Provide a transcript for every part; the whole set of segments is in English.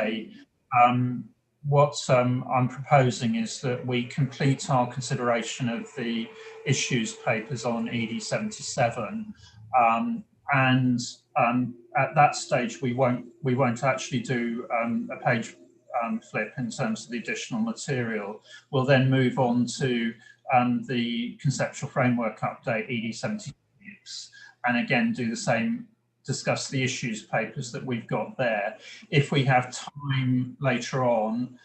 today, what I'm proposing is that we complete our consideration of the issues papers on ED 77, and at that stage we won't actually do a page flip in terms of the additional material. We'll then move on to the conceptual framework update ED 76, and again do the same, discuss the issues papers that we've got there. If we have time later on,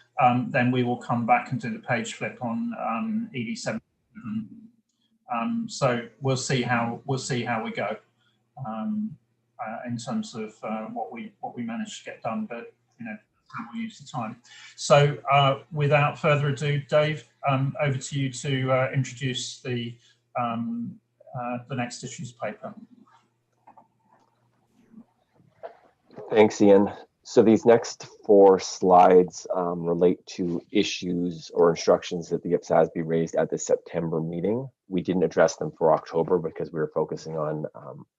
then we will come back and do the page flip on ED 77. So we'll see how we go in terms of what we manage to get done, but you know, how we use the time. So without further ado, Dave, over to you to introduce the next issues paper. Thanks, Ian. So these next 4 slides relate to issues or instructions that the IPSASB raised at the September meeting. We didn't address them for October because we were focusing on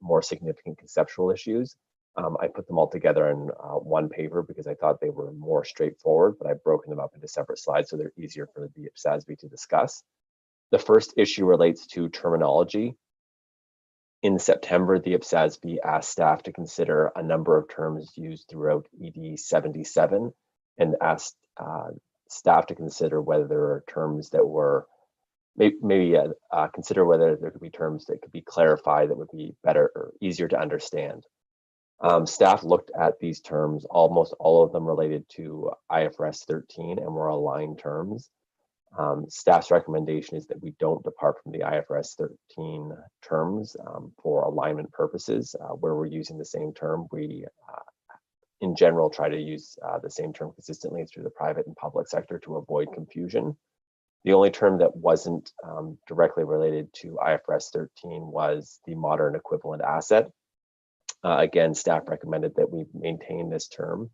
more significant conceptual issues. I put them all together in one paper because I thought they were more straightforward, but I've broken them up into separate slides so they're easier for the IPSASB to discuss. The first issue relates to terminology. In September, the IPSASB asked staff to consider a number of terms used throughout ED 77 and asked staff to consider whether there are terms that were, consider whether there could be terms that could be clarified that would be better or easier to understand. Staff looked at these terms, almost all of them related to IFRS 13 and were aligned terms. Staff's recommendation is that we don't depart from the IFRS 13 terms for alignment purposes. Where we're using the same term, we in general try to use the same term consistently through the private and public sector to avoid confusion. The only term that wasn't directly related to IFRS 13 was the modern equivalent asset. Again, staff recommended that we maintain this term.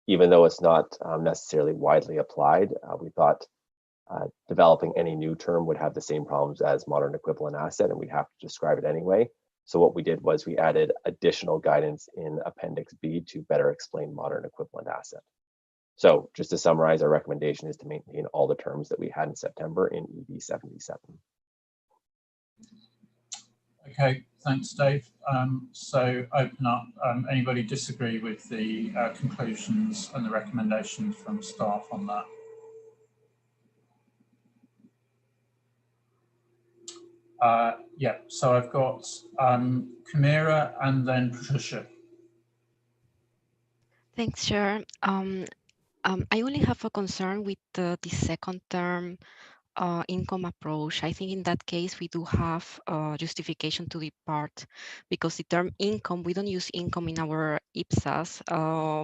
Even though it's not necessarily widely applied, we thought developing any new term would have the same problems as modern equivalent asset, and we'd have to describe it anyway. So what we did was we added additional guidance in Appendix B to better explain modern equivalent asset. So just to summarize, our recommendation is to maintain all the terms that we had in September in ED 77. Okay, thanks, Dave. So open up. Anybody disagree with the conclusions and the recommendations from staff on that? Yeah, so I've got Camira and then Patricia. Thanks, Chair. I only have a concern with the second term income approach. I think in that case, we do have justification to depart because the term income, we don't use income in our IPSAS.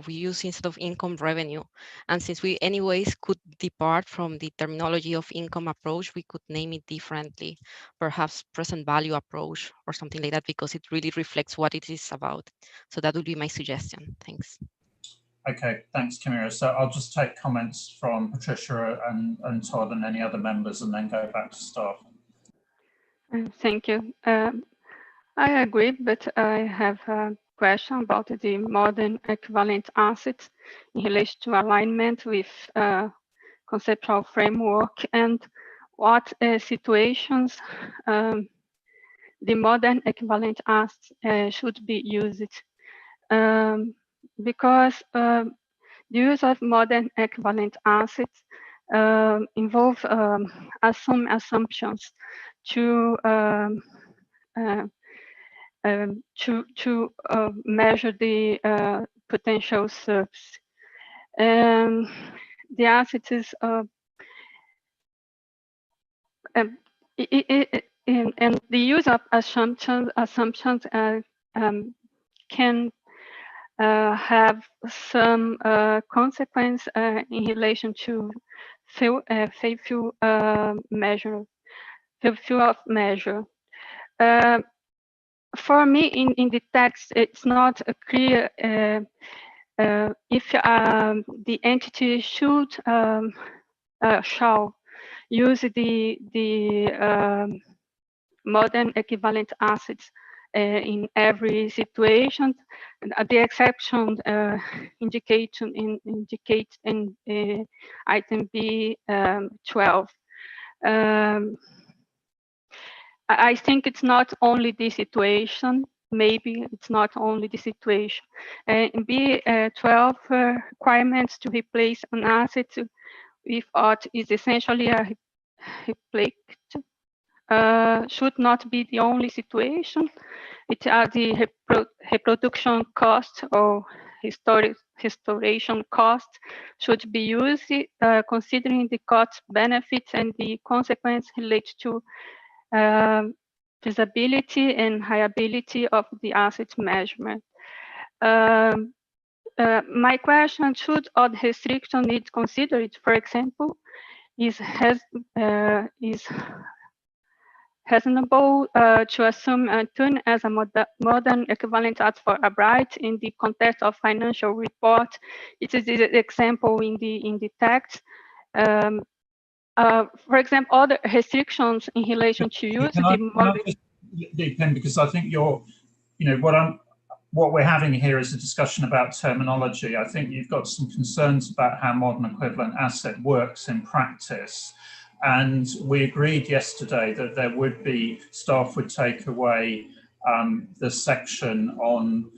We use instead of income revenue. And since we anyways could depart from the terminology of income approach, we could name it differently, perhaps present value approach or something like that, because it really reflects what it is about. So that would be my suggestion. Thanks. Okay, thanks, Camira. So I'll just take comments from Patricia and Todd and any other members and then go back to staff. Thank you. I agree, but I have a question about the modern equivalent assets in relation to alignment with conceptual framework and what situations the modern equivalent assets should be used. Because the use of modern equivalent assets involve some assumptions to measure the potential surplus. And the assets is and the use of assumptions can have some consequence in relation to failure of measure. For me, in the text, it's not clear if the entity shall use the modern equivalent assets in every situation. The exception indicate in item B 12. I think it's not only this situation. Maybe it's not only the situation. In B12, requirements to replace an asset with what is essentially a replaced should not be the only situation. It are the reproduction cost or restoration cost should be used, considering the cost benefits and the consequence related to feasibility and viability of the asset measurement. My question, should odd restriction need considered? For example, is reasonable to assume a tune as a modern equivalent as for a bright in the context of financial report? It is the example in the text. For example, other restrictions in relation to use because I think what we're having here is a discussion about terminology. I think you've got some concerns about how modern equivalent asset works in practice. And we agreed yesterday that there would be, staff would take away the section on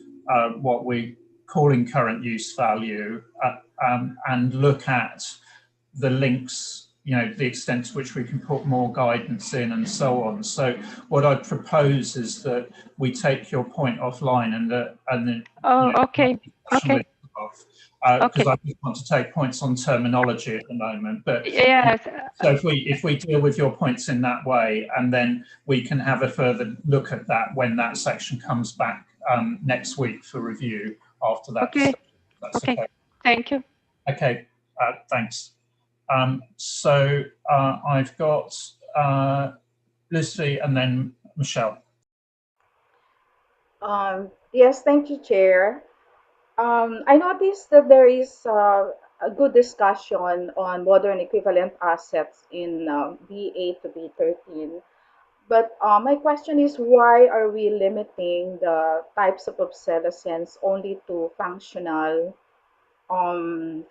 what we're calling current use value and look at the links, the extent to which we can put more guidance in and so on. So what I'd propose is that we take your point offline and then okay. Because I just want to take points on terminology at the moment. But yes. So if we deal with your points in that way, and then we can have a further look at that when that section comes back next week for review after that. Okay. Okay. Thank you. Okay. Thanks. So I've got Lucy and then Michelle. Yes, thank you, Chair. I noticed that there is a good discussion on modern equivalent assets in B8 to B13. But my question is, why are we limiting the types of obsolescence only to functional,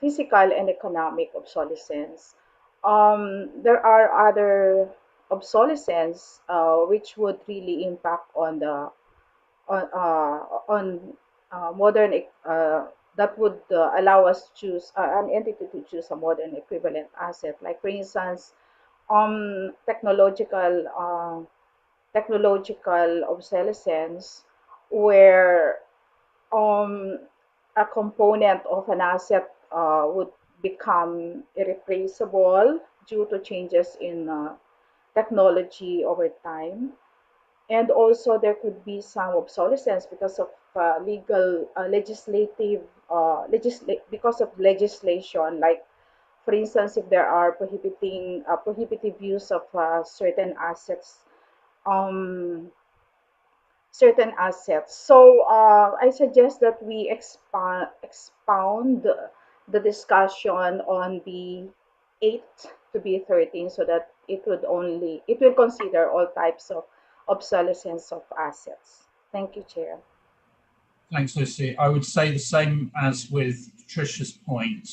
physical, and economic obsolescence? There are other obsolescence which would really impact on the on modern that would allow us to choose an entity to choose a modern equivalent asset, like for instance technological obsolescence, where a component of an asset would become irreplaceable due to changes in technology over time. And also there could be some obsolescence because of because of legislation, like for instance, if there are prohibitive use of um, certain assets. So I suggest that we expound the discussion on the 8 to B13, so that it will consider all types of obsolescence of assets. Thank you, Chair. Thanks, Lucy. I would say the same as with Patricia's point.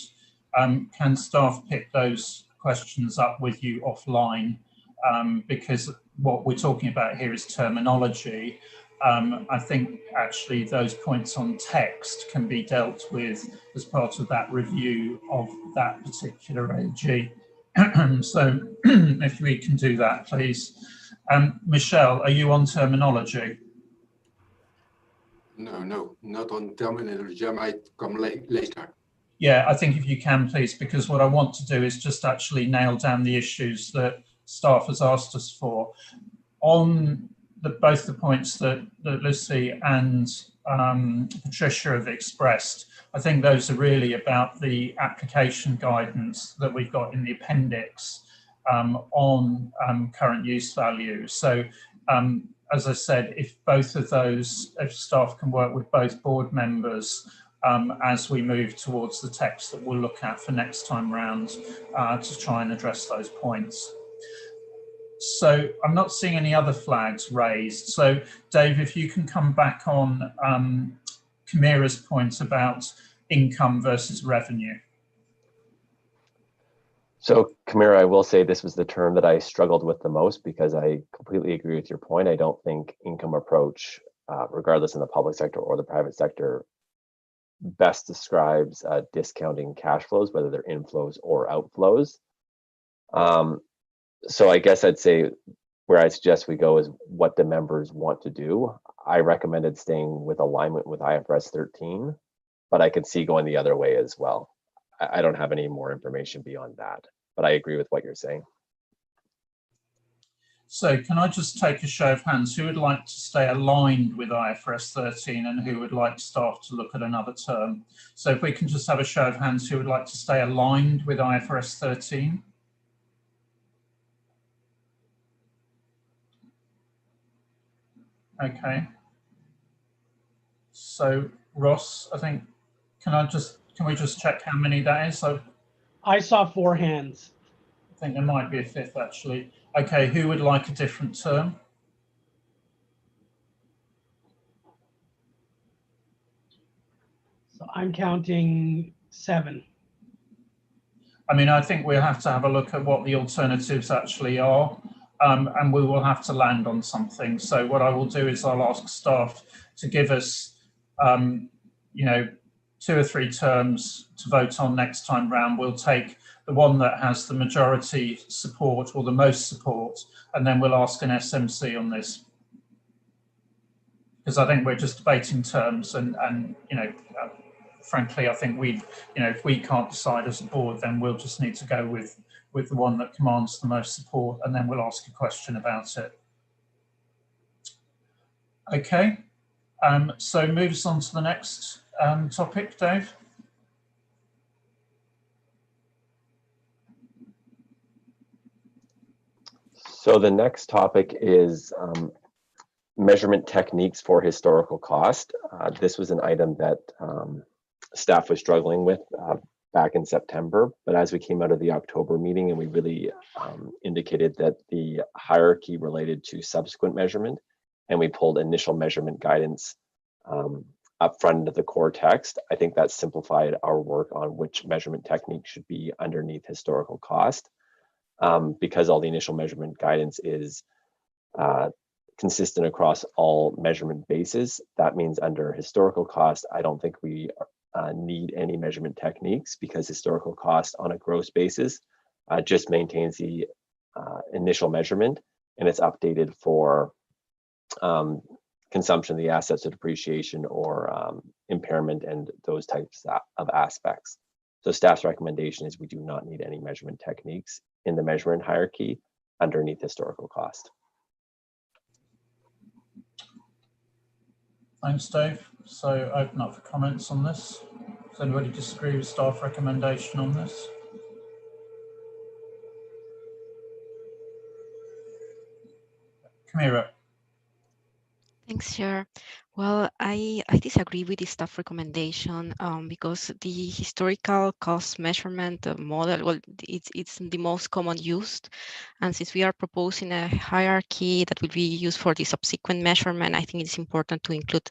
Can staff pick those questions up with you offline? Because what we're talking about here is terminology. I think actually those points on text can be dealt with as part of that review of that particular AG. So if we can do that, please. Michelle, are you on terminology? No, not on terminology. I might come later. Yeah, I think if you can, please, because what I want to do is just actually nail down the issues that staff has asked us for. On both the points that Lucy and Patricia have expressed, I think those are really about the application guidance that we've got in the appendix on current use value. So as I said, if both of those, if staff can work with both board members as we move towards the text that we'll look at for next time round to try and address those points. So I'm not seeing any other flags raised. So Dave, if you can come back on Camira's point about income versus revenue. So Camira, I will say this was the term that I struggled with the most, because I completely agree with your point. I don't think income approach, regardless in the public sector or the private sector, best describes discounting cash flows, whether they're inflows or outflows. So I guess I'd say where I suggest we go is what the members want to do. I recommended staying with alignment with IFRS 13, but I could see going the other way as well. I don't have any more information beyond that, but I agree with what you're saying. So can I just take a show of hands? Who would like to stay aligned with IFRS 13 and who would like staff to look at another term? So if we can just have a show of hands, who would like to stay aligned with IFRS 13? Okay. So Ross, I think, can we just check how many that is? So I saw 4 hands. I think there might be a fifth actually. Okay, who would like a different term? So I'm counting 7. I mean, I think we'll have to have a look at what the alternatives actually are, and we will have to land on something. So what I will do is I'll ask staff to give us, you know, 2 or 3 terms to vote on next time round. We'll take the one that has the majority support or the most support, and then we'll ask an SMC on this. Because I think we're just debating terms, and you know, frankly, I think we, you know, if we can't decide as a board, then we'll just need to go with the one that commands the most support, and then we'll ask a question about it. Okay, so moves on to the next topic, Dave. So the next topic is measurement techniques for historical cost. This was an item that staff was struggling with back in September, but as we came out of the October meeting and we really indicated that the hierarchy related to subsequent measurement, and we pulled initial measurement guidance up front into the core text, I think that simplified our work on which measurement technique should be underneath historical cost. Because all the initial measurement guidance is consistent across all measurement bases. That means under historical cost, I don't think we need any measurement techniques, because historical cost on a gross basis just maintains the initial measurement, and it's updated for consumption of the assets of depreciation or impairment and those types of aspects. So staff's recommendation is we do not need any measurement techniques in the measurement hierarchy underneath historical cost. Thanks, Dave. So open up for comments on this. Does anybody disagree with staff recommendation on this? Camira. Thanks, Chair. Well, I disagree with the staff recommendation because the historical cost measurement model, well, it's the most common used. And since we are proposing a hierarchy that will be used for the subsequent measurement, I think it's important to include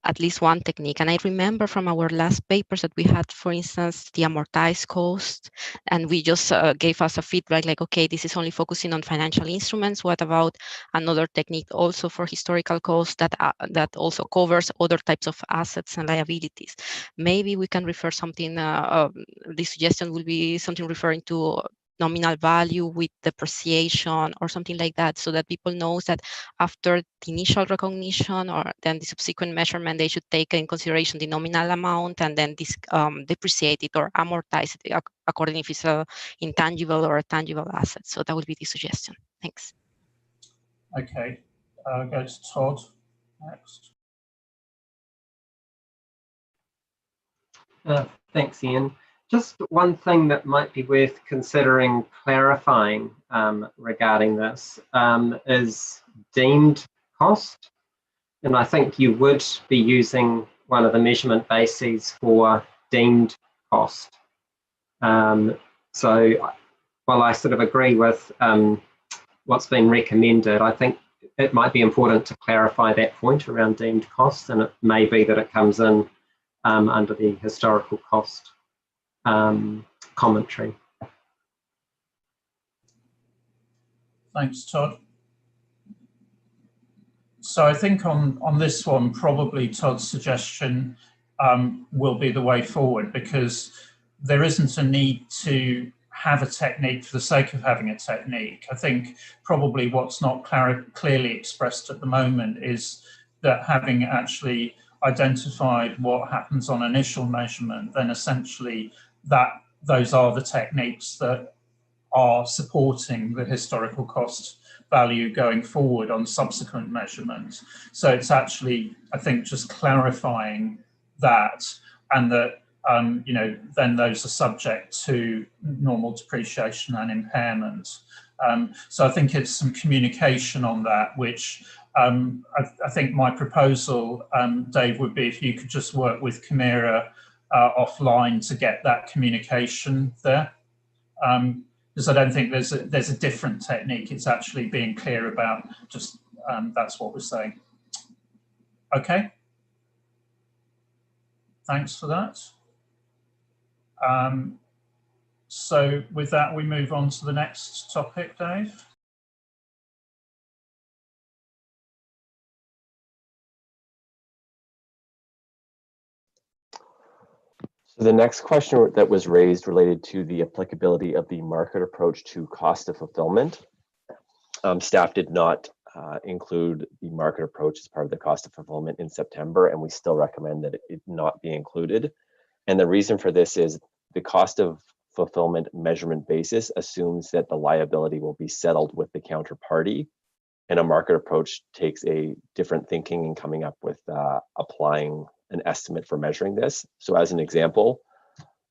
at least one technique. And I remember from our last papers that we had, for instance, the amortized cost, and we just gave us a feedback like, okay, this is only focusing on financial instruments. What about another technique also for historical cost that also covers other types of assets and liabilities? Maybe we can refer something, the suggestion will be something referring to nominal value with depreciation or something like that, so that people know that after the initial recognition or then the subsequent measurement, they should take in consideration the nominal amount and then this depreciate it or amortize it according if it's a intangible or a tangible asset. So that would be the suggestion. Thanks. Okay, go to Todd next. Thanks, Ian. Just one thing that might be worth considering clarifying regarding this is deemed cost. And I think you would be using one of the measurement bases for deemed cost. So while I sort of agree with what's been recommended, I think it might be important to clarify that point around deemed cost, and it may be that it comes in under the historical cost commentary. Thanks, Todd. So I think on this one, probably Todd's suggestion will be the way forward, because there isn't a need to have a technique for the sake of having a technique. I think probably what's not clearly expressed at the moment is that having actually identified what happens on initial measurement, then essentially those are the techniques that are supporting the historical cost value going forward on subsequent measurements. So it's actually, I think, just clarifying that, and that you know, then those are subject to normal depreciation and impairment. So I think it's some communication on that, which I think my proposal, Dave, would be if you could just work with Camira offline to get that communication there. Because I don't think there's a different technique. It's actually being clear about just that's what we're saying. Okay. Thanks for that. So with that, we move on to the next topic, Dave. So the next question that was raised related to the applicability of the market approach to cost of fulfillment. Staff did not include the market approach as part of the cost of fulfillment in September, and we still recommend that it not be included. And the reason for this is the cost of fulfillment measurement basis assumes that the liability will be settled with the counterparty, and a market approach takes a different thinking in coming up with applying an estimate for measuring this. So as an example,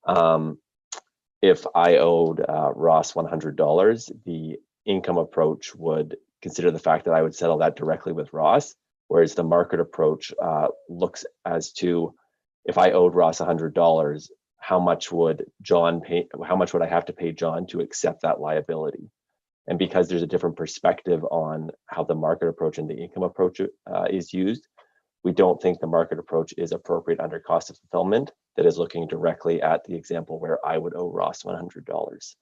if I owed Ross $100, the income approach would consider the fact that I would settle that directly with Ross, whereas the market approach looks as to, if I owed Ross $100, how much would John pay? How much would I have to pay John to accept that liability? And because there's a different perspective on how the market approach and the income approach is used, we don't think the market approach is appropriate under cost of fulfillment that is looking directly at the example where I would owe Ross $100.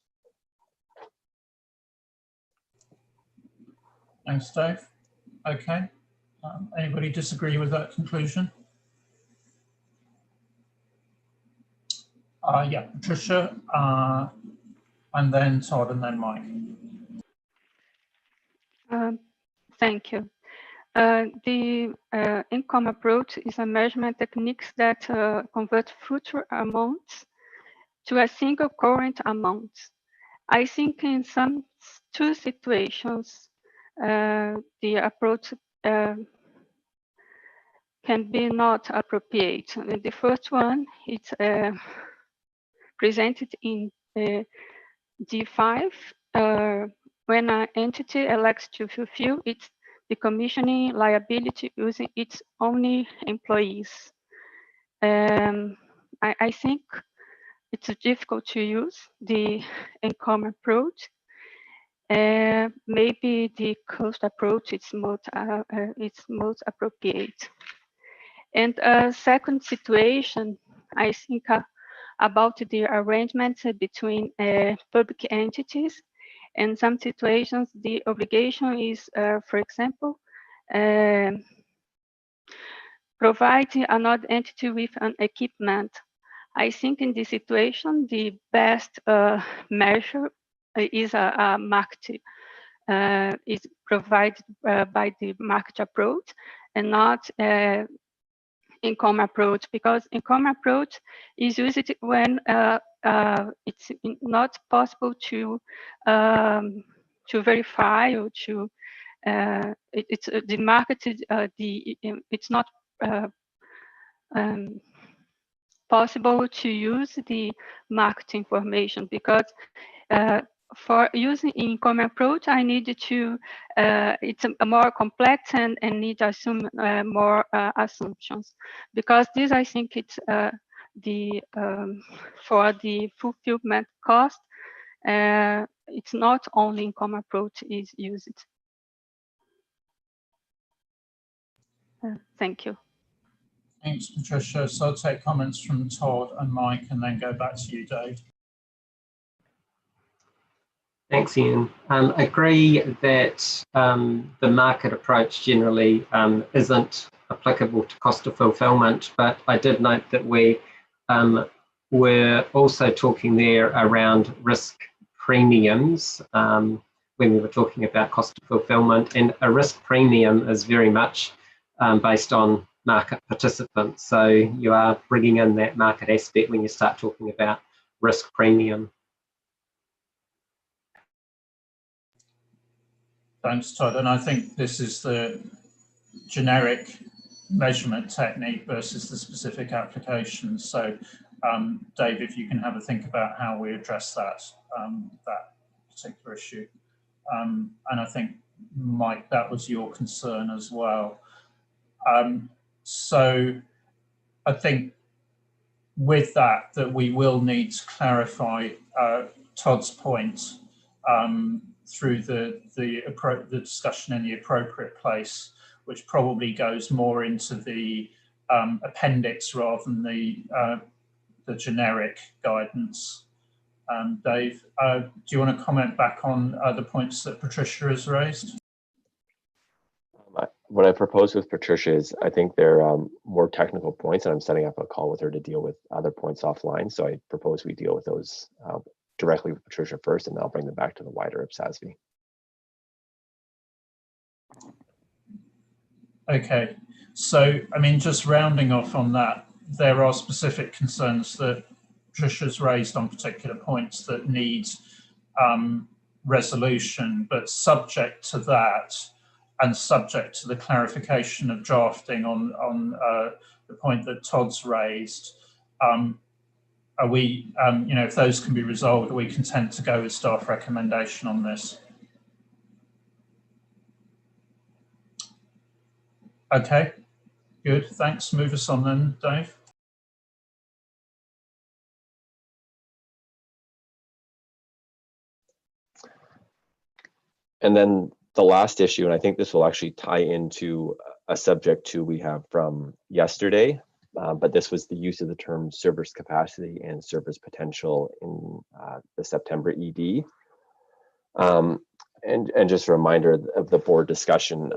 Thanks, Dave. Okay. Anybody disagree with that conclusion? Yeah, Patricia, and then Todd, and then Mike. Thank you. The income approach is a measurement technique that converts future amounts to a single current amount. I think in some two situations, the approach can be not appropriate. And the first one, it's presented in D5, when an entity elects to fulfill its decommissioning liability using its own employees. I think it's difficult to use the income approach. Maybe the cost approach is most appropriate. And a second situation, I think about the arrangement between public entities. In some situations, the obligation is, for example, providing another entity with an equipment. I think in this situation, the best measure is a market, is provided by the market approach and not income approach, because income approach is used when it's not possible to verify or to it's the market it's not possible to use the market information, because for using income approach, I need to it's a more complex and need to assume more assumptions, because this, I think, it's the for the fulfillment cost, it's not only income approach is used. Thank you. Thanks, Patricia. So I'll take comments from Todd and Mike and then go back to you, Dave. Thanks, Ian. Agree that the market approach generally isn't applicable to cost of fulfillment, but I did note that we were also talking there around risk premiums when we were talking about cost of fulfillment, and a risk premium is very much based on market participants. So you are bringing in that market aspect when you start talking about risk premium. Thanks, Todd. And I think this is the generic measurement technique versus the specific application. So, Dave, if you can have a think about how we address that, that particular issue. And I think, Mike, that was your concern as well. So I think with that we will need to clarify Todd's point through the discussion in the appropriate place, which probably goes more into the appendix rather than the generic guidance. Dave, do you want to comment back on the points that Patricia has raised? What I propose with Patricia is I think they're more technical points, and I'm setting up a call with her to deal with other points offline. So I propose we deal with those directly with Patricia first, and then I'll bring them back to the wider IPSASB. Okay, so I mean, just rounding off on that, there are specific concerns that Patricia's raised on particular points that need resolution, but subject to that and subject to the clarification of drafting on the point that Todd's raised, are we, you know, if those can be resolved, are we content to go with staff recommendation on this? Okay, good, thanks. Move us on then, Dave. And then the last issue, and I think this will actually tie into a subject too we have from yesterday, but this was the use of the term service capacity and service potential in the September ED. And just a reminder of the board discussion,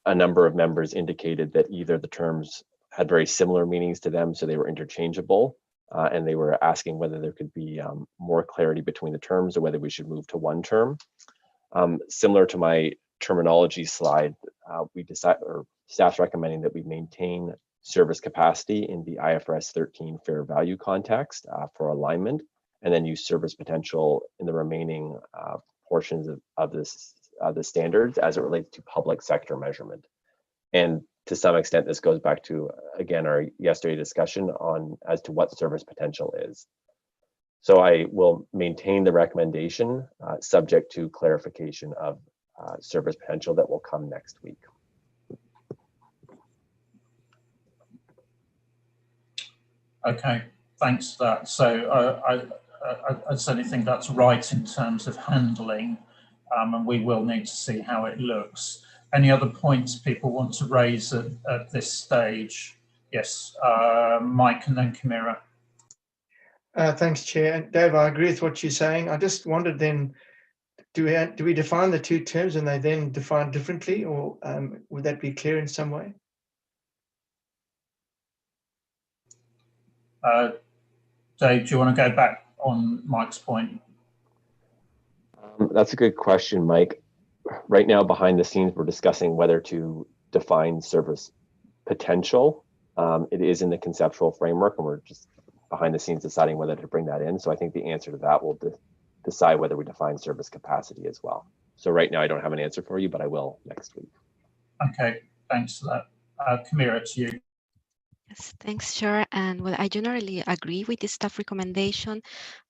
a number of members indicated that either the terms had very similar meanings to them, so they were interchangeable, and they were asking whether there could be more clarity between the terms or whether we should move to one term. Similar to my terminology slide, we decided, or staff's recommending that we maintain service capacity in the IFRS 13 fair value context for alignment, and then use service potential in the remaining portions of the standards as it relates to public sector measurement. And to some extent, this goes back to, again, our yesterday discussion on as to what service potential is. So I will maintain the recommendation subject to clarification of service potential that will come next week. Okay, thanks for that. So I certainly think that's right in terms of handling, and we will need to see how it looks. Any other points people want to raise at this stage? Yes, Mike and then Camira. Thanks, Chair. And Dave, I agree with what you're saying. I just wondered then, do we define the two terms and they then define differently, or would that be clear in some way? Dave, do you want to go back on Mike's point? That's a good question, Mike. Right now, behind the scenes, we're discussing whether to define service potential. It is in the conceptual framework, and we're just behind the scenes deciding whether to bring that in. So I think the answer to that will decide whether we define service capacity as well. So right now I don't have an answer for you, but I will next week. Okay, thanks for that. Camira, to you. Yes, thanks, Chair. And well, I generally agree with the staff recommendation.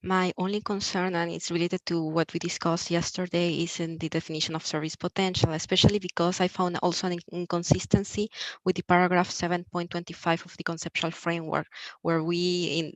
My only concern, and it's related to what we discussed yesterday, is in the definition of service potential, especially because I found also an inconsistency with the paragraph 7.25 of the conceptual framework, where we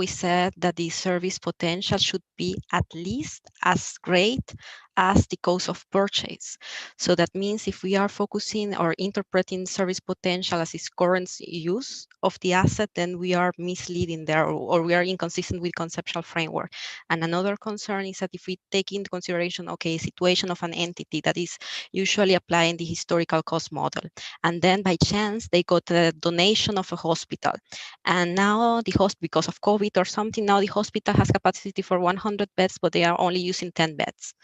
said that the service potential should be at least as great as the cost of purchase. So that means if we are focusing or interpreting service potential as its current use of the asset, then we are misleading there, or we are inconsistent with conceptual framework. And another concern is that if we take into consideration, okay, situation of an entity that is usually applying the historical cost model, and then by chance they got a donation of a hospital, and now the hospital, because of COVID or something, now the hospital has capacity for 100 beds, but they are only using 10 beds.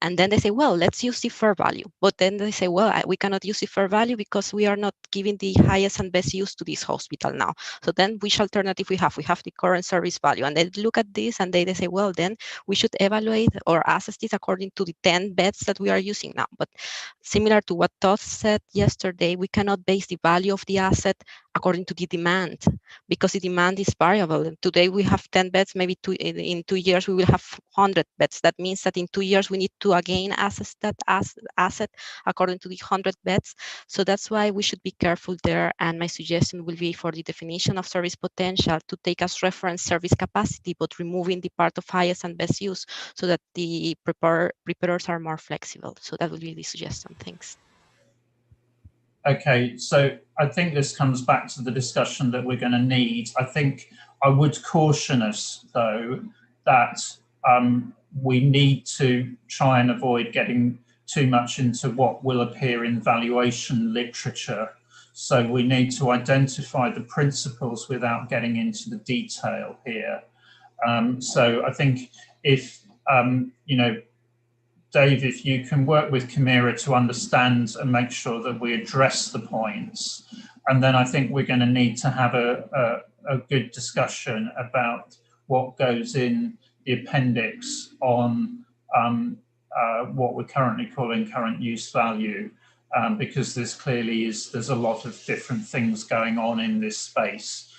And then they say, well, let's use the fair value. But then they say, well, we cannot use the fair value because we are not giving the highest and best use to this hospital now. So then which alternative we have? We have the current service value. And they look at this and they say, well, then we should evaluate or assess this according to the 10 beds that we are using now. But similar to what Todd said yesterday, we cannot base the value of the asset according to the demand, because the demand is variable. Today we have 10 beds, maybe in 2 years we will have 100 beds. That means that in 2 years we need to again assess that asset according to the 100 beds. So that's why we should be careful there. And my suggestion will be for the definition of service potential to take as reference service capacity, but removing the part of highest and best use so that the preparers are more flexible. So that would be the suggestion. Thanks. Okay, so I think this comes back to the discussion that we're going to need. I think I would caution us, though, that we need to try and avoid getting too much into what will appear in valuation literature. So we need to identify the principles without getting into the detail here. So I think if, you know, Dave, if you can work with Camira to understand and make sure that we address the points, and then I think we're going to need to have a good discussion about what goes in the appendix on what we're currently calling current use value, because there's a lot of different things going on in this space,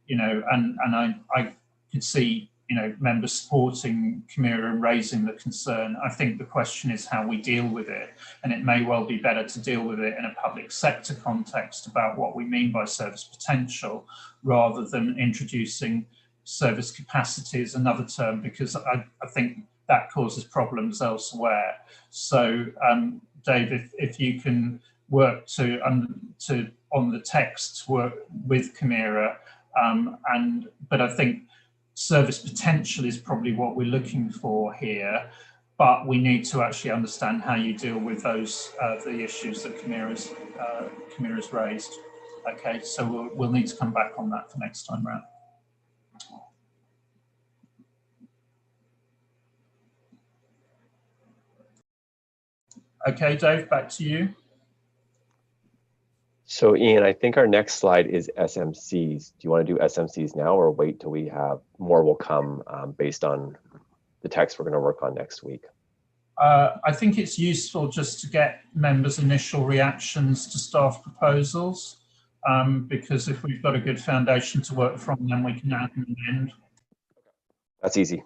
you know, and I could see, you know, members supporting Camira and raising the concern. I think the question is how we deal with it, and it may well be better to deal with it in a public sector context about what we mean by service potential, rather than introducing service capacity as another term, because I think that causes problems elsewhere. So, Dave, if you can work on the text, work with Camira, but I think service potential is probably what we're looking for here, but we need to actually understand how you deal with those the issues that Camira's raised. Okay, so we'll need to come back on that for next time round. Okay, Dave, back to you. So Ian, I think our next slide is SMCs. Do you want to do SMCs now, or wait till we have more will come based on the text we're going to work on next week? I think it's useful just to get members' initial reactions to staff proposals, because if we've got a good foundation to work from, then we can add in the end. That's easy.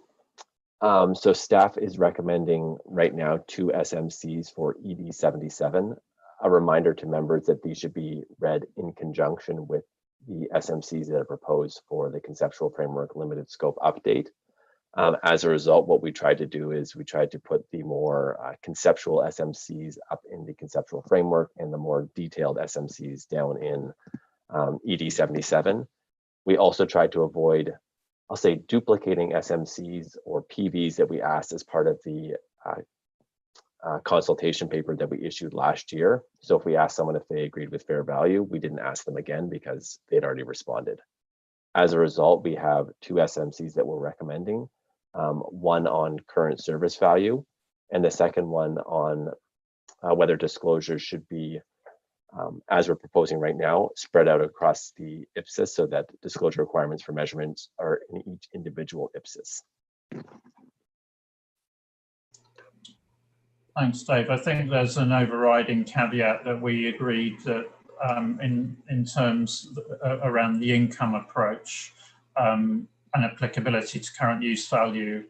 So staff is recommending right now 2 SMCs for ED 77. A reminder to members that these should be read in conjunction with the SMCs that are proposed for the Conceptual Framework Limited Scope Update. As a result, what we tried to do is we tried to put the more conceptual SMCs up in the Conceptual Framework and the more detailed SMCs down in ED 77. We also tried to avoid, I'll say, duplicating SMCs or PVs that we asked as part of the consultation paper that we issued last year. So if we asked someone if they agreed with fair value, we didn't ask them again because they'd already responded. As a result, we have 2 SMCs that we're recommending, one on current service value, and the second one on whether disclosures should be, as we're proposing right now, spread out across the Ipsis so that disclosure requirements for measurements are in each individual Ipsis. Thanks, Dave. I think there's an overriding caveat that we agreed that in terms around the income approach and applicability to current use value.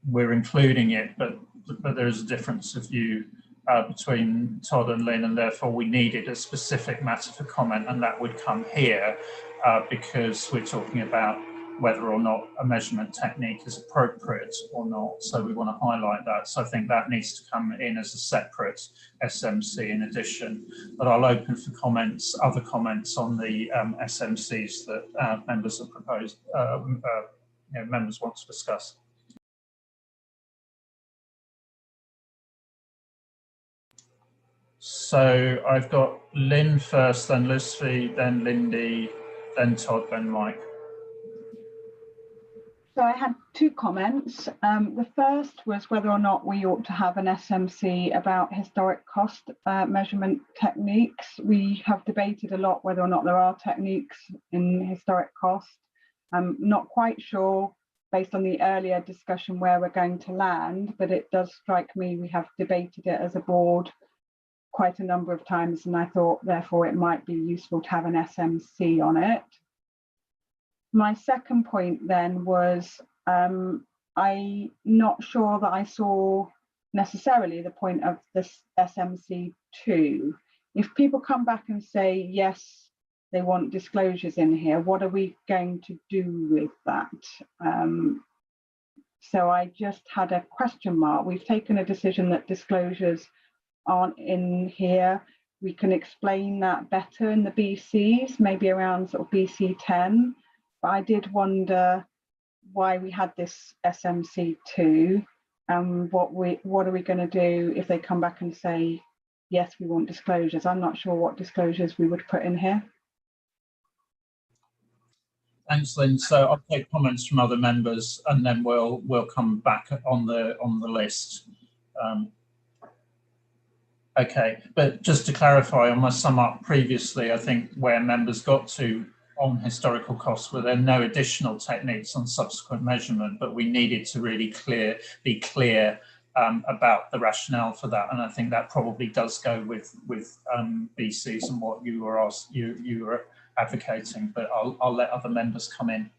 We're including it, but there is a difference of view between Todd and Lynn, and therefore we needed a specific matter for comment, and that would come here because we're talking about whether or not a measurement technique is appropriate or not. So we want to highlight that. So I think that needs to come in as a separate SMC in addition. But I'll open for comments, other comments on the SMCs that members have proposed, members want to discuss. So I've got Lynn first, then Lucy, then Lindy, then Todd, then Mike. So I had two comments. The first was whether or not we ought to have an SMC about historic cost measurement techniques. We have debated a lot whether or not there are techniques in historic cost. I'm not quite sure based on the earlier discussion where we're going to land, but it does strike me we have debated it as a board quite a number of times, and I thought therefore it might be useful to have an SMC on it. My second point then was I'm not sure that I saw necessarily the point of this SMC2. If people come back and say, yes, they want disclosures in here, what are we going to do with that? So I just had a question mark. We've taken a decision that disclosures aren't in here. We can explain that better in the BCs, maybe around sort of BC 10. But I did wonder why we had this SMC2 and what are we going to do if they come back and say, yes, we want disclosures. I'm not sure what disclosures we would put in here. Thanks, Lynn. So I'll take comments from other members and then we'll come back on the list. Okay, but just to clarify on my sum up previously, I think where members got to on historical costs were there no additional techniques on subsequent measurement, but we needed to really be clear about the rationale for that, and I think that probably does go with BCs and what you were advocating. But I'll let other members come in.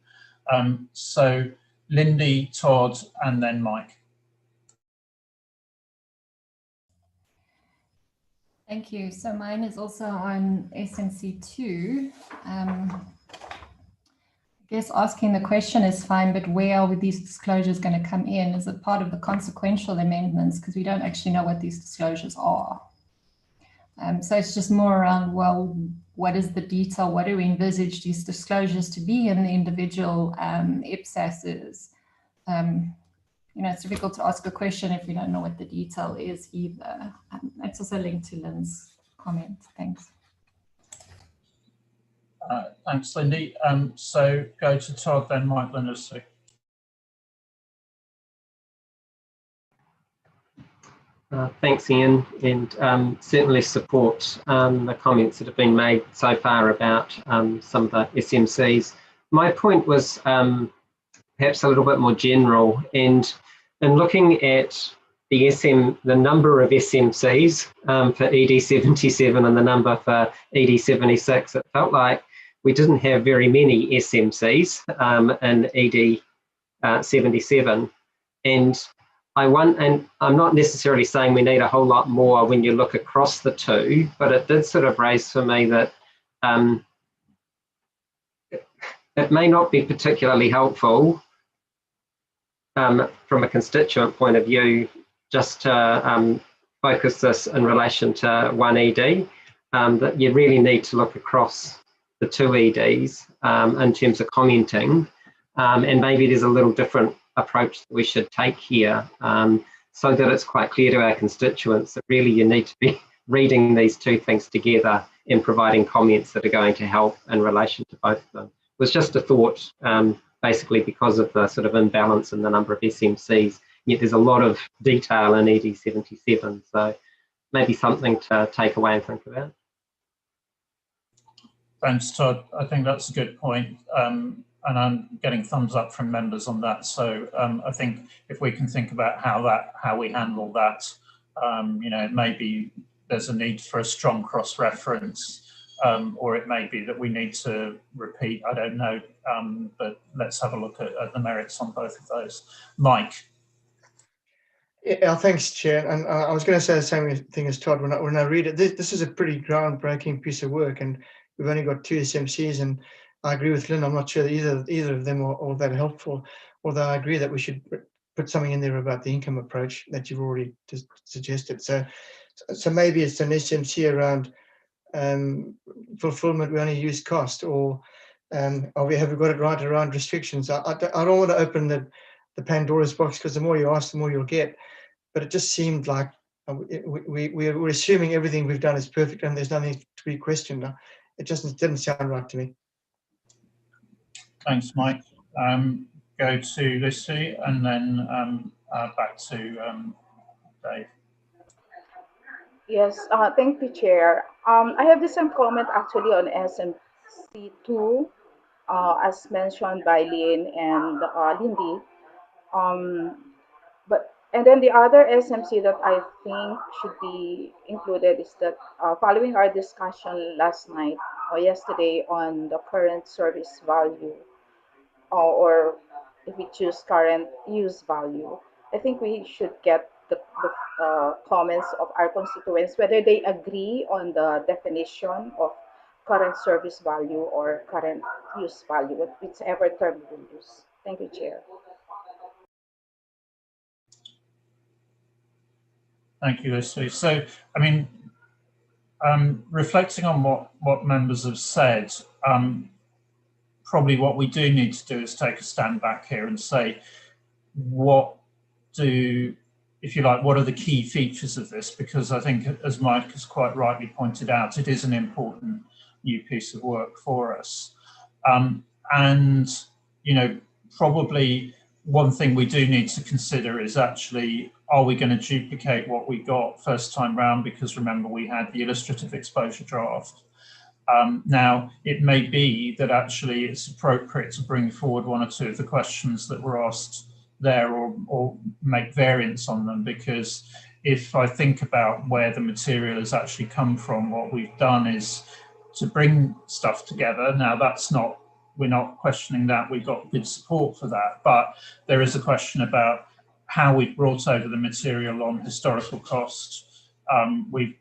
So Lindy, Todd, and then Mike. Thank you. So mine is also on SMC2. I guess asking the question is fine, but where are these disclosures going to come in? Is it part of the consequential amendments? Because we don't actually know what these disclosures are. So it's just more around, well, what is the detail? What do we envisage these disclosures to be in the individual IPSASs? It's difficult to ask a question if we don't know what the detail is either. That's also linked to Lynn's comment. Thanks. Thanks, Lindy. So go to Todd, then Mike, then Lucy. Thanks, Ian, and certainly support the comments that have been made so far about some of the SMCs. My point was perhaps a little bit more general, and in looking at the number of SMCs for ED77 and the number for ED76, it felt like we didn't have very many SMCs in ED77, and I'm not necessarily saying we need a whole lot more when you look across the two, but it did sort of raise for me that it may not be particularly helpful from a constituent point of view just to focus this in relation to one ED, that you really need to look across the two EDs in terms of commenting, and maybe there's a little different approach that we should take here, so that it's quite clear to our constituents that really you need to be reading these two things together and providing comments that are going to help in relation to both of them. It was just a thought, basically because of the sort of imbalance in the number of SMCs, yet there's a lot of detail in ED77, so maybe something to take away and think about. Thanks, Todd. I think that's a good point. And I'm getting thumbs up from members on that. So I think if we can think about how we handle that, it may be there's a need for a strong cross-reference, or it may be that we need to repeat, I don't know, but let's have a look at the merits on both of those. Mike. Yeah, thanks, Chair. And I was going to say the same thing as Todd. When I read it, this is a pretty groundbreaking piece of work, and we've only got 2 SMCs, and I agree with Lynn. I'm not sure that either of them are all that helpful, although I agree that we should put something in there about the income approach that you've already just suggested. So maybe it's an SMC around fulfillment, we only use cost, or have we got it right around restrictions? I don't want to open the Pandora's box, because the more you ask, the more you'll get. But it just seemed like we're assuming everything we've done is perfect and there's nothing to be questioned. It just didn't sound right to me. Thanks, Mike. Go to Lucy and then back to Dave. Yes, thank you, Chair. I have the same comment actually on SMC2, as mentioned by Lynn and Lindy. And then the other SMC that I think should be included is that following our discussion last night or yesterday on the current service value, or if we choose current use value, I think we should get the comments of our constituents, whether they agree on the definition of current service value or current use value, whichever term we use. Thank you, Chair. Thank you, Lucy. So, I mean, reflecting on what members have said, probably what we do need to do is take a stand back here and say, what are the key features of this? Because I think, as Mike has quite rightly pointed out, it is an important new piece of work for us. And, you know, probably one thing we do need to consider is actually, are we going to duplicate what we got first time round? Because remember, we had the illustrative exposure draft. Now, it may be that actually it's appropriate to bring forward 1 or 2 of the questions that were asked there, or make variants on them, because if I think about where the material has actually come from, what we've done is to bring stuff together. Now, we're not questioning that, we've got good support for that, but there is a question about how we've brought over the material on historical cost. We're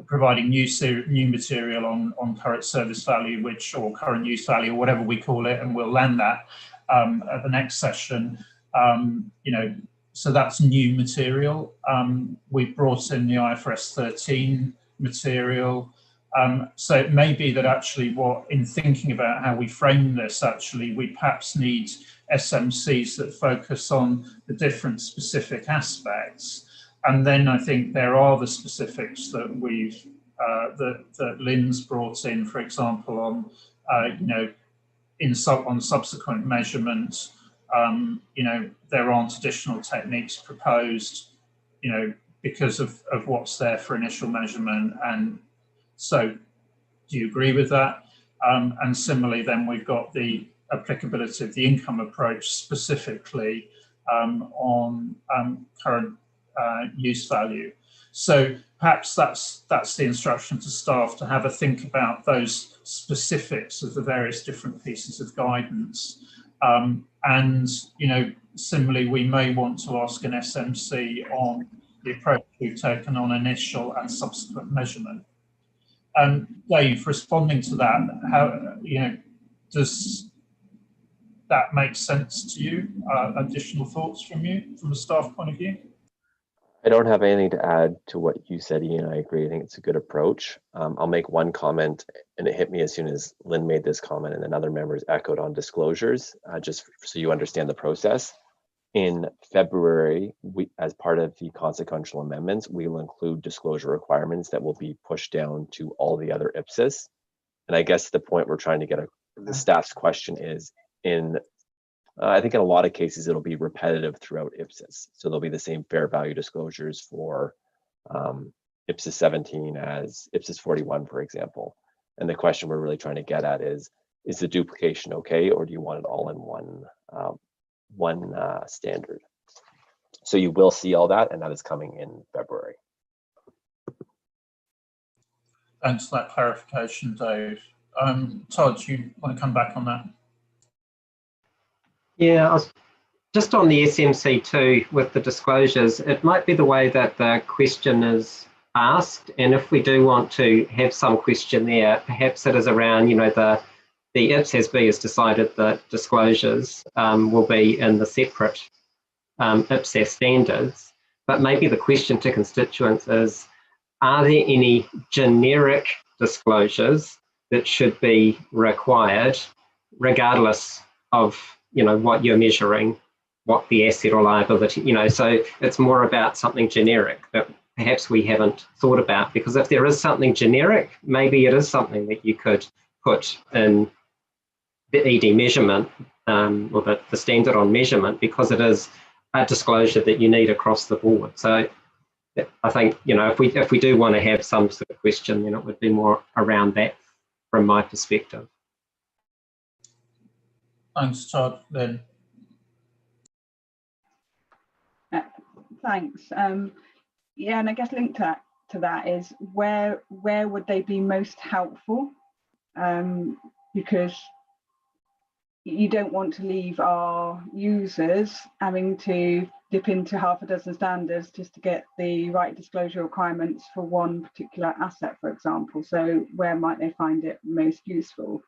providing new material on current service value, or current use value, or whatever we call it, and we'll land that at the next session. You know, so that's new material. We've brought in the IFRS 13 material. So it may be that actually in thinking about how we frame this, actually, we perhaps need SMCs that focus on the different specific aspects. And then I think there are the specifics that that Lynn's brought in, for example, on, you know, on subsequent measurement. You know, there aren't additional techniques proposed, you know, because of what's there for initial measurement. And so, do you agree with that? And similarly, then we've got the applicability of the income approach specifically on current use value. So perhaps that's the instruction to staff, to have a think about those specifics of the various different pieces of guidance. And, you know, similarly, we may want to ask an SMC on the approach we've taken on initial and subsequent measurement. Dave, responding to that, how, you know, does that make sense to you? Additional thoughts from you, from a staff point of view? I don't have anything to add to what you said, Ian. I agree. I think it's a good approach. I'll make one comment, and it hit me as soon as Lynn made this comment, and then other members echoed on disclosures, just so you understand the process. In February, as part of the consequential amendments, we will include disclosure requirements that will be pushed down to all the other Ipsis. And I guess the point we're trying to get the staff's question is, I think in a lot of cases, it'll be repetitive throughout Ipsis. So there'll be the same fair value disclosures for Ipsis 17 as Ipsis 41, for example. And the question we're really trying to get at is the duplication okay, or do you want it all in one standard? So you will see all that, and that is coming in February. Thanks for that clarification, Dave. Todd, you want to come back on that? Yeah, I was just on the SMC2 with the disclosures. It might be the way that the question is asked, and if we do want to have some question there, perhaps it is around, you know, the IPSASB has decided that disclosures will be in the separate IPSAS standards, but maybe the question to constituents is, are there any generic disclosures that should be required regardless of, you know, what you're measuring, what the asset or liability, you know, so it's more about something generic that perhaps we haven't thought about, because if there is something generic, maybe it is something that you could put in the ED measurement or the standard on measurement, because it is a disclosure that you need across the board. So I think, you know, if we do want to have some sort of question, then it would be more around that from my perspective. Thanks, Todd. Then. Thanks. Yeah, and I guess linked to that is where would they be most helpful? Because you don't want to leave our users having to dip into half a dozen standards just to get the right disclosure requirements for one particular asset, for example. So where might they find it most useful?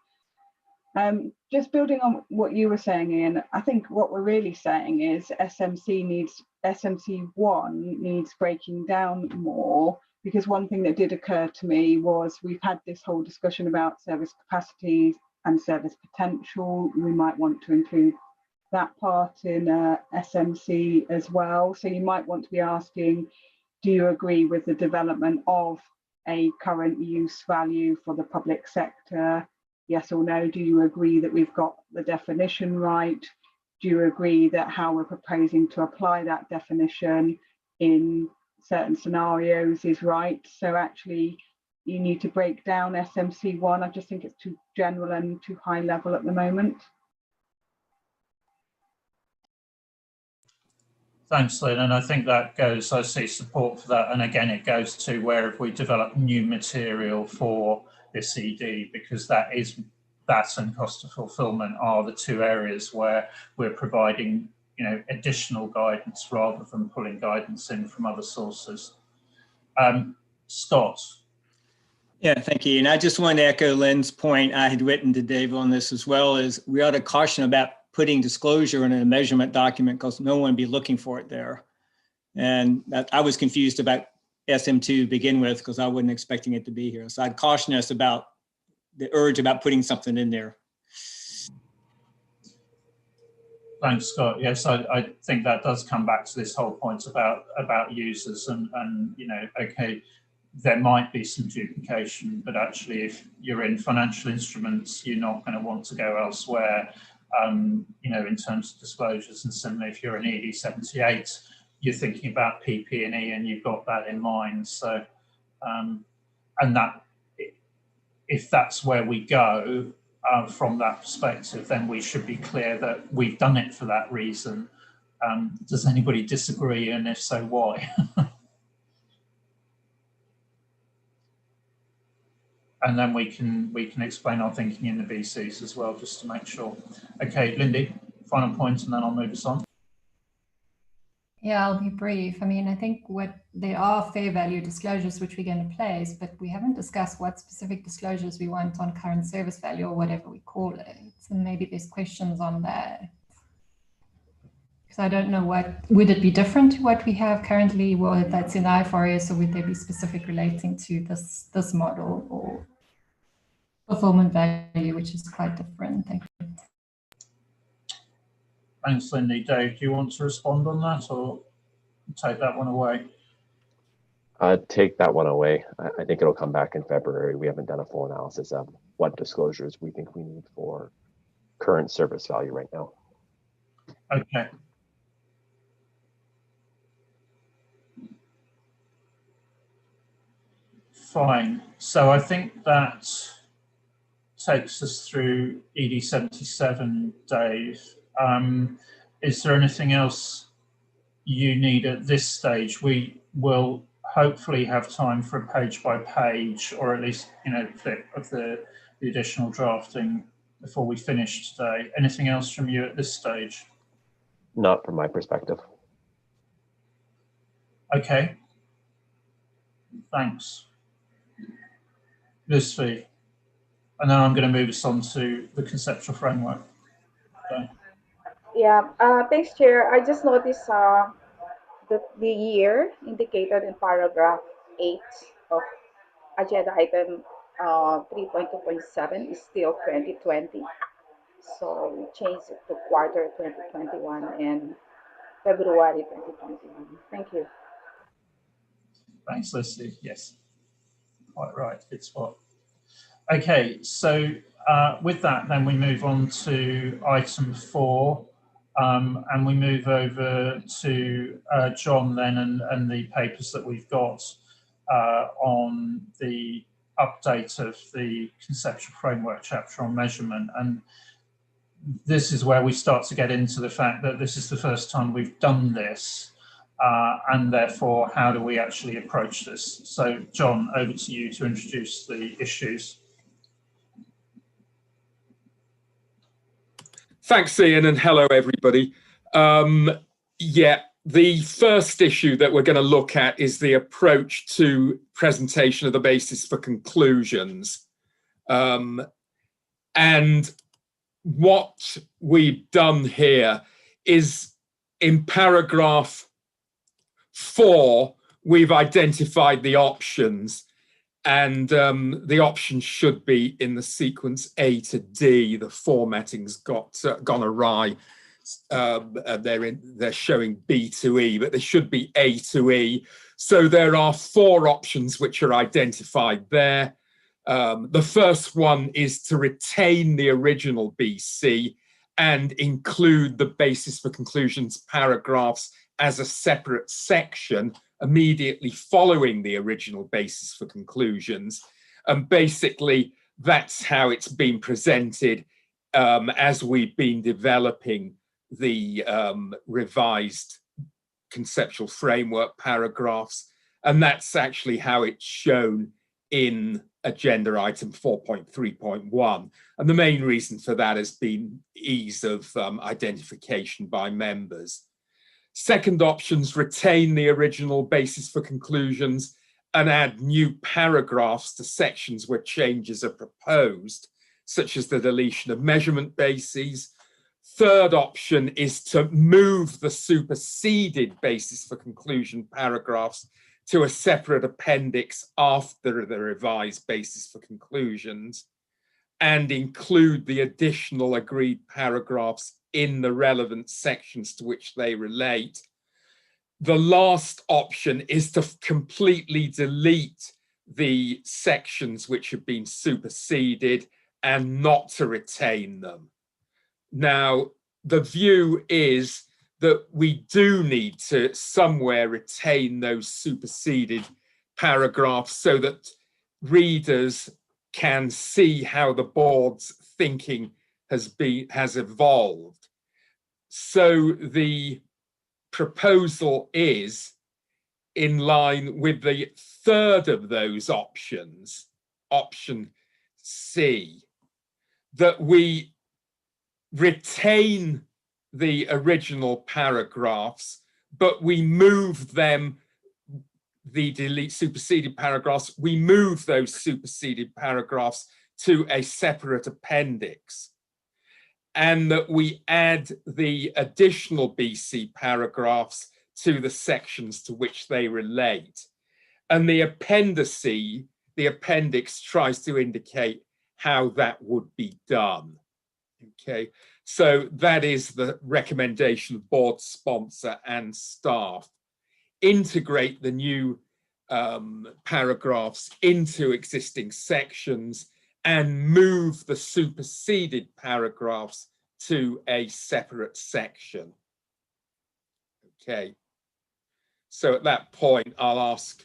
Just building on what you were saying, Ian, I think what we're really saying is SMC1 needs breaking down more, because one thing that did occur to me was we've had this whole discussion about service capacity and service potential. We might want to include that part in SMC as well. So you might want to be asking, do you agree with the development of a current use value for the public sector? Yes or no? Do you agree that we've got the definition right? Do you agree that how we're proposing to apply that definition in certain scenarios is right? So actually, you need to break down SMC1. I just think it's too general and too high level at the moment. Thanks, Lynn. And I think that goes, I see support for that. And again, it goes to where if we develop new material for this ED, because that and cost of fulfillment are the two areas where we're providing, you know, additional guidance rather than pulling guidance in from other sources. Scott. Yeah, thank you. And I just wanted to echo Lynn's point. I had written to Dave on this as well, is we ought to caution about putting disclosure in a measurement document because no one would be looking for it there. And I was confused about SM2 to begin with because I wasn't expecting it to be here. So I'd caution us about the urge about putting something in there. Thanks, Scott. Yes, I think that does come back to this whole point about users and you know, okay, there might be some duplication, but actually if you're in financial instruments, you're not going to want to go elsewhere, you know, in terms of disclosures. And similarly, if you're in ED 78, you're thinking about PP&E and you've got that in mind. So, and that, if that's where we go from that perspective, then we should be clear that we've done it for that reason. Does anybody disagree? And if so, why? And then we can explain our thinking in the BCs as well, just to make sure. Okay, Lindy, final point, and then I'll move us on. Yeah, I'll be brief. I mean, I think there are fair value disclosures which we're going to place, but we haven't discussed what specific disclosures we want on current service value or whatever we call it. So maybe there's questions on that. Because I don't know would it be different to what we have currently? Well, that's in IFRS, or would there be specific relating to this model or fulfillment value, which is quite different? Thank you. Thanks, Lindy. Dave, do you want to respond on that or take that one away? Take that one away. I think it'll come back in February. We haven't done a full analysis of what disclosures we think we need for current service value right now. Okay. Fine. So I think that takes us through ED 77, Dave. Is there anything else you need at this stage? We will hopefully have time for a page by page, or at least, you know, flip of the additional drafting before we finish today. Anything else from you at this stage? Not from my perspective. Okay. Thanks. Lucy. And then I'm going to move us on to the conceptual framework. Okay. Yeah, thanks, Chair. I just noticed the year indicated in paragraph 8 of agenda item 3.2.7 is still 2020. So we changed it to quarter 2021 and February 2021. Thank you. Thanks, Lucy. Yes, quite right. It's what. Okay, so with that, then we move on to item 4. And we move over to John then and the papers that we've got on the update of the conceptual framework chapter on measurement. And this is where we start to get into the fact that this is the first time we've done this, and therefore how do we actually approach this? So John, over to you to introduce the issues. Thanks, Ian, and hello, everybody. Yeah, the first issue that we're going to look at is the approach to presentation of the basis for conclusions. And what we've done here is in paragraph 4, we've identified the options. And the options should be in the sequence A to D. The formatting's gone awry. They're showing B to E, but they should be A to E. So there are 4 options which are identified there. The first one is to retain the original BC and include the basis for conclusions paragraphs as a separate section immediately following the original basis for conclusions. And basically, that's how it's been presented as we've been developing the revised conceptual framework paragraphs. And that's actually how it's shown in agenda item 4.3.1. And the main reason for that has been ease of identification by members. Second options, retain the original basis for conclusions and add new paragraphs to sections where changes are proposed, such as the deletion of measurement bases. Third option is to move the superseded basis for conclusion paragraphs to a separate appendix after the revised basis for conclusions and include the additional agreed paragraphs in the relevant sections to which they relate. The last option is to completely delete the sections which have been superseded and not to retain them. Now, the view is that we do need to somewhere retain those superseded paragraphs so that readers can see how the board's thinking has evolved. So the proposal is in line with the third of those options, option C, that we retain the original paragraphs, but we move them, the superseded paragraphs, we move those superseded paragraphs to a separate appendix, and that we add the additional BC paragraphs to the sections to which they relate. And the appendix tries to indicate how that would be done. Okay, so that is the recommendation of board sponsor and staff. Integrate the new paragraphs into existing sections and move the superseded paragraphs to a separate section. Okay, so at that point, I'll ask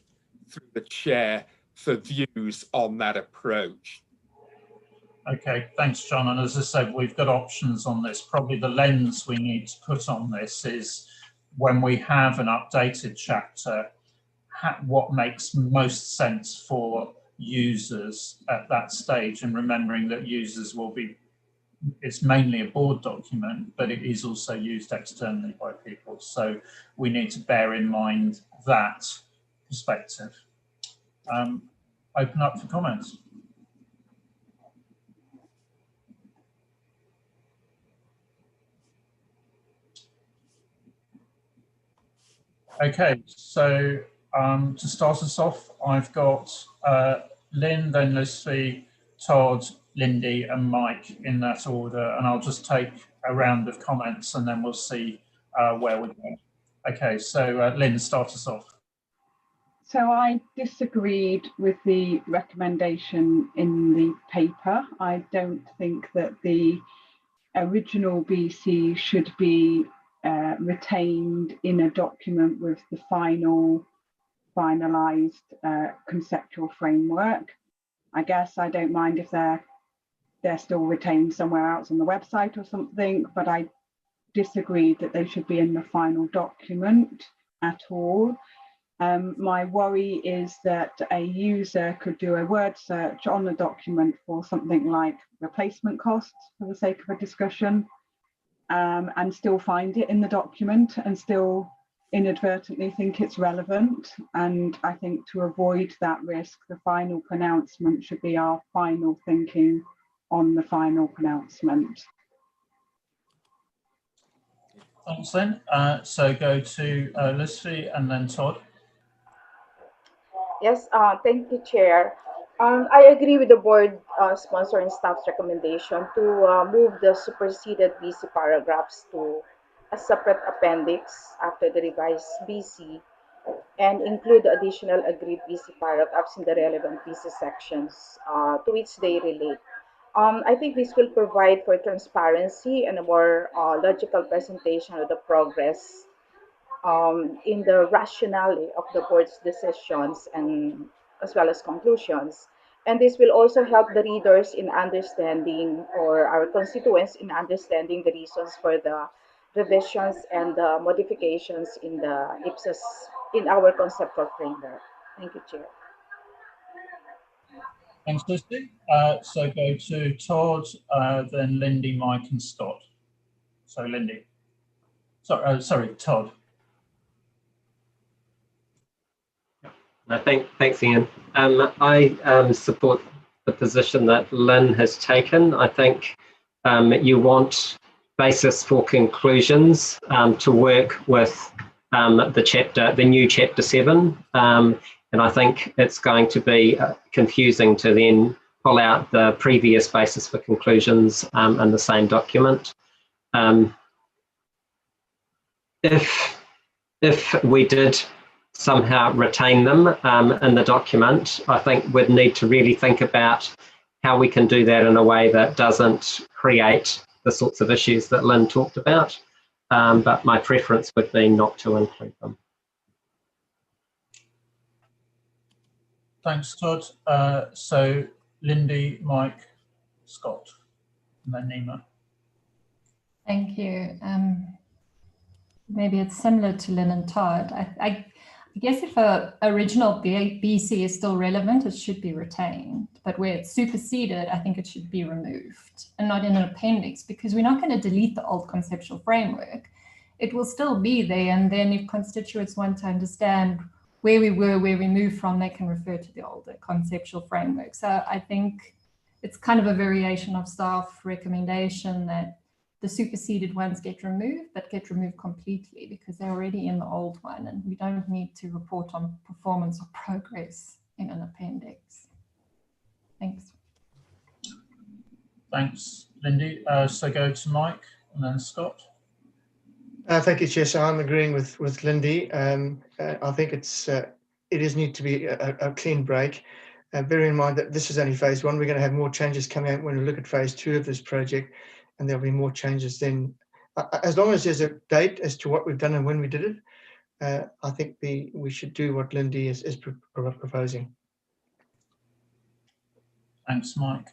through the chair for views on that approach. Okay, thanks, John. And as I said, we've got options on this. Probably the lens we need to put on this is when we have an updated chapter, what makes most sense for users at that stage, and remembering that users will be, it's mainly a board document, but it is also used externally by people. So we need to bear in mind that perspective. Open up for comments. Okay, so to start us off, I've got Lynn, then Lucy, Todd, Lindy and Mike in that order, and I'll just take a round of comments and then we'll see where we go. Okay, so Lynn, start us off. So I disagreed with the recommendation in the paper. I don't think that the original BC should be retained in a document with the finalized conceptual framework. I guess I don't mind if they're still retained somewhere else on the website or something, but I disagreed that they should be in the final document at all. My worry is that a user could do a word search on the document for something like replacement costs for the sake of a discussion, and still find it in the document and still inadvertently think it's relevant. And I think to avoid that risk, the final pronouncement should be our final thinking on the final pronouncement. Thanks, Lynn. So go to Lucy and then Todd. Yes, thank you, Chair. I agree with the board sponsor and staff's recommendation to move the superseded BC paragraphs to a separate appendix after the revised BC and include the additional agreed BC paragraphs in the relevant BC sections to which they relate. I think this will provide for transparency and a more logical presentation of the progress in the rationale of the board's decisions and as well as conclusions. And this will also help the readers in understanding, or our constituents in understanding, the reasons for the revisions and the modifications in the Ipsis, in our conceptual framework. Thank you, Chair. Thanks, Lucy. So go to Todd, then Lindy, Mike and Scott. So Lindy. Sorry, Todd. Thanks, Ian. I support the position that Lynn has taken. I think you want basis for conclusions to work with the new chapter 7, and I think it's going to be confusing to then pull out the previous basis for conclusions in the same document. If we did somehow retain them in the document, I think we'd need to really think about how we can do that in a way that doesn't create the sorts of issues that Lynn talked about. But my preference would be not to include them. Thanks, Todd. So Lindy, Mike, Scott, and then Nima. Thank you. Maybe it's similar to Lynn and Todd. I guess if a original BC is still relevant, it should be retained. But where it's superseded, I think it should be removed and not in an appendix, because we're not going to delete the old conceptual framework. It will still be there. And then if constituents want to understand where we were, where we moved from, they can refer to the older conceptual framework. So I think it's kind of a variation of staff recommendation that the superseded ones get removed, but get removed completely because they're already in the old one, and we don't need to report on performance or progress in an appendix. Thanks. Thanks, Lindy. So go to Mike and then Scott. Thank you, Chair. So I'm agreeing with Lindy. I think it is need to be a clean break. Bear in mind that this is only phase 1. We're going to have more changes coming out when we look at phase 2 of this project, and there'll be more changes then. As long as there's a date as to what we've done and when we did it, I think we should do what Lindy is proposing. Thanks, Mike.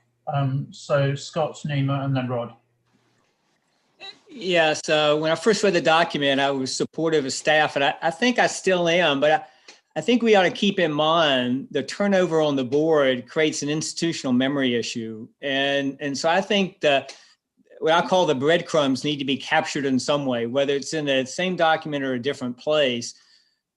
So Scott, Nima, and then Rod. Yeah, so when I first read the document, I was supportive of staff, and I think I still am, but I think we ought to keep in mind the turnover on the board creates an institutional memory issue. And so I think what I call the breadcrumbs need to be captured in some way, whether it's in the same document or a different place.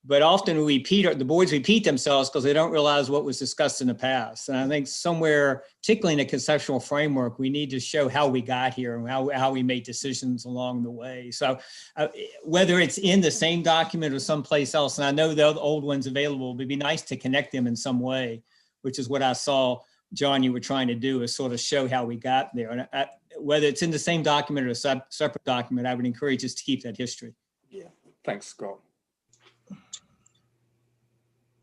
But often the boards repeat themselves because they don't realize what was discussed in the past. And I think somewhere, particularly in a conceptual framework, we need to show how we got here and how we made decisions along the way. So whether it's in the same document or someplace else, and I know the old ones available, it'd be nice to connect them in some way, which is what I saw, John, you were trying to do, is sort of show how we got there. And whether it's in the same document or a separate document, I would encourage us to keep that history. Yeah, thanks, Scott.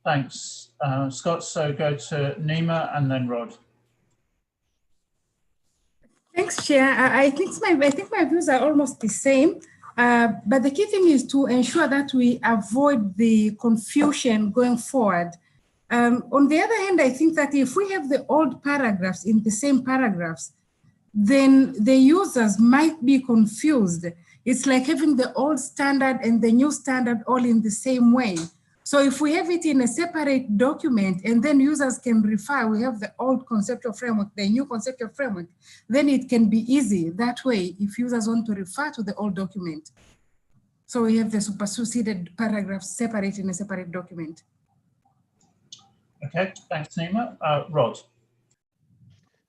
Thanks, Scott. So go to Nima and then Rod. Thanks, Chair. I think my views are almost the same, but the key thing is to ensure that we avoid the confusion going forward. On the other hand, I think that if we have the old paragraphs in the same paragraphs, then the users might be confused. It's like having the old standard and the new standard all in the same way. So if we have it in a separate document and then users can refer, we have the old conceptual framework, the new conceptual framework, then it can be easy that way if users want to refer to the old document. So we have the superseded paragraphs separate in a separate document. Okay, thanks, Nima. Rod.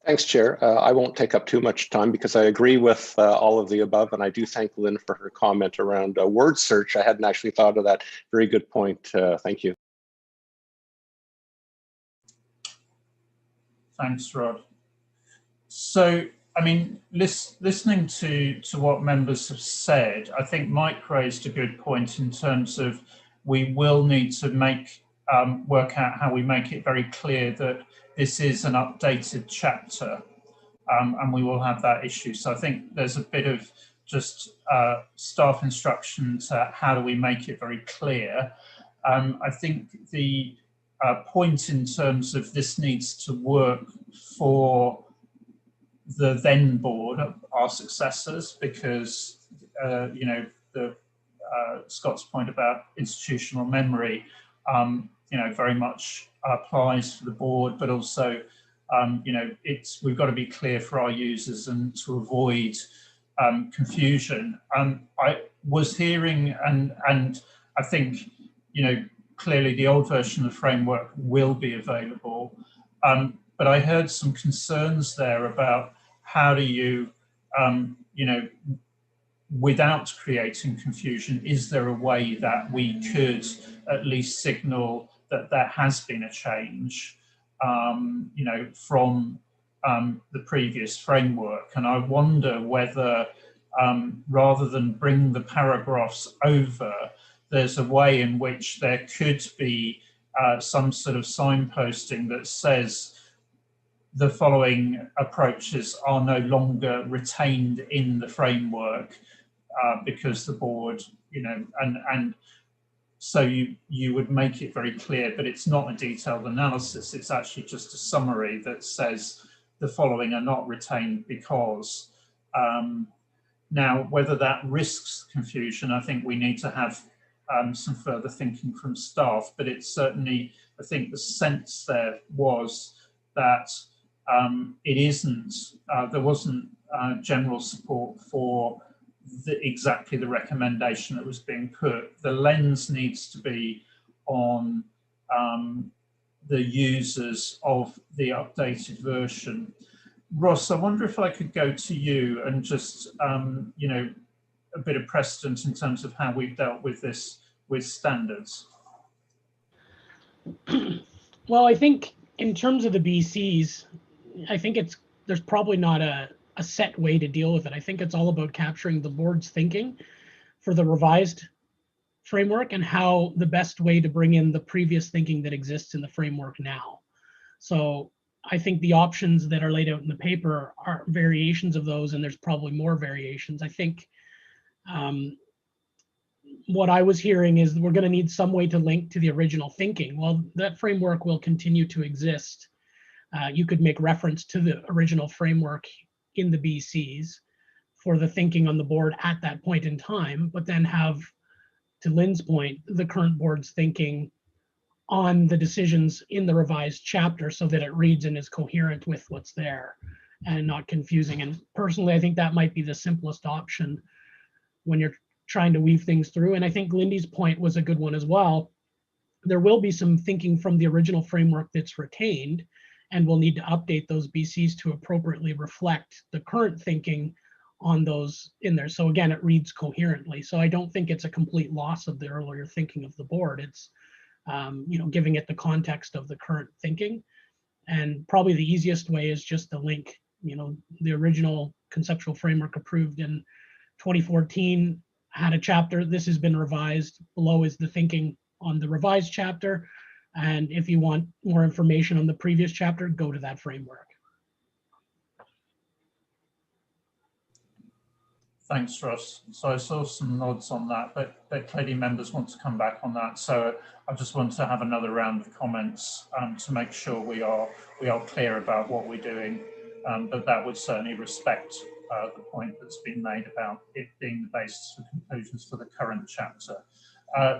Thanks, Chair. I won't take up too much time because I agree with all of the above, and I do thank Lynn for her comment around word search. I hadn't actually thought of that. Very good point. Thank you. Thanks, Rod. So, I mean, listening to what members have said, I think Mike raised a good point in terms of we will need to work out how we make it very clear that this is an updated chapter, and we will have that issue. So I think there's a bit of just staff instruction to how do we make it very clear. I think the point in terms of this needs to work for the then board, our successors, because you know, Scott's point about institutional memory, you know, very much applies for the board, but also, you know, we've got to be clear for our users and to avoid confusion. I was hearing, and I think, you know, clearly the old version of the framework will be available, but I heard some concerns there about how do you, you know, without creating confusion, is there a way that we could at least signal that there has been a change, you know, from the previous framework? And I wonder whether, rather than bring the paragraphs over, there's a way in which there could be some sort of signposting that says the following approaches are no longer retained in the framework because the board, you know, and so you would make it very clear, but it's not a detailed analysis. It's actually just a summary that says the following are not retained because. Now, whether that risks confusion, I think we need to have some further thinking from staff, but it's certainly, I think the sense there was that it isn't, there wasn't general support for exactly the recommendation that was being put. The lens needs to be on the users of the updated version. Ross, I wonder if I could go to you and just, you know, a bit of precedent in terms of how we've dealt with this with standards. Well, I think in terms of the BCs, I think there's probably not a set way to deal with it. I think it's all about capturing the board's thinking for the revised framework and how the best way to bring in the previous thinking that exists in the framework now. So I think the options that are laid out in the paper are variations of those, and there's probably more variations. I think what I was hearing is we're going to need some way to link to the original thinking. Well, that framework will continue to exist. You could make reference to the original framework in the BCs for the thinking on the board at that point in time, but then have, to Lynn's point, the current board's thinking on the decisions in the revised chapter so that it reads and is coherent with what's there and not confusing. And personally, I think that might be the simplest option when you're trying to weave things through. And I think Lindy's point was a good one as well. There will be some thinking from the original framework that's retained, and we'll need to update those BCs to appropriately reflect the current thinking on those in there. So again, it reads coherently. So I don't think it's a complete loss of the earlier thinking of the board. It's giving it the context of the current thinking. And probably the easiest way is just to link, the original conceptual framework approved in 2014 had a chapter. This has been revised. Below is the thinking on the revised chapter. And if you want more information on the previous chapter, go to that framework. Thanks, Russ. So I saw some nods on that, but clearly members want to come back on that. So I just want to have another round of comments to make sure we are clear about what we're doing. But that would certainly respect the point that's been made about it being the basis for conclusions for the current chapter.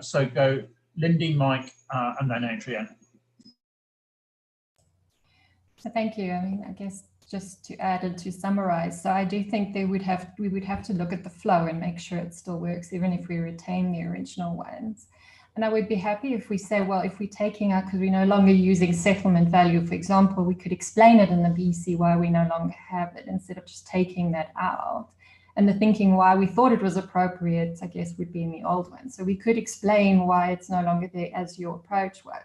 So go Lindy, Mike, and then Adrienne. So thank you. I mean, I guess just to add and to summarize, so I do think we would have to look at the flow and make sure it still works, even if we retain the original ones. And I would be happy if we say, well, if we're taking out, because we're no longer using settlement value, for example, we could explain it in the BC why we no longer have it instead of just taking that out. And the thinking why we thought it was appropriate, I guess, would be in the old one. So we could explain why it's no longer there as your approach was.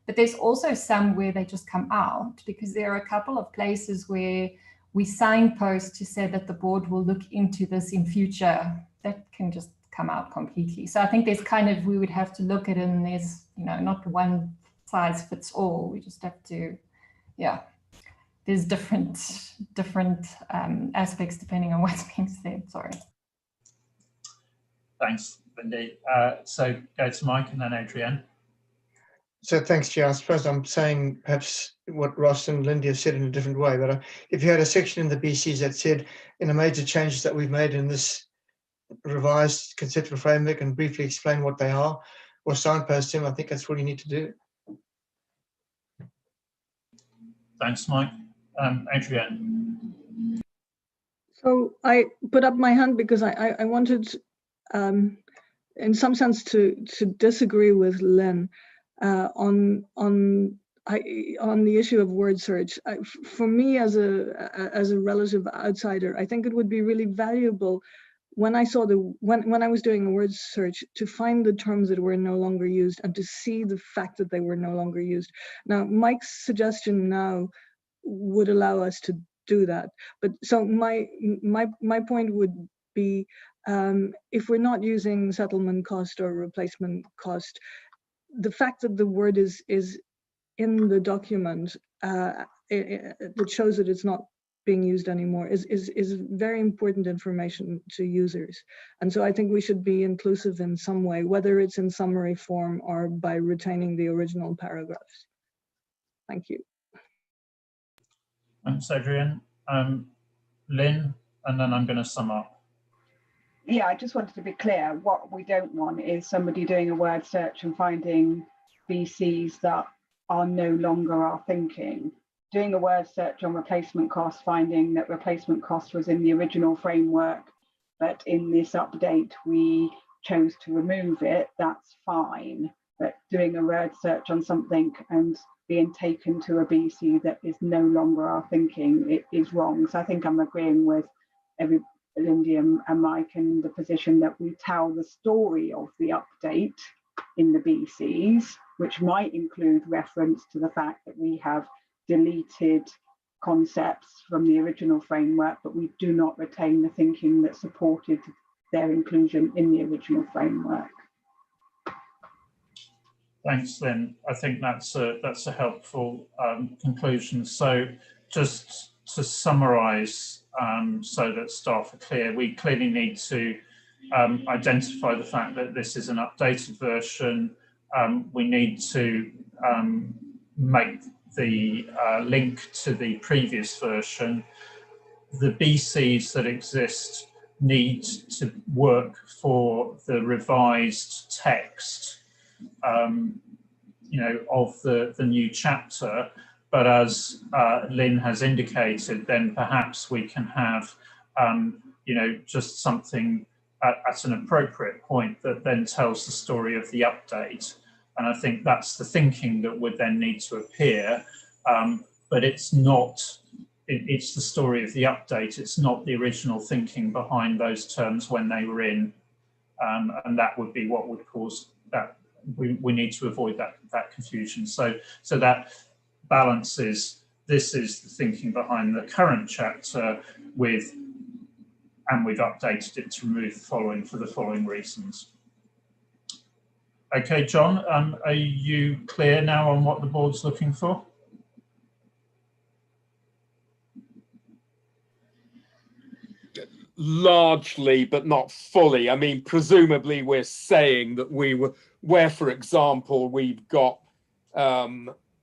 But there's also some where they just come out, because there are a couple of places where we signpost to say that the board will look into this in future. That can just come out completely. So I think there's we would have to look at it, and there's, not one size fits all. We just have to, there's different aspects depending on what's being said. Sorry. Thanks, Lindy. So go to Mike and then Adrienne. So thanks, Chair. I suppose I'm saying perhaps what Ross and Lindy have said in a different way, but if you had a section in the BCs that said, in the major changes that we've made in this revised conceptual framework, and briefly explain what they are, or signpost them, I think that's what you need to do. Thanks, Mike. Adrienne. So I put up my hand because I wanted, in some sense, to disagree with Lynn. On the issue of word search. For me, as a relative outsider, I think it would be really valuable when I saw when I was doing a word search to find the terms that were no longer used and to see the fact that they were no longer used. Now, Mike's suggestion now would allow us to do that. But so my point would be, if we're not using settlement cost or replacement cost, the fact that the word is in the document that shows that it's not being used anymore is very important information to users. And so I think we should be inclusive in some way, whether it's in summary form or by retaining the original paragraphs. Thank you. Thanks, Adrienne. Lynn, and then I'm going to sum up. Yeah, I just wanted to be clear. What we don't want is somebody doing a word search and finding BCs that are no longer our thinking. Doing a word search on replacement cost, finding that replacement cost was in the original framework, but in this update we chose to remove it, that's fine. But doing a word search on something and being taken to a BC that is no longer our thinking, it is wrong. So I think I'm agreeing with Lindy and Mike in the position that we tell the story of the update in the BCs, which might include reference to the fact that we have deleted concepts from the original framework, but we do not retain the thinking that supported their inclusion in the original framework. Thanks, Lynn. I think that's a helpful conclusion. So just to summarise, so that staff are clear, we clearly need to identify the fact that this is an updated version. We need to make the link to the previous version. The BCs that exist need to work for the revised text. of the new chapter. But as Lynn has indicated, then perhaps we can have, just something at an appropriate point that then tells the story of the update. And I think that's the thinking that would then need to appear. But it's not, it's the story of the update. It's not the original thinking behind those terms when they were in. And that would be what would cause that. We need to avoid that confusion. So that balances, this is the thinking behind the current chapter with, and we've updated it to remove the following for the following reasons. Okay, John, are you clear now on what the board's looking for? Largely, but not fully. I mean, presumably we're saying that where, for example, we've got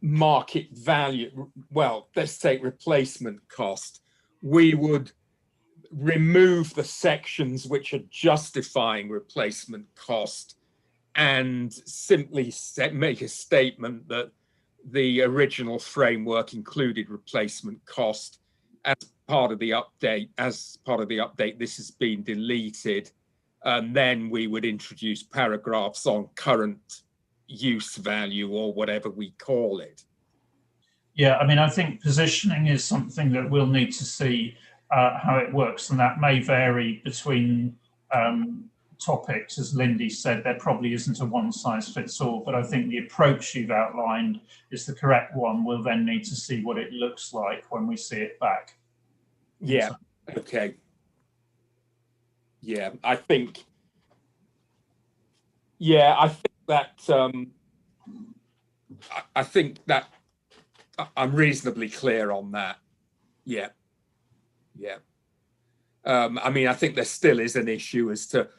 market value, well, let's take replacement cost, we would remove the sections which are justifying replacement cost and simply make a statement that the original framework included replacement cost. As part of the update, this has been deleted, and then we would introduce paragraphs on current use value or whatever we call it. Yeah, I mean, I think positioning is something that we'll need to see how it works, and that may vary between topics. As Lindy said, there probably isn't a one-size-fits-all, but I think the approach you've outlined is the correct one. We'll then need to see what it looks like when we see it back. Yeah, okay. Yeah, I think that I'm reasonably clear on that. Yeah. I mean, I think there still is an issue as to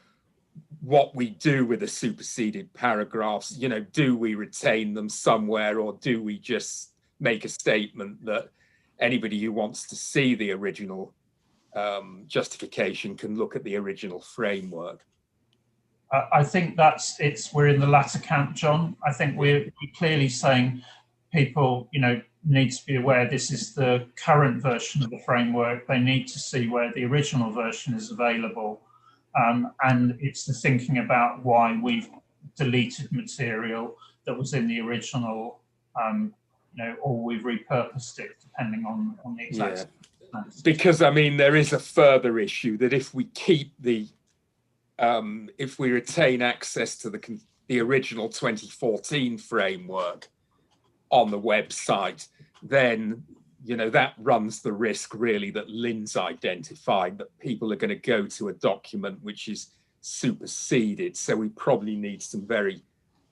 what we do with the superseded paragraphs. Do we retain them somewhere, or do we just make a statement that anybody who wants to see the original justification can look at the original framework? I think we're in the latter camp, John. I think we're clearly saying people, need to be aware this is the current version of the framework. They need to see where the original version is available. And it's the thinking about why we've deleted material that was in the original, or we've repurposed it depending on the exact. Yeah. Because I mean, there is a further issue that if we keep if we retain access to the original 2014 framework on the website, then that runs the risk really that Lynn's identified, that people are going to go to a document which is superseded. So we probably need some very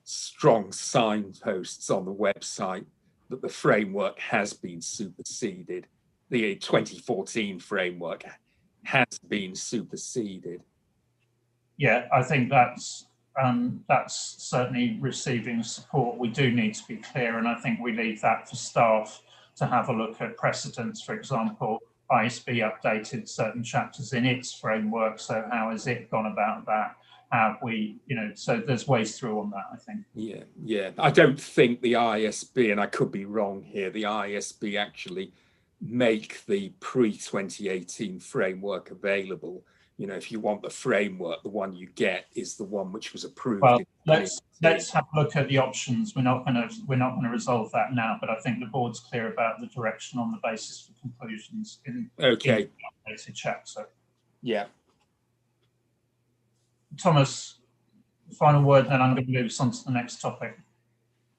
strong signposts on the website that the framework has been superseded. The 2014 framework has been superseded. Yeah, I think that's certainly receiving support. We do need to be clear, and I think we leave that for staff to have a look at precedents. For example, ISB updated certain chapters in its framework, so how has it gone about that? Have we, so there's ways through on that, I think. Yeah. I don't think the ISB, and I could be wrong here, the ISB actually make the pre-2018 framework available. If you want the framework, the one you get is the one which was approved. Well, let's have a look at the options. We're not going to resolve that now, but I think the board's clear about the direction on the basis for conclusions in the updated chapter. Yeah. Thomas, final word, then I'm going to move us on to the next topic.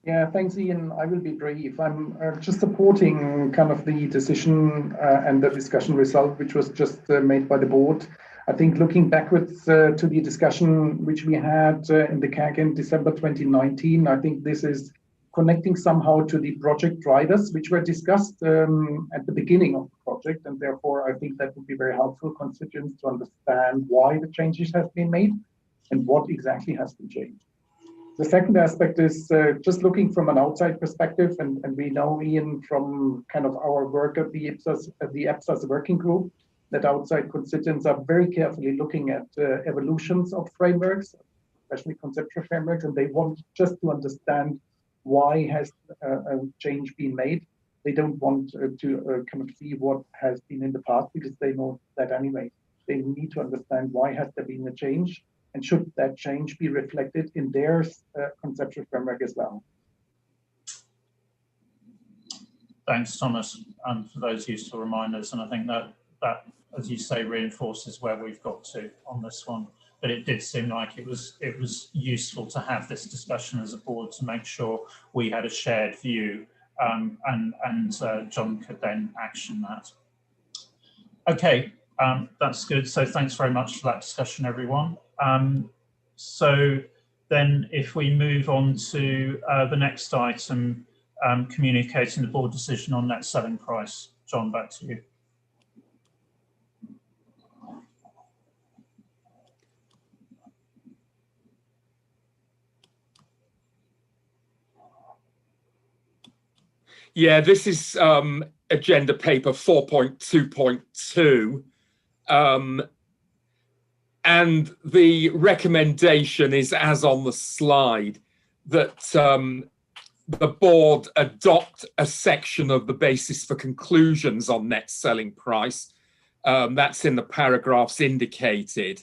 Yeah, thanks, Ian. I will be brief. I'm just supporting kind of the decision and the discussion result, which was just made by the board. I think looking backwards to the discussion which we had in the CAG in December 2019, I think this is connecting somehow to the project drivers, which were discussed at the beginning of the project. And therefore, I think that would be very helpful constituents to understand why the changes have been made and what exactly has been changed. The second aspect is just looking from an outside perspective, and we know, Ian, from kind of our work at the IPSASB working group, that outside constituents are very carefully looking at evolutions of frameworks, especially conceptual frameworks, and they want just to understand why has a change been made. They don't want to kind of see what has been in the past, because they know that anyway. They need to understand why has there been a change, and should that change be reflected in their conceptual framework as well. Thanks, Thomas, for those useful reminders. And I think that, as you say, reinforces where we've got to on this one. But it did seem like it was useful to have this discussion as a board to make sure we had a shared view, and John could then action that. Okay, that's good. So thanks very much for that discussion, everyone. So then if we move on to the next item, communicating the board decision on net selling price. John, back to you. Yeah, this is agenda paper 4.2.2. And the recommendation is, as on the slide, that the board adopt a section of the basis for conclusions on net selling price. That's in the paragraphs indicated.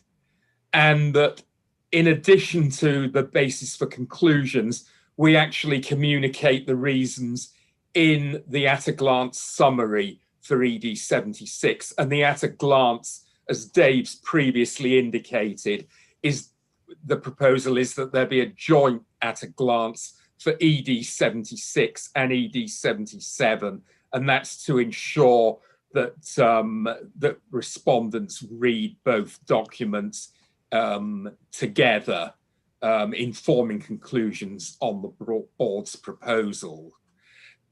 And that in addition to the basis for conclusions, we actually communicate the reasons in the at-a-glance summary for ED 76. And the at-a-glance, as Dave's previously indicated, is the proposal is that there be a joint at-a-glance for ED 76 and ED 77. And that's to ensure that, that respondents read both documents together, informing conclusions on the board's proposal.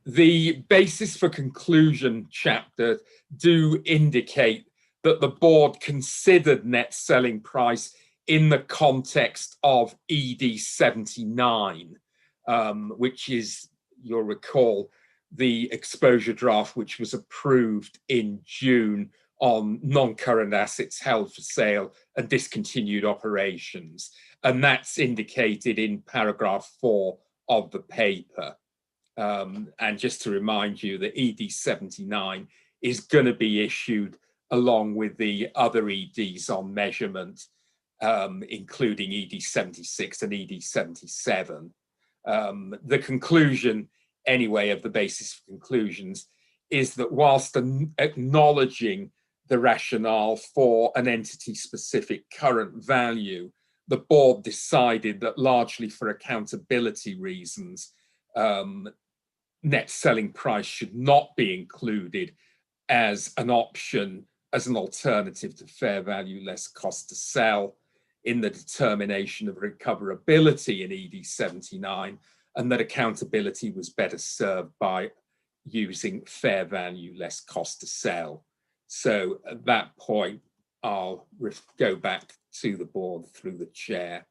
The basis for conclusion chapter do indicate that the board considered net selling price in the context of ED 79, which is, you'll recall, the exposure draft which was approved in June on non-current assets held for sale and discontinued operations. And that's indicated in paragraph 4 of the paper. And just to remind you that ED 79 is going to be issued along with the other EDs on measurement, including ED 76 and ED 77. The conclusion, anyway, of the basis for conclusions is that whilst acknowledging the rationale for an entity-specific current value, the board decided that largely for accountability reasons, net selling price should not be included as an option, as an alternative to fair value less cost to sell in the determination of recoverability in ED 79, and that accountability was better served by using fair value less cost to sell. So at that point, I'll go back to the board through the chair.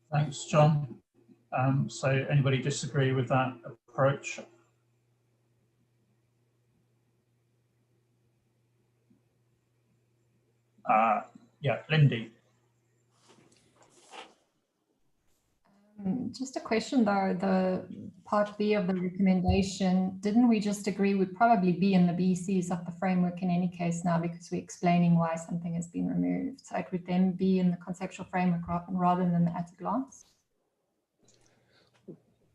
Thanks, John. So anybody disagree with that approach? Yeah, Lindy. Just a question though, the part B of the recommendation, didn't we just agree would probably be in the BCs of the framework in any case now, because we're explaining why something has been removed? So it would then be in the conceptual framework rather than the at a glance?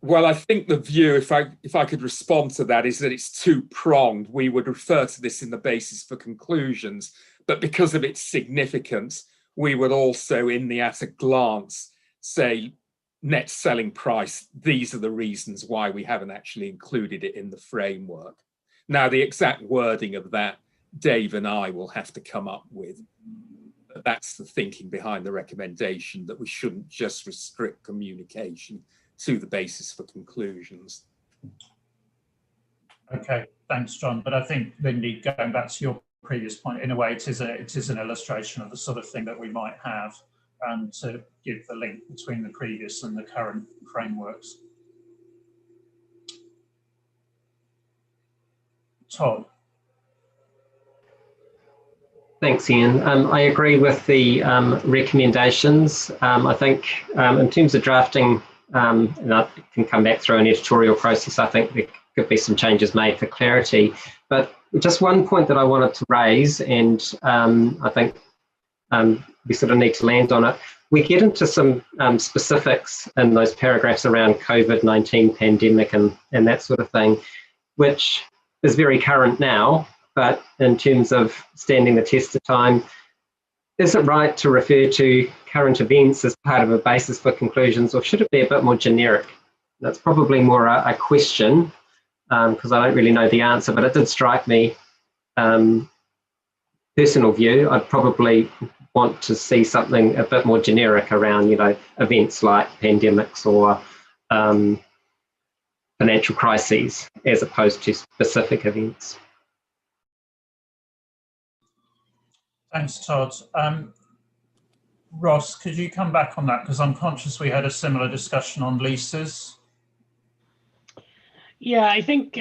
Well, I think the view, if I could respond to that, is that it's two-pronged. We would refer to this in the basis for conclusions, but because of its significance, we would also, in the at a glance, say net selling price, these are the reasons why we haven't actually included it in the framework. Now, the exact wording of that, Dave and I will have to come up with. But that's the thinking behind the recommendation, that we shouldn't just restrict communication to the basis for conclusions. Okay, thanks, John. But I think, Lindy, going back to your previous point, in a way, it is an illustration of the sort of thing that we might have, to give the link between the previous and the current frameworks. Todd. Thanks, Ian. I agree with the recommendations. I think in terms of drafting, and I can come back through an editorial process, I think there could be some changes made for clarity. But just one point that I wanted to raise, and I think we sort of need to land on it. We get into some specifics in those paragraphs around COVID-19 pandemic and that sort of thing, which is very current now. But in terms of standing the test of time, is it right to refer to current events as part of a basis for conclusions, or should it be a bit more generic? That's probably more a question, because I don't really know the answer, but it did strike me, personal view, I'd probably want to see something a bit more generic around, you know, events like pandemics or financial crises, as opposed to specific events. Thanks, Todd. Ross, could you come back on that? Because I'm conscious we had a similar discussion on leases. Yeah, I think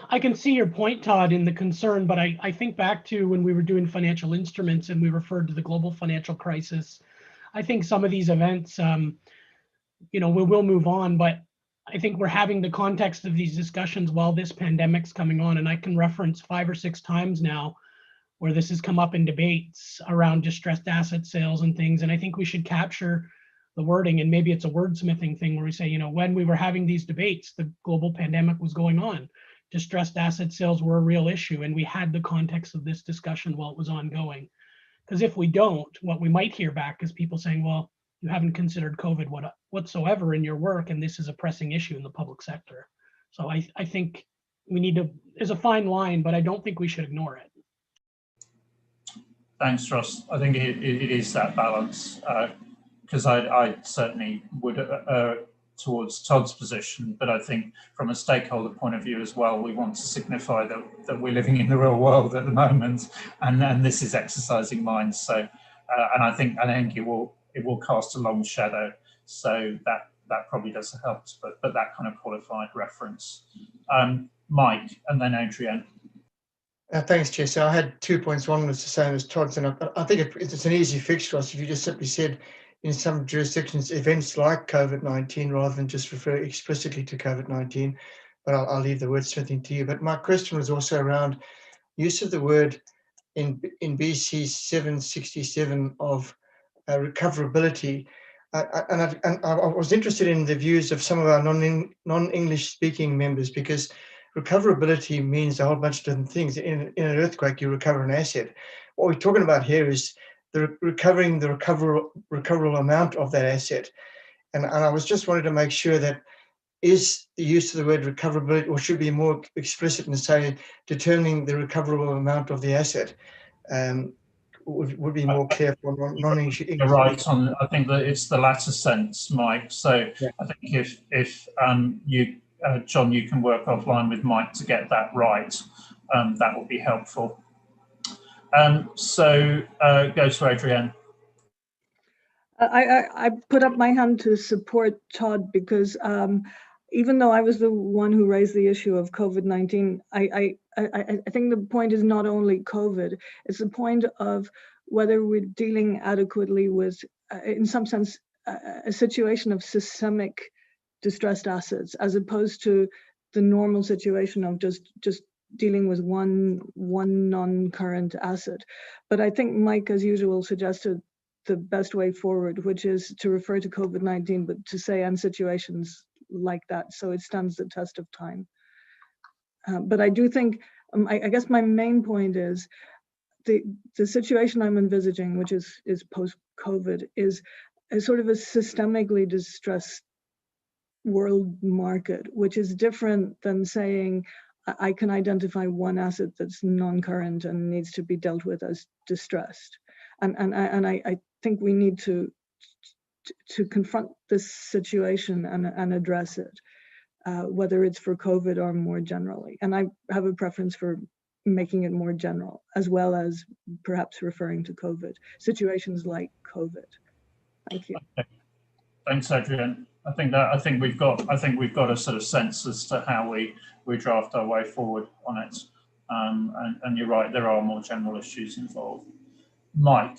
I can see your point, Todd, in the concern, but I think back to when we were doing financial instruments and we referred to the global financial crisis. I think some of these events, you know, we will move on, but I think we're having the context of these discussions while this pandemic's coming on, and I can reference 5 or 6 times now where this has come up in debates around distressed asset sales and things. And I think we should capture the wording, and maybe it's a wordsmithing thing where we say, you know, when we were having these debates, the global pandemic was going on. Distressed asset sales were a real issue, and we had the context of this discussion while it was ongoing. Because if we don't, what we might hear back is people saying, well, you haven't considered COVID whatsoever in your work, and this is a pressing issue in the public sector. So I think we need to, there's a fine line, but I don't think we should ignore it. Thanks, Ross. I think it is that balance, because I certainly would towards Todd's position, but I think from a stakeholder point of view as well, we want to signify that we're living in the real world at the moment, and this is exercising minds. So, and I think it will cast a long shadow. So that probably does help, but that kind of qualified reference. Mike, and then Adrienne. Thanks, Chair. So I had 2 points. One was the same as Todd's, and I think it's an easy fix to us if you just simply said in some jurisdictions events like COVID-19 rather than just refer explicitly to COVID-19. But I'll leave the wordsmithing to you. But my question was also around use of the word in BC 767 of recoverability. And I was interested in the views of some of our non-English speaking members, because recoverability means a whole bunch of different things. In an earthquake, you recover an asset. What we're talking about here is recovering the recoverable amount of that asset. And I was just wanted to make sure that is the use of the word recoverability, or should be more explicit and say determining the recoverable amount of the asset, would be more clear for non-English. You're right on. I think that it's the latter sense, Mike. So yeah. I think if you, John, you can work offline with Mike to get that right, that will be helpful. So go to Adrienne. I put up my hand to support Todd because even though I was the one who raised the issue of COVID-19, I think the point is not only COVID, it's the point of whether we're dealing adequately with, in some sense, a situation of systemic distressed assets, as opposed to the normal situation of just dealing with one non-current asset. But I think Mike, as usual, suggested the best way forward, which is to refer to COVID-19, but to say and situations like that, so it stands the test of time. But I do think, I guess my main point is the situation I'm envisaging, which is post-COVID, is a sort of a systemically distressed world market, which is different than saying I can identify one asset that's non-current and needs to be dealt with as distressed. And I think we need to confront this situation and address it, whether it's for COVID or more generally. And I have a preference for making it more general, as well as perhaps referring to COVID, situations like COVID. Thank you. Okay. Thanks, Adrienne. I think we've got a sort of sense as to how we draft our way forward on it. And you're right, there are more general issues involved. Mike,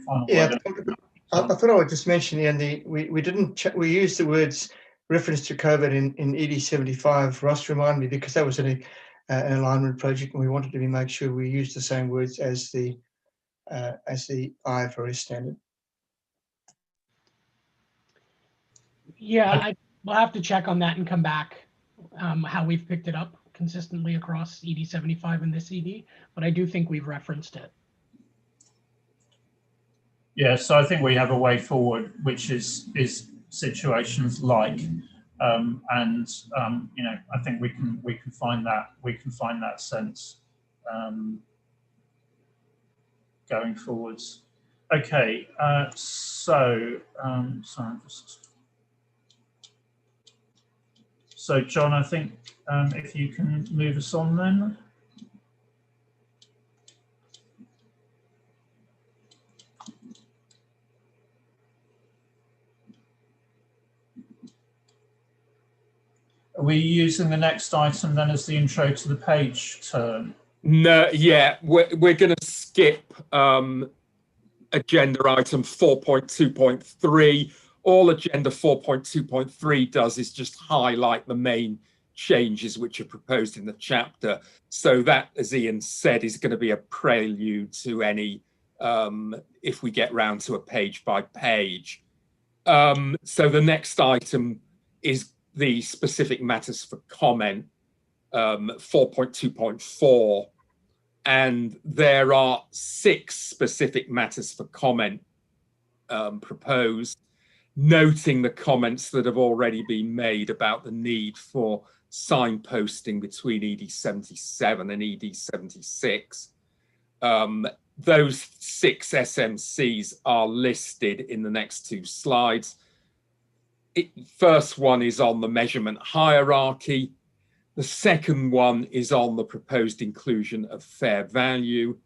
final Yeah, word. I thought I would just mention, Ian, we didn't we used the words reference to COVID in ED 75. Ross reminded me, because that was an alignment project, and we wanted to make sure we used the same words as the IFRS standard. Yeah, we'll have to check on that and come back how we've picked it up consistently across ED 75 and this ED, but I do think we've referenced it. Yeah, so I think we have a way forward, which is situations like, and you know, I think we can find that sense going forwards. Okay, so John, I think if you can move us on then. Are we using the next item then as the intro to the page turn? No, yeah, we're going to skip agenda item 4.2.3. All agenda 4.2.3 does is just highlight the main changes which are proposed in the chapter. So that, as Ian said, is going to be a prelude to any, if we get round to a page by page. So the next item is the specific matters for comment, 4.2.4, and there are 6 specific matters for comment proposed, noting the comments that have already been made about the need for signposting between ED 77 and ED 76. Those 6 SMCs are listed in the next 2 slides. First one is on the measurement hierarchy. The second one is on the proposed inclusion of fair value.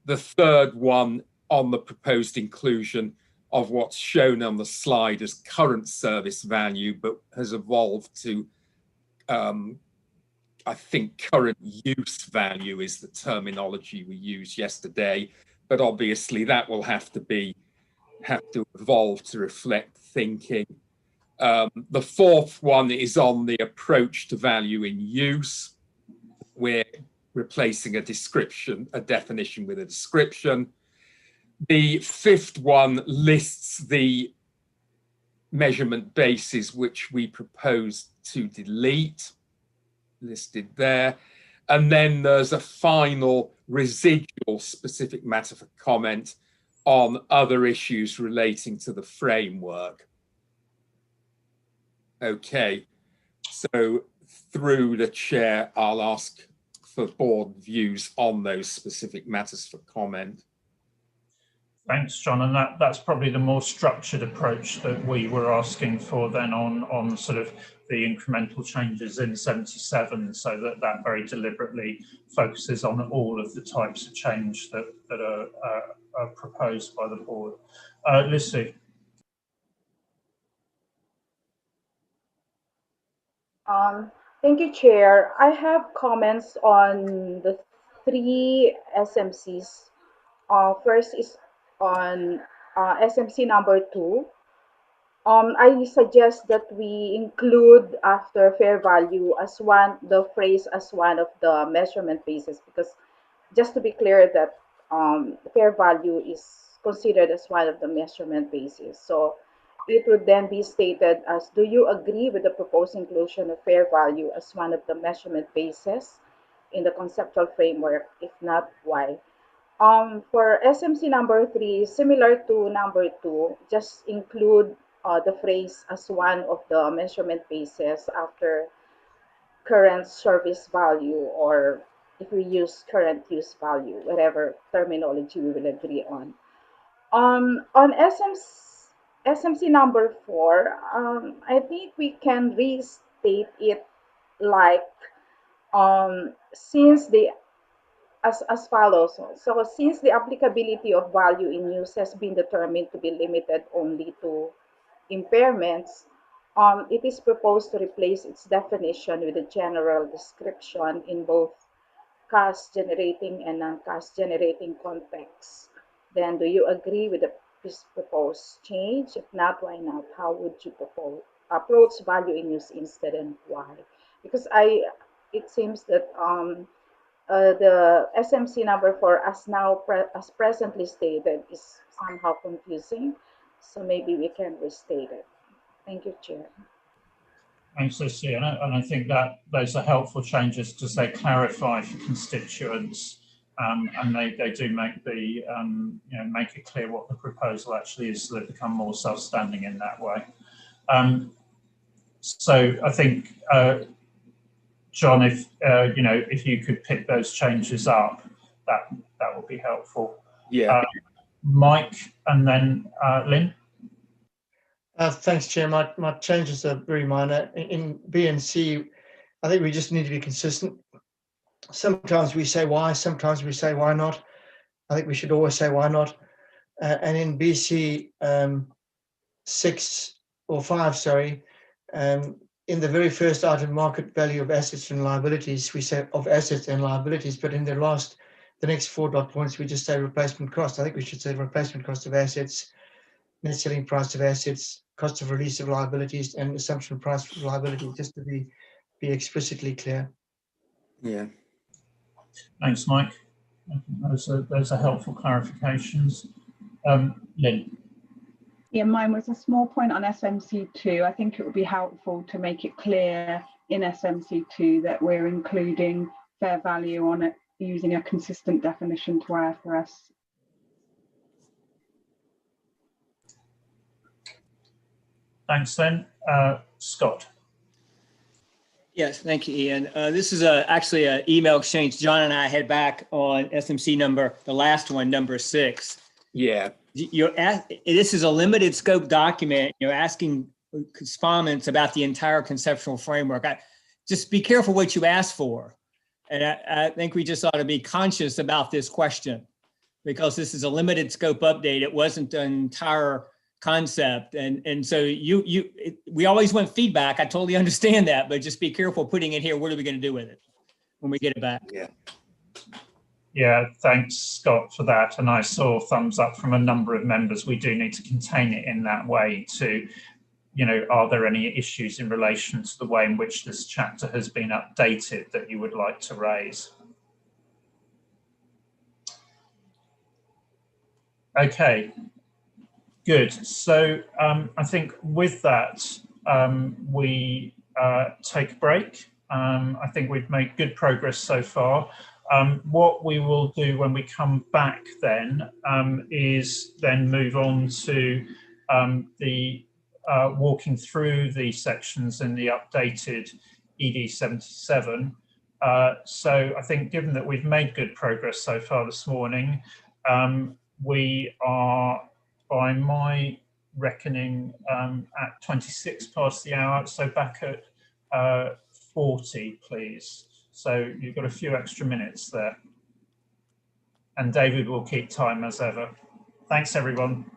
The third one on the proposed inclusion of what's shown on the slide as current service value, but has evolved to, I think, current use value is the terminology we used yesterday. But obviously that will have to evolve to reflect thinking. The fourth one is on the approach to value in use. We're replacing a definition with a description. The fifth one lists the measurement bases which we propose to delete, listed there. And then there's a final residual specific matter for comment on other issues relating to the framework. Okay, so through the chair, I'll ask for board views on those specific matters for comment. Thanks, John. And that's probably the more structured approach that we were asking for then on sort of the incremental changes in 77, so that very deliberately focuses on all of the types of change that are proposed by the board. Lucy. Thank you, Chair. I have comments on the 3 SMCs. First is on SMC number 2. I suggest that we include after fair value as the phrase as one of the measurement bases, because just to be clear that fair value is considered as one of the measurement bases. So it would then be stated as, do you agree with the proposed inclusion of fair value as one of the measurement bases in the conceptual framework? If not, why? For SMC number 3, similar to number 2, just include the phrase as one of the measurement bases after current service value, or if we use current use value, whatever terminology we will agree on. On SMC number 4, I think we can restate it like as follows. So since the applicability of value in use has been determined to be limited only to impairments, it is proposed to replace its definition with a general description in both cash generating and non-cash generating contexts. then do you agree with this proposed change? If not, why not? How would you approach value in use instead, and why? Because it seems that the SMC number for us now, as presently stated, is somehow confusing. So maybe we can restate it. Thank you, Chair. Thanks, Lucy. And I think that those are helpful changes because they clarify for constituents, and they do make the make it clear what the proposal actually is, so they become more self-standing in that way. So I think, John, if you could pick those changes up, that would be helpful. Yeah. Mike, and then Lynn. Thanks, Chair. My changes are very minor. In B and C, I think we just need to be consistent. Sometimes we say why, sometimes we say why not. I think we should always say why not. And in BC 6 or 5, sorry, in the very first item, market value of assets and liabilities, we say of assets and liabilities, but in the next 4 dot points, we just say replacement cost. I think we should say replacement cost of assets, net selling price of assets, cost of release of liabilities, and assumption price for liabilities, just to be explicitly clear. Yeah. Thanks, Mike. I think those are helpful clarifications. Lynn. Yeah, mine was a small point on SMC2. I think it would be helpful to make it clear in SMC2 that we're including fair value on it using a consistent definition to IFRS. Thanks, then. Scott. Yes, thank you, Ian. This is actually an email exchange John and I had back on SMC the last one, number 6. Yeah. This is a limited scope document. You're asking respondents about the entire conceptual framework. Just be careful what you ask for. And I think we just ought to be conscious about this question, because this is a limited scope update. It wasn't the entire concept. And so we always want feedback. I totally understand that, but just be careful putting it here. What are we going to do with it when we get it back? Yeah. Yeah, thanks, Scott, for that. And I saw thumbs up from a number of members. We do need to contain it in that way to, are there any issues in relation to the way in which this chapter has been updated that you would like to raise? Okay, good. So I think with that, we take a break. I think we've made good progress so far. What we will do when we come back then is then move on to the walking through the sections in the updated ED 77. So I think given that we've made good progress so far this morning, we are, by my reckoning, at 26 past the hour, so back at 40, please. So you've got a few extra minutes there. And David will keep time as ever. Thanks, everyone.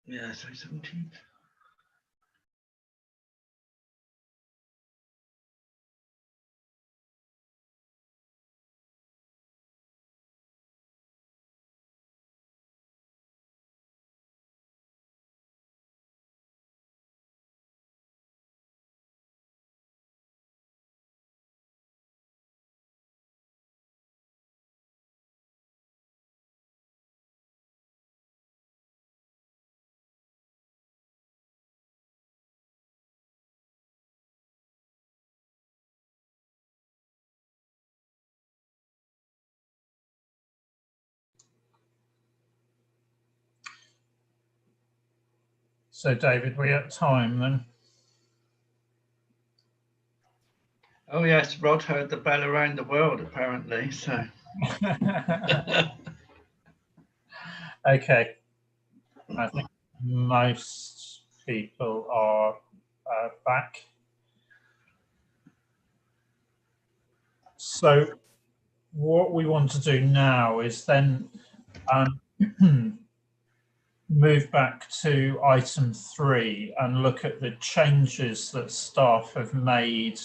Yeah, so 17th. So David, we're at time then. Oh yes, Rod heard the bell around the world apparently, so. Okay, I think most people are back. So what we want to do now is then move back to item 3 and look at the changes that staff have made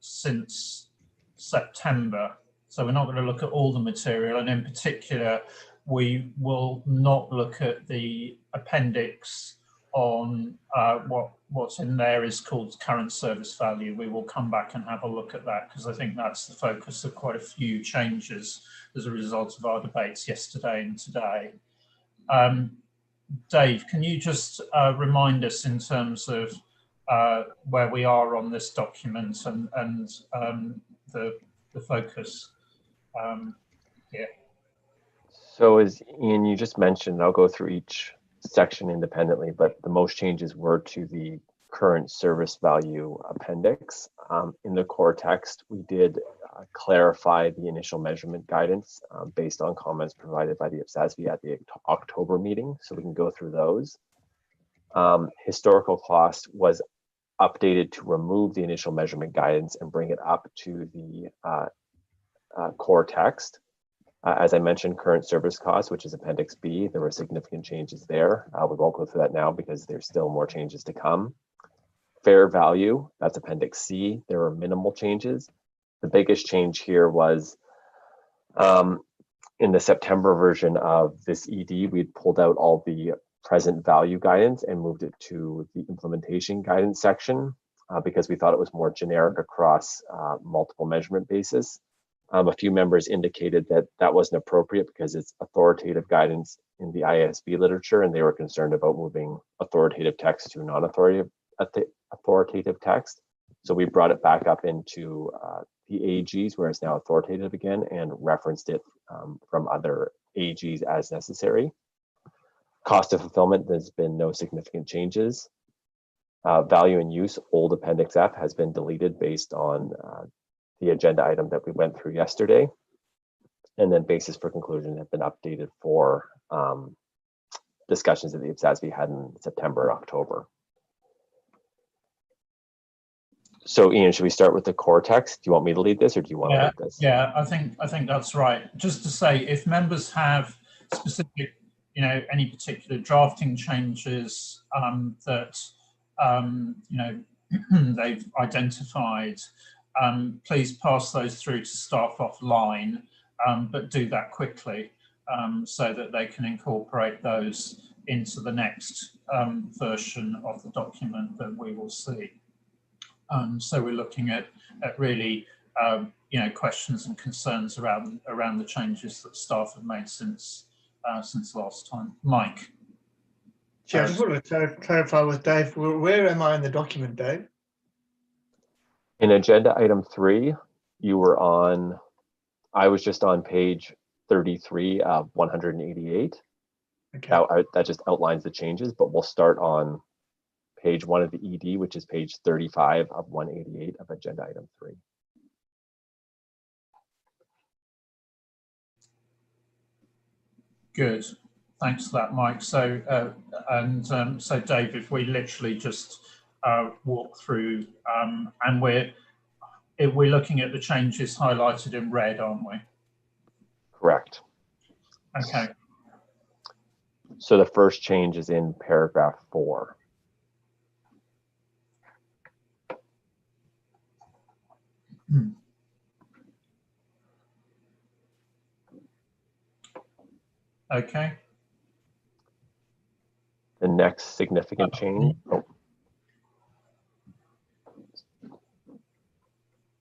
since September. So we're not going to look at all the material, and in particular we will not look at the appendix on what's in there is called current service value. We will come back and have a look at that because I think that's the focus of quite a few changes as a result of our debates yesterday and today. Dave, can you just remind us in terms of where we are on this document and the focus here? So as Ian, you just mentioned, I'll go through each section independently, but the most changes were to the current service value appendix. In the core text, we did clarify the initial measurement guidance based on comments provided by the IPSASB at the October meeting, so we can go through those. Historical cost was updated to remove the initial measurement guidance and bring it up to the core text. As I mentioned, current service costs, which is Appendix B, there were significant changes there. We won't go through that now because there's still more changes to come. Fair value, that's Appendix C, there were minimal changes. The biggest change here was in the September version of this ED, we'd pulled out all the present value guidance and moved it to the implementation guidance section because we thought it was more generic across multiple measurement bases. A few members indicated that that wasn't appropriate because it's authoritative guidance in the IASB literature, and they were concerned about moving authoritative text to non-authoritative text. So we brought it back up into the AGs where it's now authoritative again and referenced it from other AGs as necessary. Cost of fulfillment, there's been no significant changes. Value and use, old Appendix F has been deleted based on the agenda item that we went through yesterday. And then basis for conclusion have been updated for discussions that the IPSASB had in September and October. So Ian, should we start with the core text? Do you want me to lead this or do you want to lead this? Yeah, I think that's right. Just to say, if members have specific, any particular drafting changes that, they've identified, please pass those through to staff offline, but do that quickly so that they can incorporate those into the next version of the document that we will see. So we're looking at really, questions and concerns around the changes that staff have made since last time. Mike. Chair, I just want to clarify with Dave, where am I in the document, Dave? In agenda item 3, you were on, I was just on page 33 of 188. Okay. That just outlines the changes, but we'll start on page 1 of the ED, which is page 35 of 188 of agenda item 3. Good, thanks for that, Mike. So, so Dave, if we literally just walk through, and we're looking at the changes highlighted in red, aren't we? Correct. Okay. So the first change is in paragraph 4. Okay. The next significant change.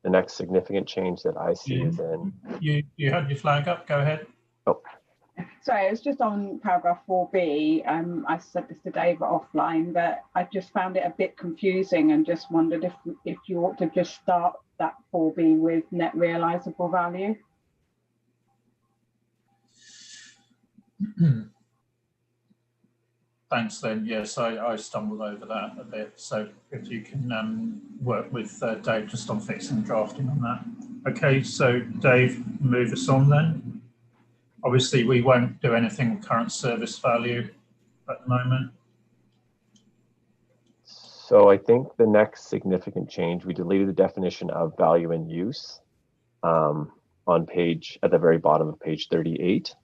The next significant change that I see is in. You had your flag up. Go ahead. Oh. Sorry, it was just on paragraph 4B. I said this to Dave offline, but I just found it a bit confusing and just wondered if you ought to just start that 4B with net realizable value. Thanks, Lynn. Yes, I stumbled over that a bit. So if you can work with Dave just on fixing drafting on that. Okay, so Dave, move us on then. Obviously, we won't do anything with current service value at the moment. So I think the next significant change, we deleted the definition of value in use on page, at the very bottom of page 38.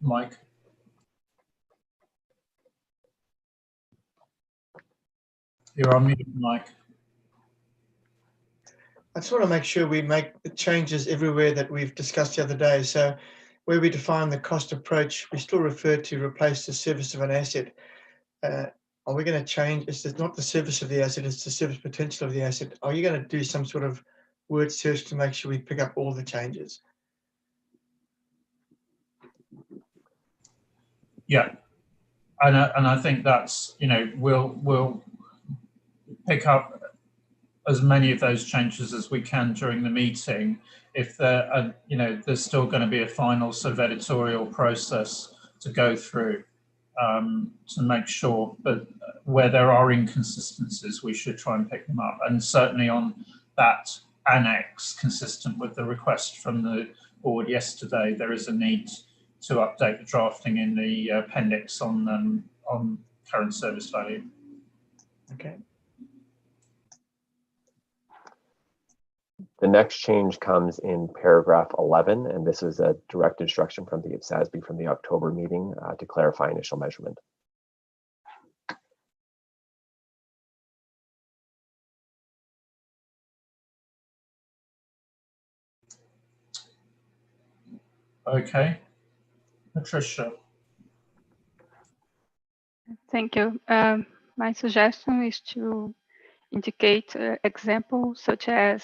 Mike. You're on mute, Mike. I just want to make sure we make the changes everywhere that we've discussed the other day. So where we define the cost approach, we still refer to replace the service of an asset. Are we going to change? It's not the service of the asset, it's the service potential of the asset. Are you going to do some sort of word search to make sure we pick up all the changes? Yeah, and I think that's, you know, we'll pick up as many of those changes as we can during the meeting. If there, you know, there's still going to be a final sort of editorial process to go through to make sure that where there are inconsistencies, we should try and pick them up. And certainly on that annex, consistent with the request from the board yesterday, there is a need to update the drafting in the appendix on current service value. Okay. The next change comes in paragraph 11, and this is a direct instruction from the IPSASB from the October meeting to clarify initial measurement. Okay, Patricia. Thank you. My suggestion is to indicate examples such as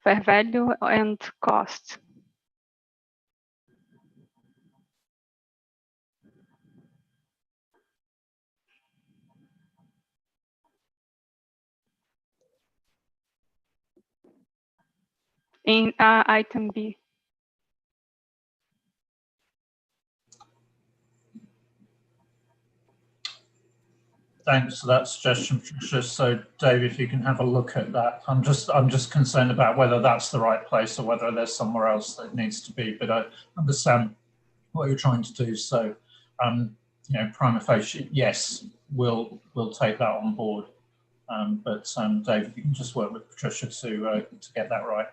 fair value and cost. In item B. Thanks for that suggestion, Patricia. So, Dave, if you can have a look at that. I'm just concerned about whether that's the right place or whether there's somewhere else that it needs to be. But I understand what you're trying to do. So, you know, prima facie, yes, we'll take that on board. But Dave, if you can just work with Patricia to get that right.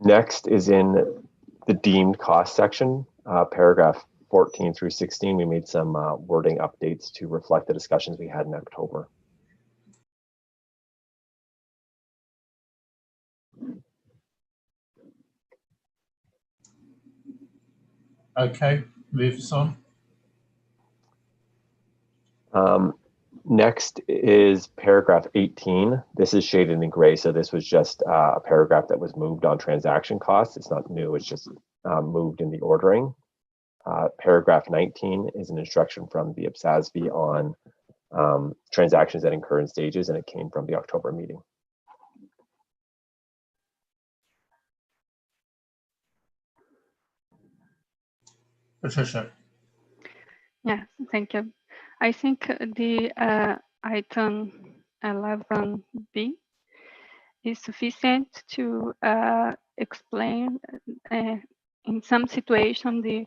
Next is in the deemed cost section, paragraph 14 through 16. We made some wording updates to reflect the discussions we had in October. Okay, move us on. Next is paragraph 18. This is shaded in gray, so this was just a paragraph that was moved on transaction costs. It's not new, it's just moved in the ordering. Paragraph 19 is an instruction from the IPSASB on transactions that incur in stages, and it came from the October meeting. Patricia. Yes, thank you. I think the item 11B is sufficient to explain in some situation the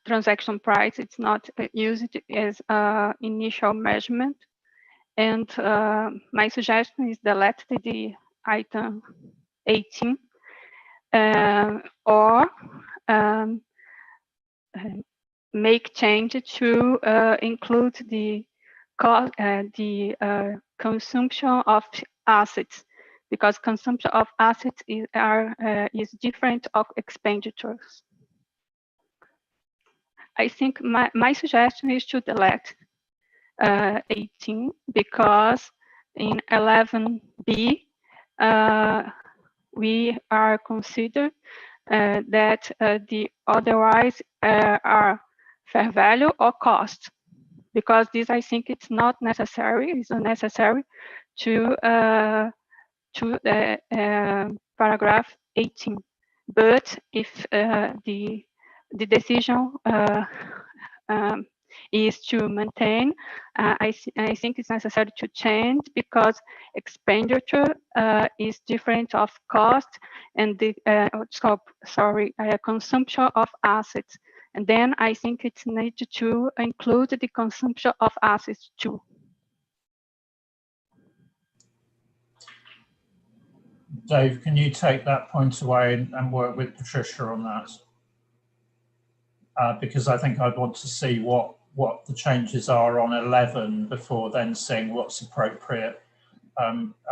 transaction price. It's not used as initial measurement. And my suggestion is delete the item 18 or make change to include the cost, consumption of assets, because consumption of assets is different of expenditures. I think my suggestion is to delete 18, because in 11b we are considered that the otherwise are fair value or cost, because this, I think, it's not necessary. It's unnecessary to paragraph 18. But if the decision is to maintain, I think it's necessary to change, because expenditure is different of cost, and the consumption of assets. And then I think it's needed to include the consumption of assets too. Dave, can you take that point away and work with Patricia on that? Because I think I'd want to see what the changes are on 11 before then seeing what's appropriate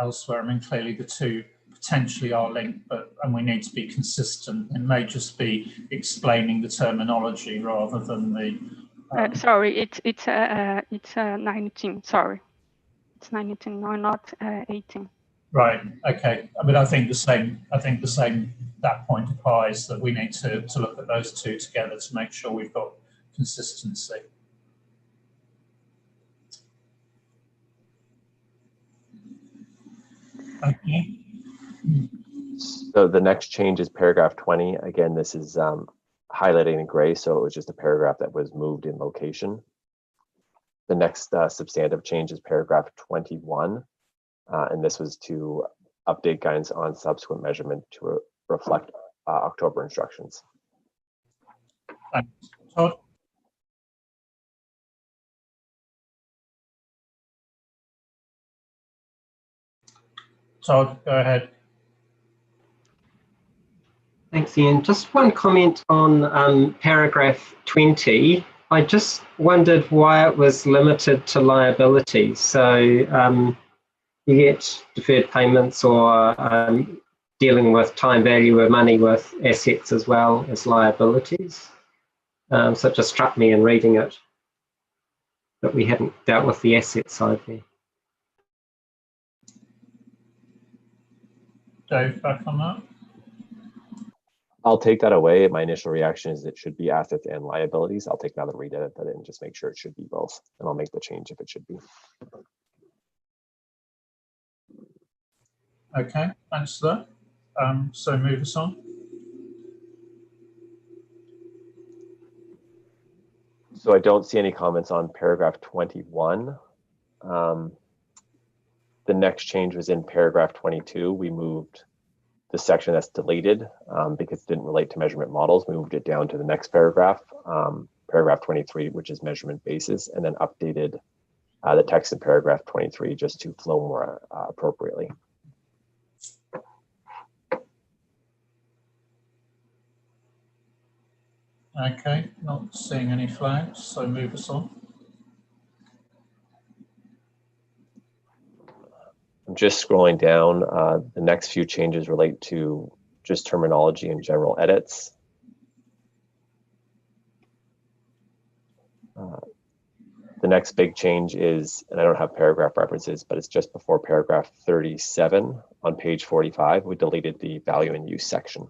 elsewhere. I mean, clearly the two potentially are linked, and we need to be consistent. It may just be explaining the terminology rather than the. Sorry, it's 19. Sorry, it's 19. No, not 18. Right. Okay. I mean, I think the same. That point applies, that we need to look at those two together to make sure we've got consistency. Okay. So the next change is paragraph 20. Again, this is highlighted in gray, so it was just a paragraph that was moved in location. The next substantive change is paragraph 21, and this was to update guidance on subsequent measurement to reflect October instructions. Thanks. Todd? Todd, go ahead. Thanks, Ian. Just one comment on paragraph 20. I just wondered why it was limited to liability. So you get deferred payments or dealing with time value of money with assets as well as liabilities. So it just struck me in reading it that we hadn't dealt with the asset side there. Dave, back on that. I'll take that away. My initial reaction is it should be assets and liabilities. I'll take another read at it and just make sure it should be both, and I'll make the change if it should be. Okay, thanks for that. So move us on. So I don't see any comments on paragraph 21. The next change was in paragraph 22. We moved the section that's deleted because it didn't relate to measurement models. We moved it down to the next paragraph, paragraph 23, which is measurement basis, and then updated the text in paragraph 23 just to flow more appropriately. Okay, not seeing any flags, so move us on. I'm just scrolling down. The next few changes relate to just terminology and general edits. The next big change is, and I don't have paragraph references, but it's just before paragraph 37 on page 45. We deleted the value in use section.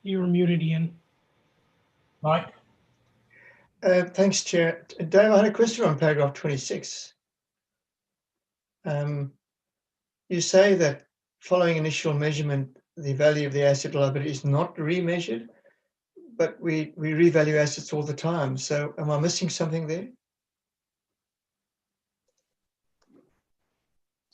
You were muted, Ian. Mike? Thanks, Chair. Dave, I had a question on paragraph 26. You say that following initial measurement, the value of the asset liability is not remeasured, but we revalue assets all the time. So am I missing something there?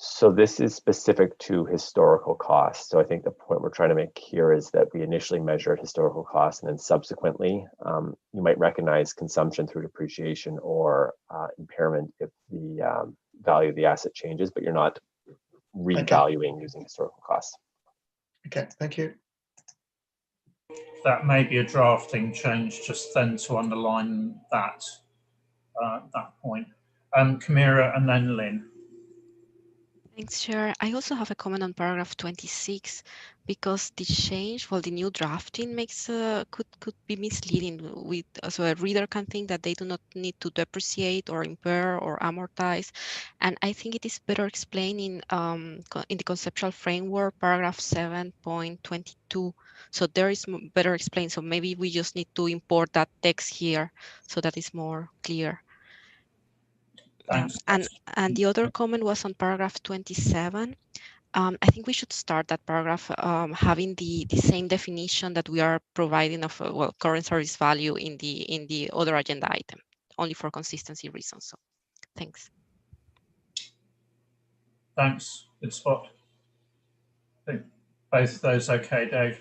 So this is specific to historical costs. So I think the point we're trying to make here is that we initially measured historical costs, and then subsequently you might recognize consumption through depreciation or impairment if the value of the asset changes, but you're not revaluing using historical costs. Okay, thank you. That may be a drafting change just then to underline that that point. Camira and then Lynn. Thanks, Chair. I also have a comment on paragraph 26 because the change, well, the new drafting makes could be misleading. With so a reader can think that they do not need to depreciate or impair or amortize, and I think it is better explained in the conceptual framework, paragraph 7.22. So there is better explained. So maybe we just need to import that text here so that it's more clear. And the other comment was on paragraph 27. I think we should start that paragraph having the same definition that we are providing of well, current service value in the other agenda item, only for consistency reasons. So, thanks. Thanks. Good spot. I think both of those okay, Dave.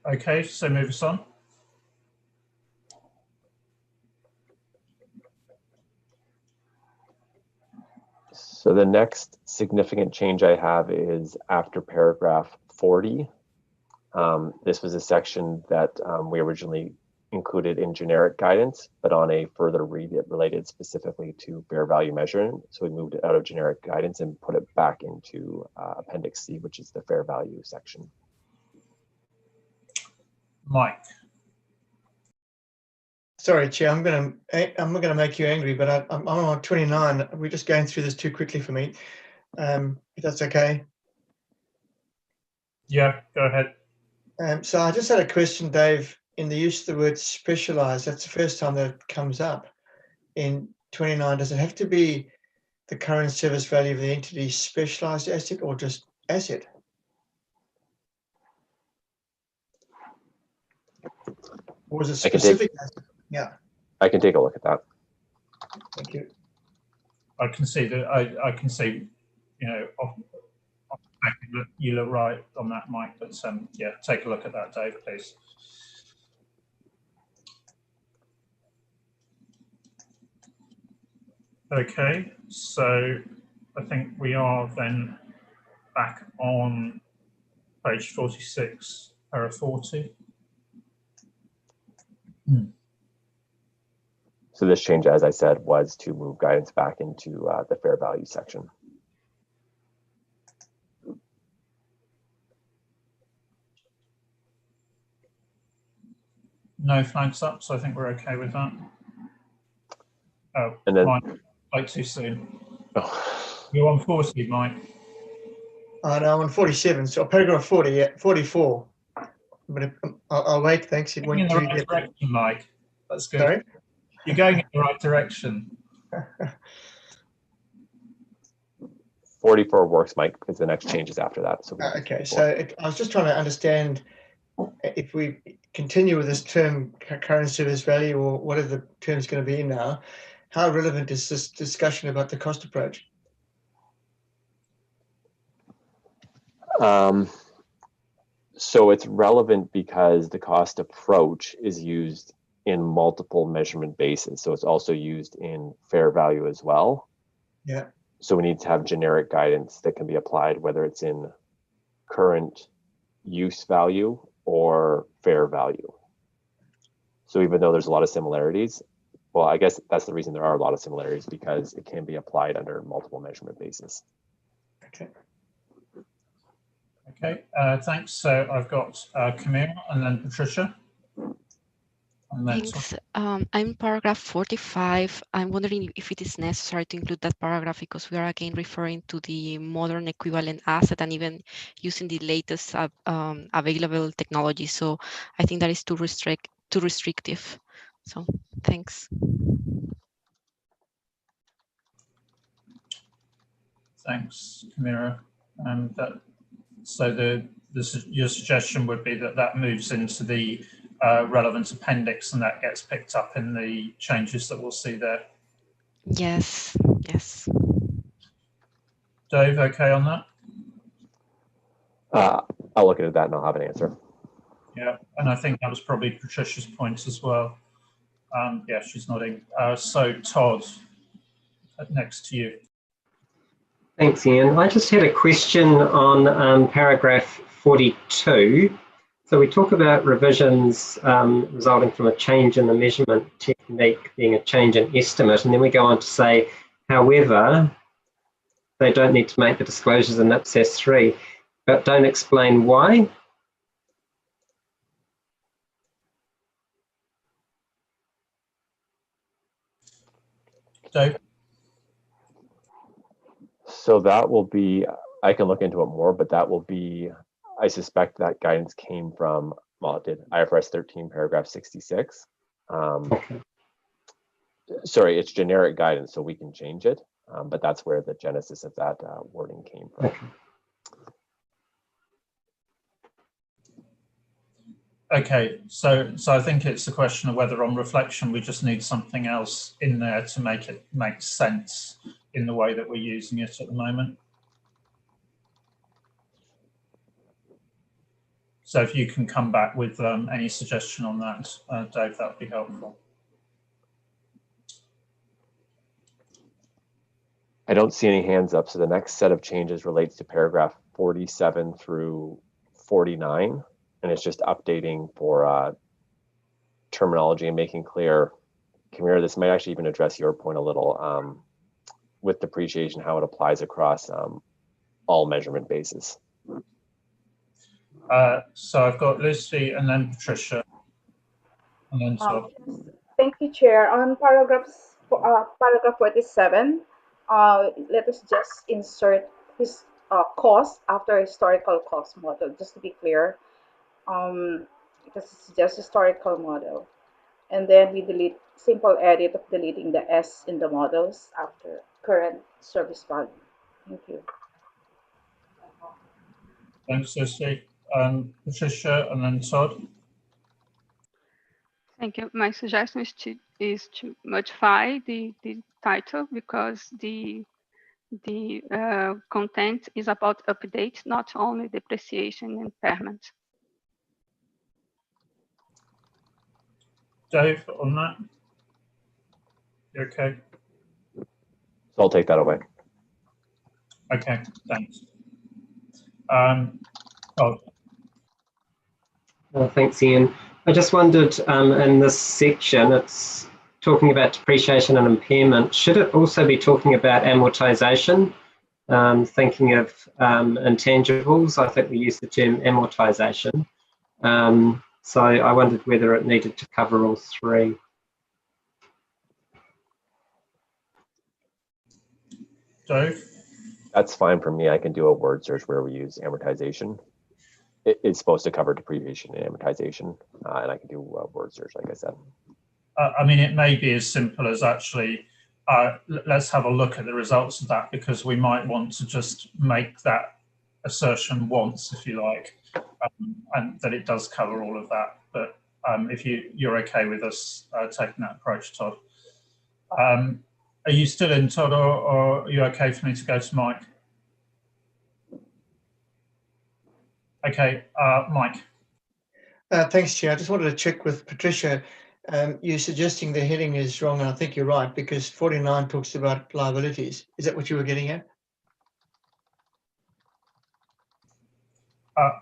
Okay, so move us on. So the next significant change I have is after paragraph 40. This was a section that we originally included in generic guidance, but on a further read, it related specifically to fair value measurement. So we moved it out of generic guidance and put it back into Appendix C, which is the fair value section. Mike. Sorry, Chair, I'm not gonna make you angry, but I'm on 29. We're just going through this too quickly for me. If that's okay. Yeah, go ahead. So I just had a question, Dave, in the use of the word specialized. That's the first time that it comes up in 29. Does it have to be the current service value of the entity's specialized asset or just asset? Or was it specific asset? Yeah. I can take a look at that. Thank you. I can see that. I can see, you know, you look right on that, Mike. But yeah, take a look at that, Dave, please. Okay, so I think we are then back on page 46, para 40. So this change, as I said, was to move guidance back into the fair value section. No flags up, so I think we're okay with that. Oh, and then, Mike, like too soon. Oh. You're on 40, Mike. No, I'm on 47, so paragraph 40, yeah, 44. But I'll wait, thanks. You're going in the right direction, Mike. That's good. Sorry? You're going in the right direction. 44 works, Mike, because the next change is after that. So okay, so I was just trying to understand if we continue with this term current service value, or whatever the term is going to be now, how relevant is this discussion about the cost approach? So it's relevant because the cost approach is used in multiple measurement bases. So it's also used in fair value as well. Yeah. So we need to have generic guidance that can be applied, whether it's in current use value or fair value. So even though there's a lot of similarities, well, I guess that's the reason there are a lot of similarities, because it can be applied under multiple measurement bases. Okay. Okay, thanks. So I've got Camille and then Patricia. Thanks. I'm paragraph 45. I'm wondering if it is necessary to include that paragraph, because we are again referring to the modern equivalent asset and even using the latest available technology. So I think that is too restrictive. So thanks. Thanks, Camira. And so your suggestion would be that that moves into the relevant appendix and that gets picked up in the changes that we'll see there. Yes, yes. Dave, okay on that? I'll look into that and I'll have an answer. Yeah, and I think that was probably Patricia's point as well. Yeah, she's nodding. So Todd, next to you. Thanks, Ian. I just had a question on paragraph 42. So we talk about revisions resulting from a change in the measurement technique being a change in estimate, and then we go on to say, however, they don't need to make the disclosures in IPSAS 3, but don't explain why. Dave? So that will be, I can look into it more, but that will be, I suspect that guidance came from, well, it did, IFRS 13, paragraph 66. Sorry, it's generic guidance, so we can change it, but that's where the genesis of that wording came from. Okay, so I think it's a question of whether on reflection we just need something else in there to make it make sense in the way that we're using it at the moment. So if you can come back with any suggestion on that, Dave, that would be helpful. I don't see any hands up, so the next set of changes relates to paragraph 47 through 49. And it's just updating for terminology and making clear, Camira, this might actually even address your point a little with depreciation, how it applies across all measurement bases. So I've got Lucy and then Patricia. And then Todd. Thank you, Chair. On paragraph 47, let us just insert his cost after historical cost model, just to be clear. Because it's just historical model, and then we delete simple edit of deleting the S in the models after current service value. Thank you. Thanks, Lucy. Patricia and then Todd. Thank you. My suggestion is to modify the title, because the content is about update, not only depreciation and impairment. Dave, on that? You okay? So I'll take that away. Okay, thanks. Todd. Thanks, Ian. I just wondered, in this section, it's talking about depreciation and impairment. Should it also be talking about amortization? Thinking of intangibles, I think we use the term amortization. So I wondered whether it needed to cover all three. Dave? That's fine for me. I can do a word search where we use amortization. It's supposed to cover depreciation and amortization, and I can do a word search, like I said. I mean, it may be as simple as actually, let's have a look at the results of that, because we might want to just make that assertion once, if you like, and that it does cover all of that. But if you're okay with us taking that approach, Todd. Are you still in, Todd, or are you okay for me to go to Mike? Okay, Mike. Thanks, Chair. I just wanted to check with Patricia. You're suggesting the heading is wrong, and I think you're right, because 49 talks about liabilities. Is that what you were getting at?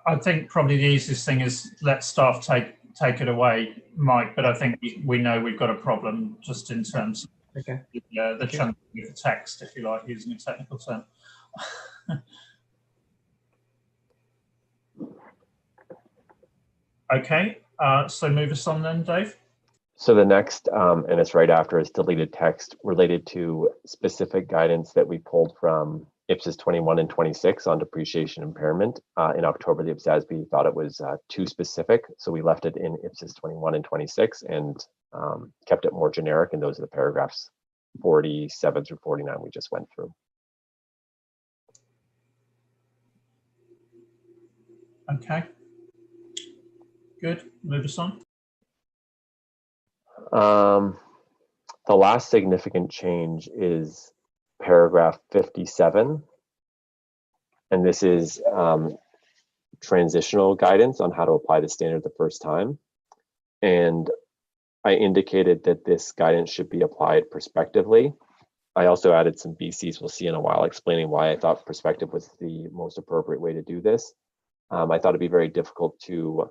I think probably the easiest thing is let staff take it away, Mike, but I think we know we've got a problem just in terms of the chunking of the text, if you like, using a technical term. Okay, so move us on then, Dave. So the next, and it's right after, is deleted text related to specific guidance that we pulled from Ipsis 21 and 26 on depreciation impairment. In October, the IPSASB thought it was too specific, so we left it in Ipsis 21 and 26 and kept it more generic, and those are the paragraphs 47 through 49 we just went through. Okay. Good. Move us on. The last significant change is paragraph 57, and this is transitional guidance on how to apply the standard the first time. And I indicated that this guidance should be applied prospectively. I also added some BCs we'll see in a while, explaining why I thought prospective was the most appropriate way to do this. I thought it'd be very difficult to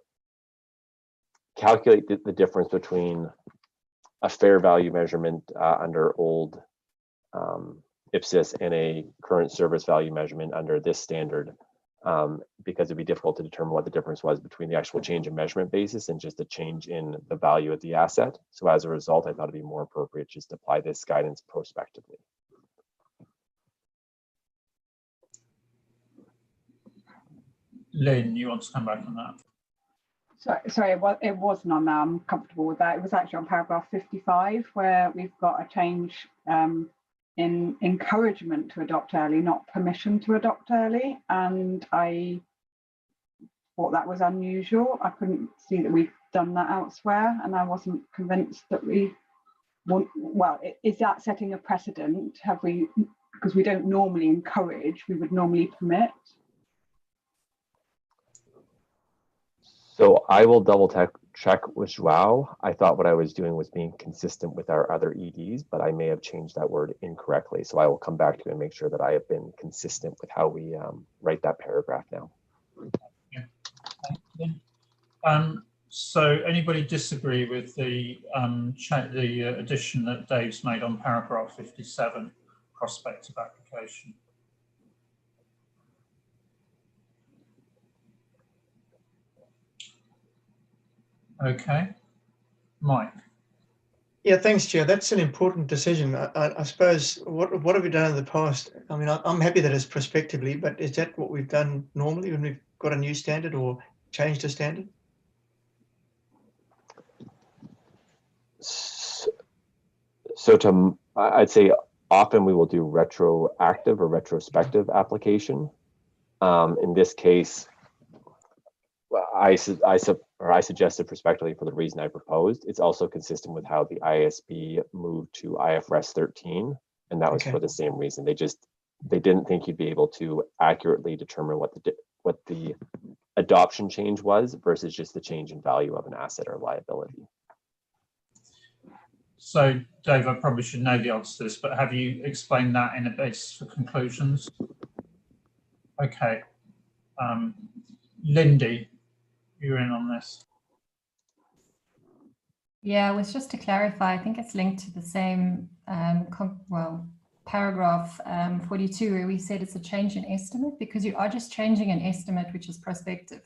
calculate the difference between a fair value measurement under old Ipsis and a current service value measurement under this standard, because it'd be difficult to determine what the difference was between the actual change in measurement basis and just a change in the value of the asset. So as a result, I thought it'd be more appropriate just to apply this guidance prospectively. Lynn, you want to come back on that? Sorry, it wasn't on that. I'm comfortable with that. It was actually on paragraph 55, where we've got a change in encouragement to adopt early, not permission to adopt early. And I thought that was unusual. I couldn't see that we've done that elsewhere, and I wasn't convinced that we want, well, is that setting a precedent? Have we, because we don't normally encourage, we would normally permit. So I will double check with Joao. I thought what I was doing was being consistent with our other EDs, but I may have changed that word incorrectly. So I will come back to you and make sure that I have been consistent with how we write that paragraph now. Yeah. So anybody disagree with the addition that Dave's made on paragraph 57, prospective application? Okay, Mike. Yeah, thanks, Chair. That's an important decision. I suppose, what have we done in the past? I mean, I'm happy that it's prospectively, but is that what we've done normally when we've got a new standard or changed a standard? So I'd say often we will do retroactive or retrospective application. In this case, I suggested prospectively for the reason I proposed. It's also consistent with how the IASB moved to IFRS 13, and that was for the same reason. They didn't think you'd be able to accurately determine what the adoption change was versus just the change in value of an asset or liability. So, Dave, I probably should know the answer to this, but have you explained that in a basis for conclusions? Okay. Lindy, you're in on this. Yeah, it was just to clarify, I think it's linked to the same, paragraph 42, where we said it's a change in estimate, because you are just changing an estimate, which is prospective.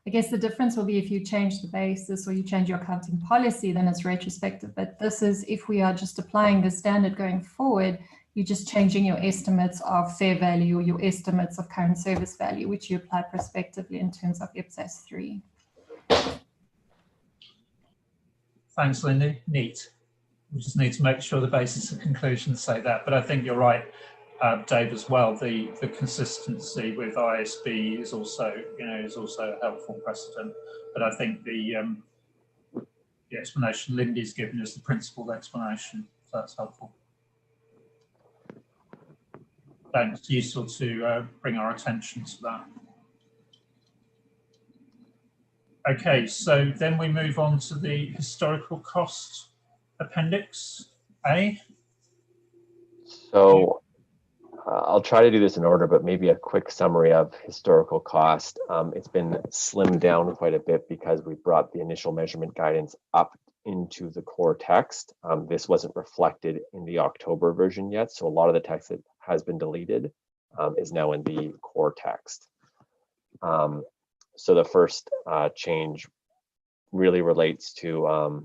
I guess the difference will be if you change the basis or you change your accounting policy, then it's retrospective. But this is, if we are just applying the standard going forward, you're just changing your estimates of fair value or your estimates of current service value, which you apply prospectively in terms of IPSAS 3. Thanks, Lindy. Neat. We just need to make sure the basis of conclusions say that. But I think you're right, Dave, as well. The consistency with IASB is also, a helpful precedent. But I think the explanation Lindy's given is the principled explanation. So that's helpful. Thanks. Useful to bring our attention to that. Okay, so then we move on to the historical cost appendix A. So I'll try to do this in order, but maybe a quick summary of historical cost. It's been slimmed down quite a bit because we brought the initial measurement guidance up into the core text. This wasn't reflected in the October version yet, so a lot of the text that has been deleted is now in the core text. So the first change really relates to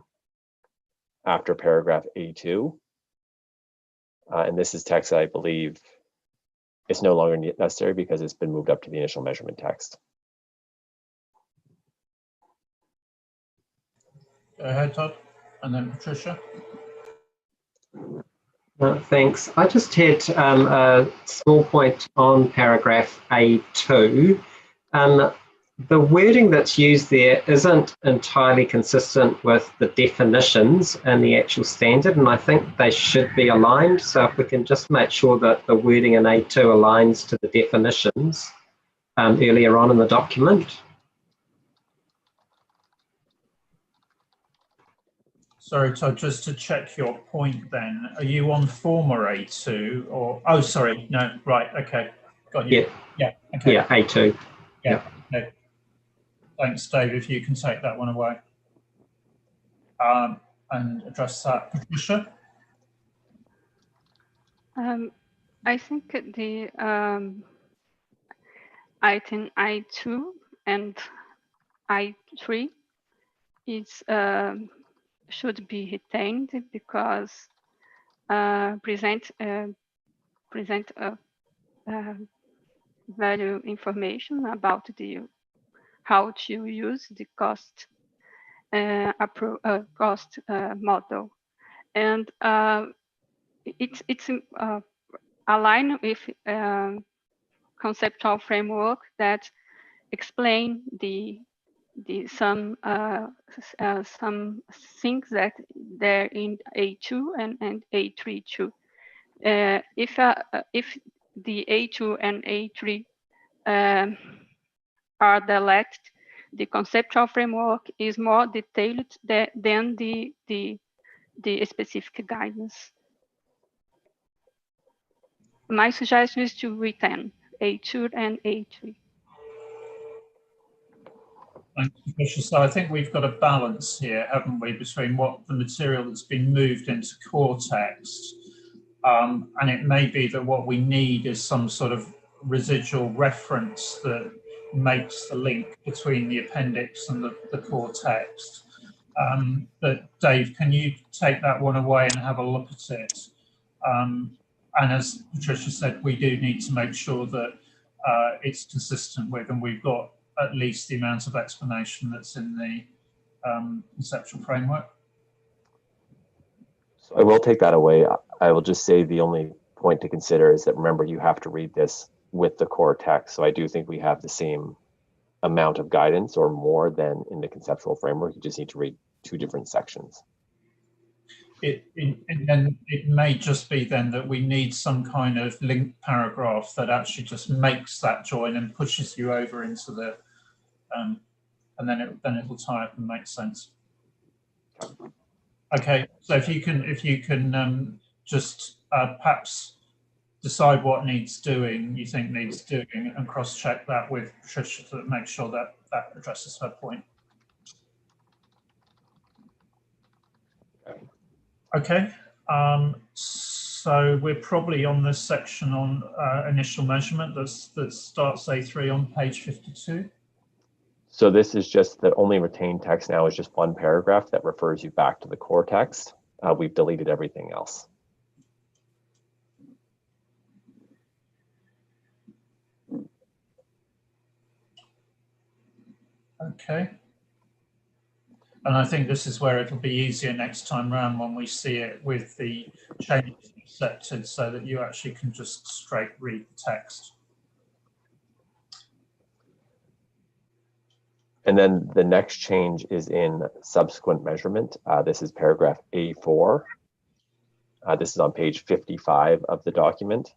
after paragraph A2. And this is text that I believe it's no longer necessary because it's been moved up to the initial measurement text. Go ahead, Todd, and then Patricia. Thanks. I just had a small point on paragraph A2. The wording that's used there isn't entirely consistent with the definitions and the actual standard, and I think they should be aligned. So if we can just make sure that the wording in A2 aligns to the definitions earlier on in the document. Sorry, Todd, just to check your point then, are you on former A2 or, oh, sorry, no, right, okay, got you. Yeah, okay. Yeah, A2. Yeah, okay. Thanks, Dave, if you can take that one away and address that. Patricia? I think the item I2 and I3 is should be retained because present value information about the how to use the cost cost model, and it's aligned with conceptual framework that explain some things that they're in A2 and A3 too. If the A2 and A3 are deleted, the conceptual framework is more detailed than the specific guidance. My suggestion is to retain A2 and A3. Thanks, Patricia. So I think we've got a balance here, haven't we, between what the material that's been moved into core text, and it may be that what we need is some sort of residual reference that makes the link between the appendix and the core text. But Dave, can you take that one away and have a look at it? And as Patricia said, we do need to make sure that it's consistent with, and we've got at least the amount of explanation that's in the conceptual framework. So I will take that away. I will just say the only point to consider is that, remember, you have to read this with the core text. So I do think we have the same amount of guidance or more than in the conceptual framework. You just need to read two different sections. And then it may just be then that we need some kind of link paragraph that actually just makes that join and pushes you over into the, and then it will tie up and make sense. Okay, so if you can just perhaps decide what needs doing, you think needs doing, and cross-check that with Patricia to make sure that that addresses her point. Okay, so we're probably on this section on initial measurement that starts A3 on page 52. So this is just the only retained text now is just one paragraph that refers you back to the core text. We've deleted everything else. Okay. And I think this is where it'll be easier next time round when we see it with the changes accepted, so that you actually can just straight read the text. And then the next change is in subsequent measurement. This is paragraph A4. This is on page 55 of the document.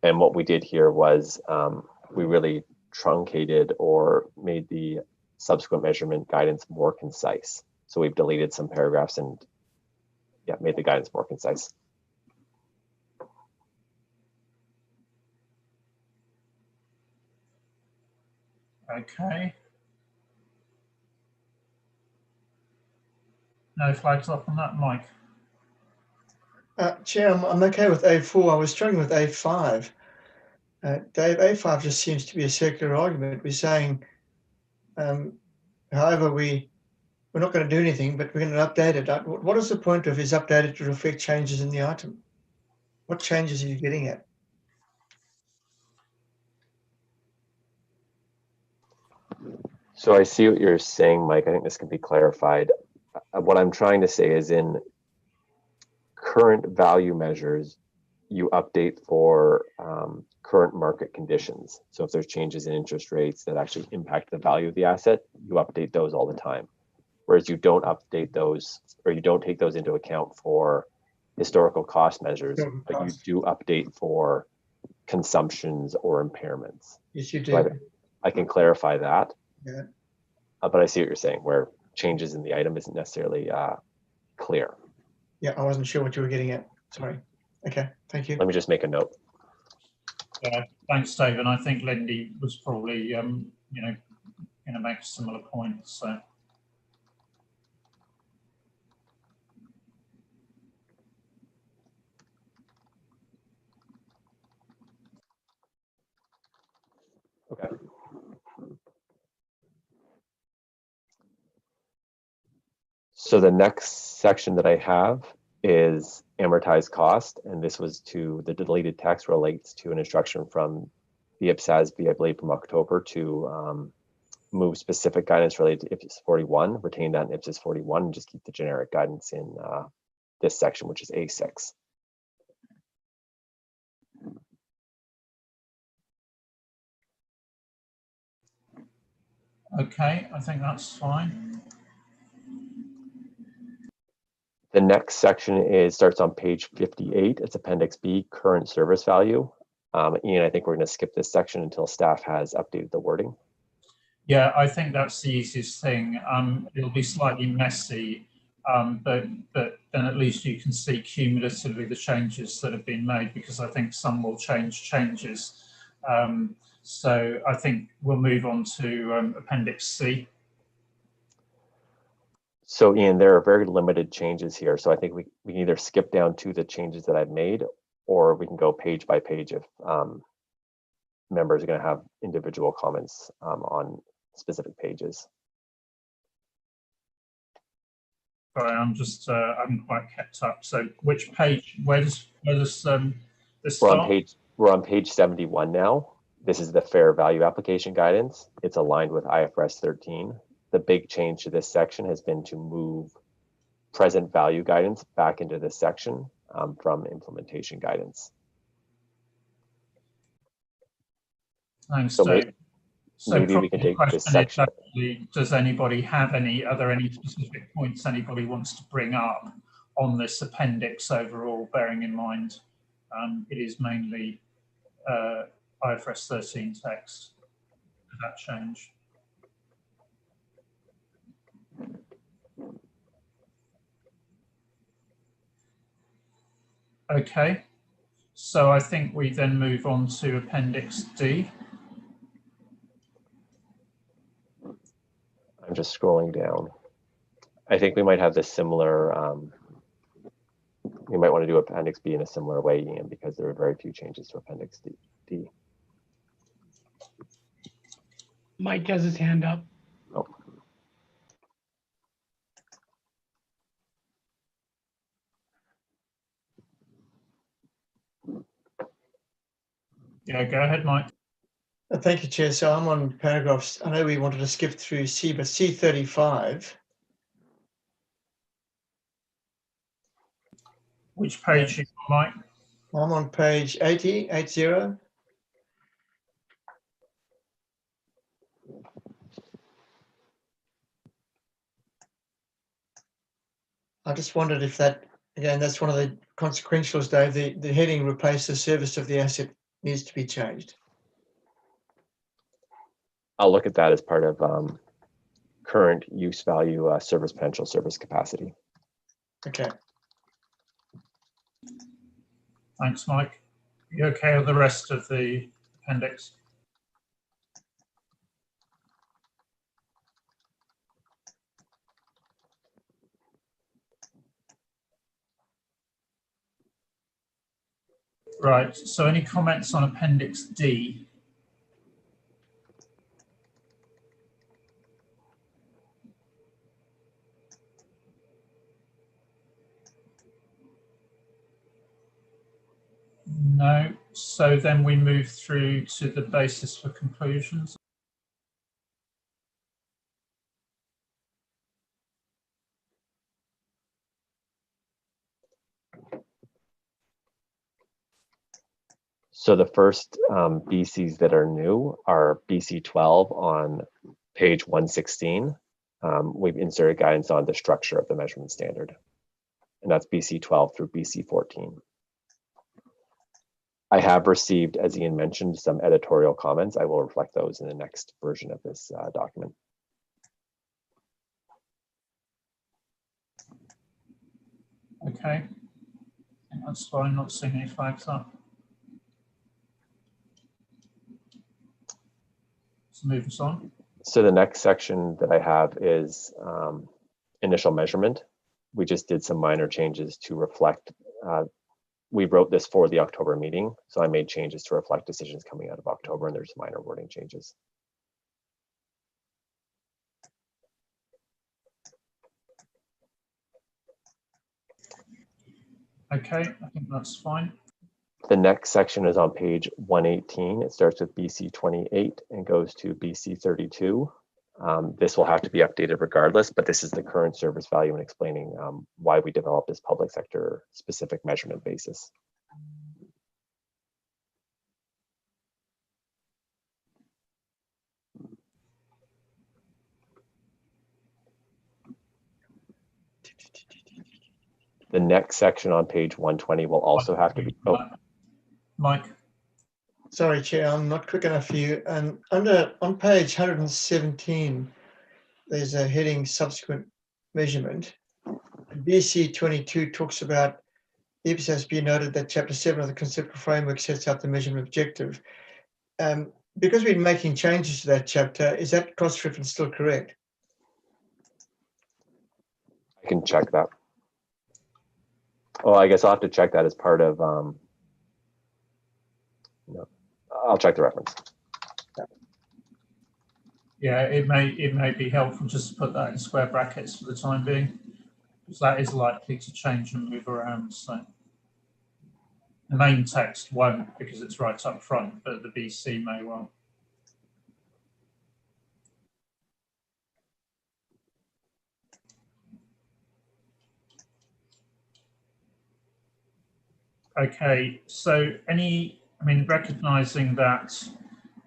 And what we did here was we really truncated or made the subsequent measurement guidance more concise. So we've deleted some paragraphs and made the guidance more concise. Okay. No flags up on that, Mike. Chair, I'm okay with A4. I was struggling with A5. Dave, A5 just seems to be a circular argument. We're saying, however, we're not going to do anything, but we're going to update it. What is the point of is updated to reflect changes in the item? What changes are you getting at? So I see what you're saying, Mike. I think this can be clarified. What I'm trying to say is in current value measures, you update for current market conditions. So if there's changes in interest rates that actually impact the value of the asset, you update those all the time. Whereas you don't update those, or you don't take those into account for historical cost measures, but you do update for consumptions or impairments. Yes, you do. So I can clarify that. Yeah. But I see what you're saying, where changes in the item isn't necessarily clear. Yeah, I wasn't sure what you were getting at. Sorry. Okay, thank you. Let me just make a note. Yeah, thanks, Dave. And I think Lindy was probably, you know, going to make a similar point. So. Okay. So the next section that I have is amortized cost, and this was to the deleted text relates to an instruction from the IPSASB, I believe, from October to move specific guidance related to Ipsis 41, retain that in Ipsis 41, and just keep the generic guidance in this section, which is A6. Okay, I think that's fine. The next section starts on page 58. It's Appendix B, current service value. Ian, I think we're going to skip this section until staff has updated the wording. Yeah, I think that's the easiest thing. It'll be slightly messy, but then at least you can see cumulatively the changes that have been made, because I think some will changes. So I think we'll move on to Appendix C. So Ian, there are very limited changes here. So I think we can either skip down to the changes that I've made, or we can go page by page if members are going to have individual comments on specific pages. Sorry, I'm just I haven't quite kept up. So which page? Where does this start? We're on page 71 now. This is the fair value application guidance. It's aligned with IFRS 13. The big change to this section has been to move present value guidance back into this section from implementation guidance. Thanks, So Dave. So maybe we can take this section. Actually, are there any specific points anybody wants to bring up on this appendix overall, bearing in mind it is mainly IFRS 13 text? Did that change? Okay, so I think we then move on to Appendix D. I'm just scrolling down. I think we might have this similar, we might want to do Appendix B in a similar way, Ian, because there are very few changes to Appendix D. Mike has his hand up. Oh. Yeah, go ahead, Mike. Thank you, Chair. So I'm on paragraphs. I know we wanted to skip through C, but C35. Which page are you on, Mike? I'm on page 80. I just wondered if that, again, that's one of the consequentials, Dave. The heading replace the service of the asset needs to be changed. I'll look at that as part of current use value, service potential, service capacity. Okay. Thanks, Mike. Are you okay with the rest of the appendix? Right, so any comments on Appendix D? No, so then we move through to the basis for conclusions. So the first BCs that are new are BC 12 on page 116. We've inserted guidance on the structure of the measurement standard, and that's BC 12 through BC 14. I have received, as Ian mentioned, some editorial comments. I will reflect those in the next version of this document. Okay, that's fine, not seeing any flags up. So move us on. So the next section that I have is initial measurement. We just did some minor changes to reflect. We wrote this for the October meeting, so I made changes to reflect decisions coming out of October, and there's minor wording changes. Okay, I think that's fine. The next section is on page 118. It starts with BC 28 and goes to BC 32. This will have to be updated regardless, but this is the current service value and explaining why we developed this public sector specific measurement basis. The next section on page 120 will also have to be. Oh, Mike. Sorry, Chair, I'm not quick enough for you. And on page 117, there's a heading subsequent measurement. BC 22 talks about IPSASB noted that Chapter 7 of the Conceptual Framework sets out the measurement objective. Because we're making changes to that chapter, is that cross-reference still correct? I can check that. Oh, I guess I'll have to check that as part of, no, I'll check the reference. Yeah, it may be helpful just to put that in square brackets for the time being, because that is likely to change and move around. So the main text won't, because it's right up front, but the BC may well. Okay, so recognizing that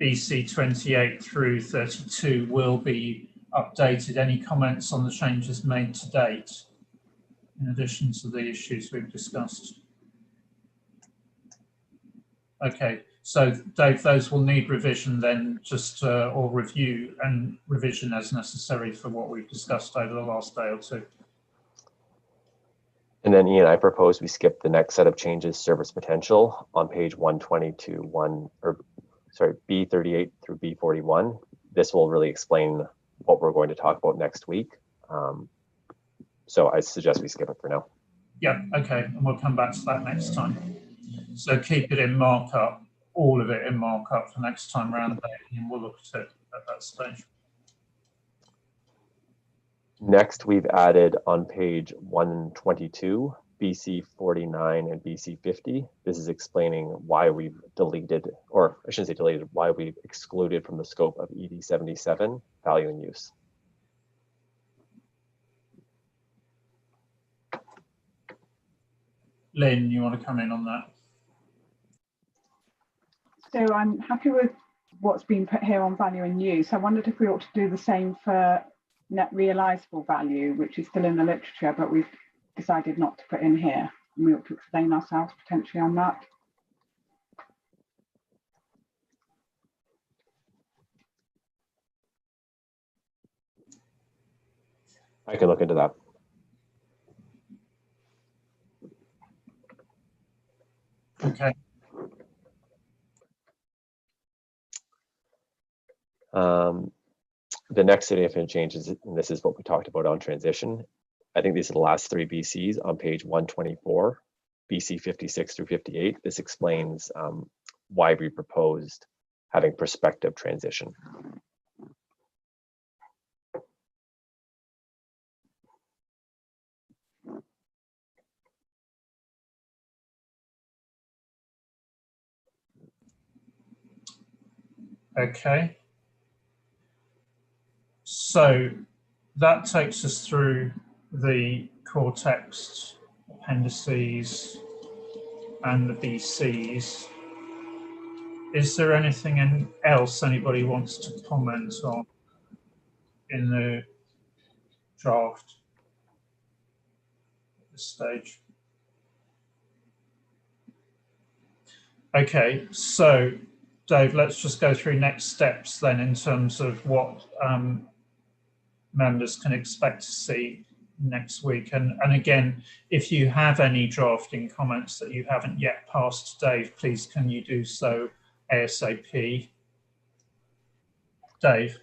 BC 28 through 32 will be updated, any comments on the changes made to date, in addition to the issues we've discussed? Okay, so Dave, those will need revision then, just or review and revision as necessary for what we've discussed over the last day or two. And then Ian, I propose we skip the next set of changes, service potential, on page 120 to B38 through B41. This will really explain what we're going to talk about next week. So I suggest we skip it for now. Yeah, okay, and we'll come back to that next time. So keep it in markup, all of it in markup for next time round, and we'll look at it at that stage. Next, we've added on page 122, BC 49 and BC 50. This is explaining why we've deleted, or I shouldn't say deleted, why we've excluded from the scope of ED 77 value and use. Lynn, you want to come in on that? So I'm happy with what's been put here on value and use. I wondered if we ought to do the same for net realizable value, which is still in the literature, but we've decided not to put in here. And we ought to explain ourselves potentially on that. I can look into that. Okay. The next significant changes, and this is what we talked about on transition. I think these are the last three BCs on page 124, BC 56 through 58. This explains why we proposed having prospective transition. Okay. So that takes us through the core text, appendices, and the BCs. Is there anything else anybody wants to comment on in the draft at this stage? Okay, so Dave, let's just go through next steps then in terms of what members can expect to see next week. And again, if you have any drafting comments that you haven't yet passed to Dave, please can you do so ASAP. Dave.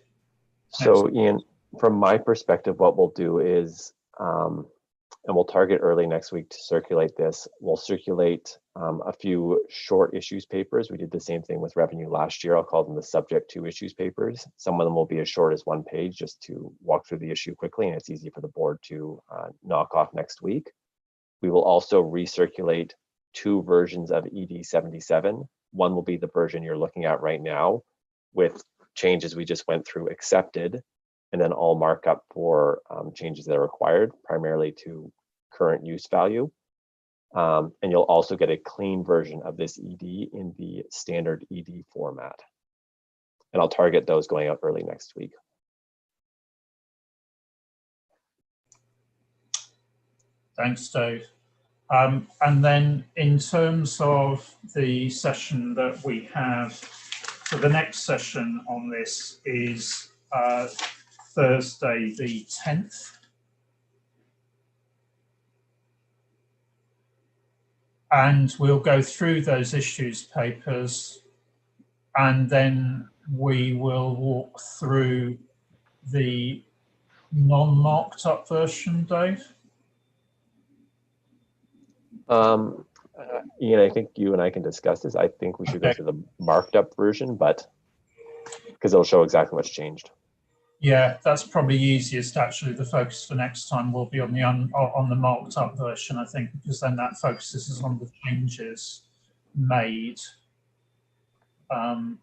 So Ian, from my perspective, what we'll do is, and we'll target early next week to circulate this. We'll circulate a few short issues papers. We did the same thing with revenue last year. I'll call them the subject to issues papers. Some of them will be as short as 1 page just to walk through the issue quickly, and it's easy for the board to knock off next week. We will also recirculate 2 versions of ED 77. One will be the version you're looking at right now with changes we just went through accepted, and then all markup for changes that are required, primarily to current use value. And you'll also get a clean version of this ED in the standard ED format. And I'll target those going out early next week. Thanks, Dave. And then in terms of the session that we have, so the next session on this is Thursday the 10th. And we'll go through those issues papers, and then we will walk through the non-marked up version, Dave. Ian, I think you and I can discuss this. I think we should go through the marked up version, but because it'll show exactly what's changed. Yeah, that's probably easiest. Actually, the focus for next time will be on the marked up version, I think, because then that focuses on the changes made. And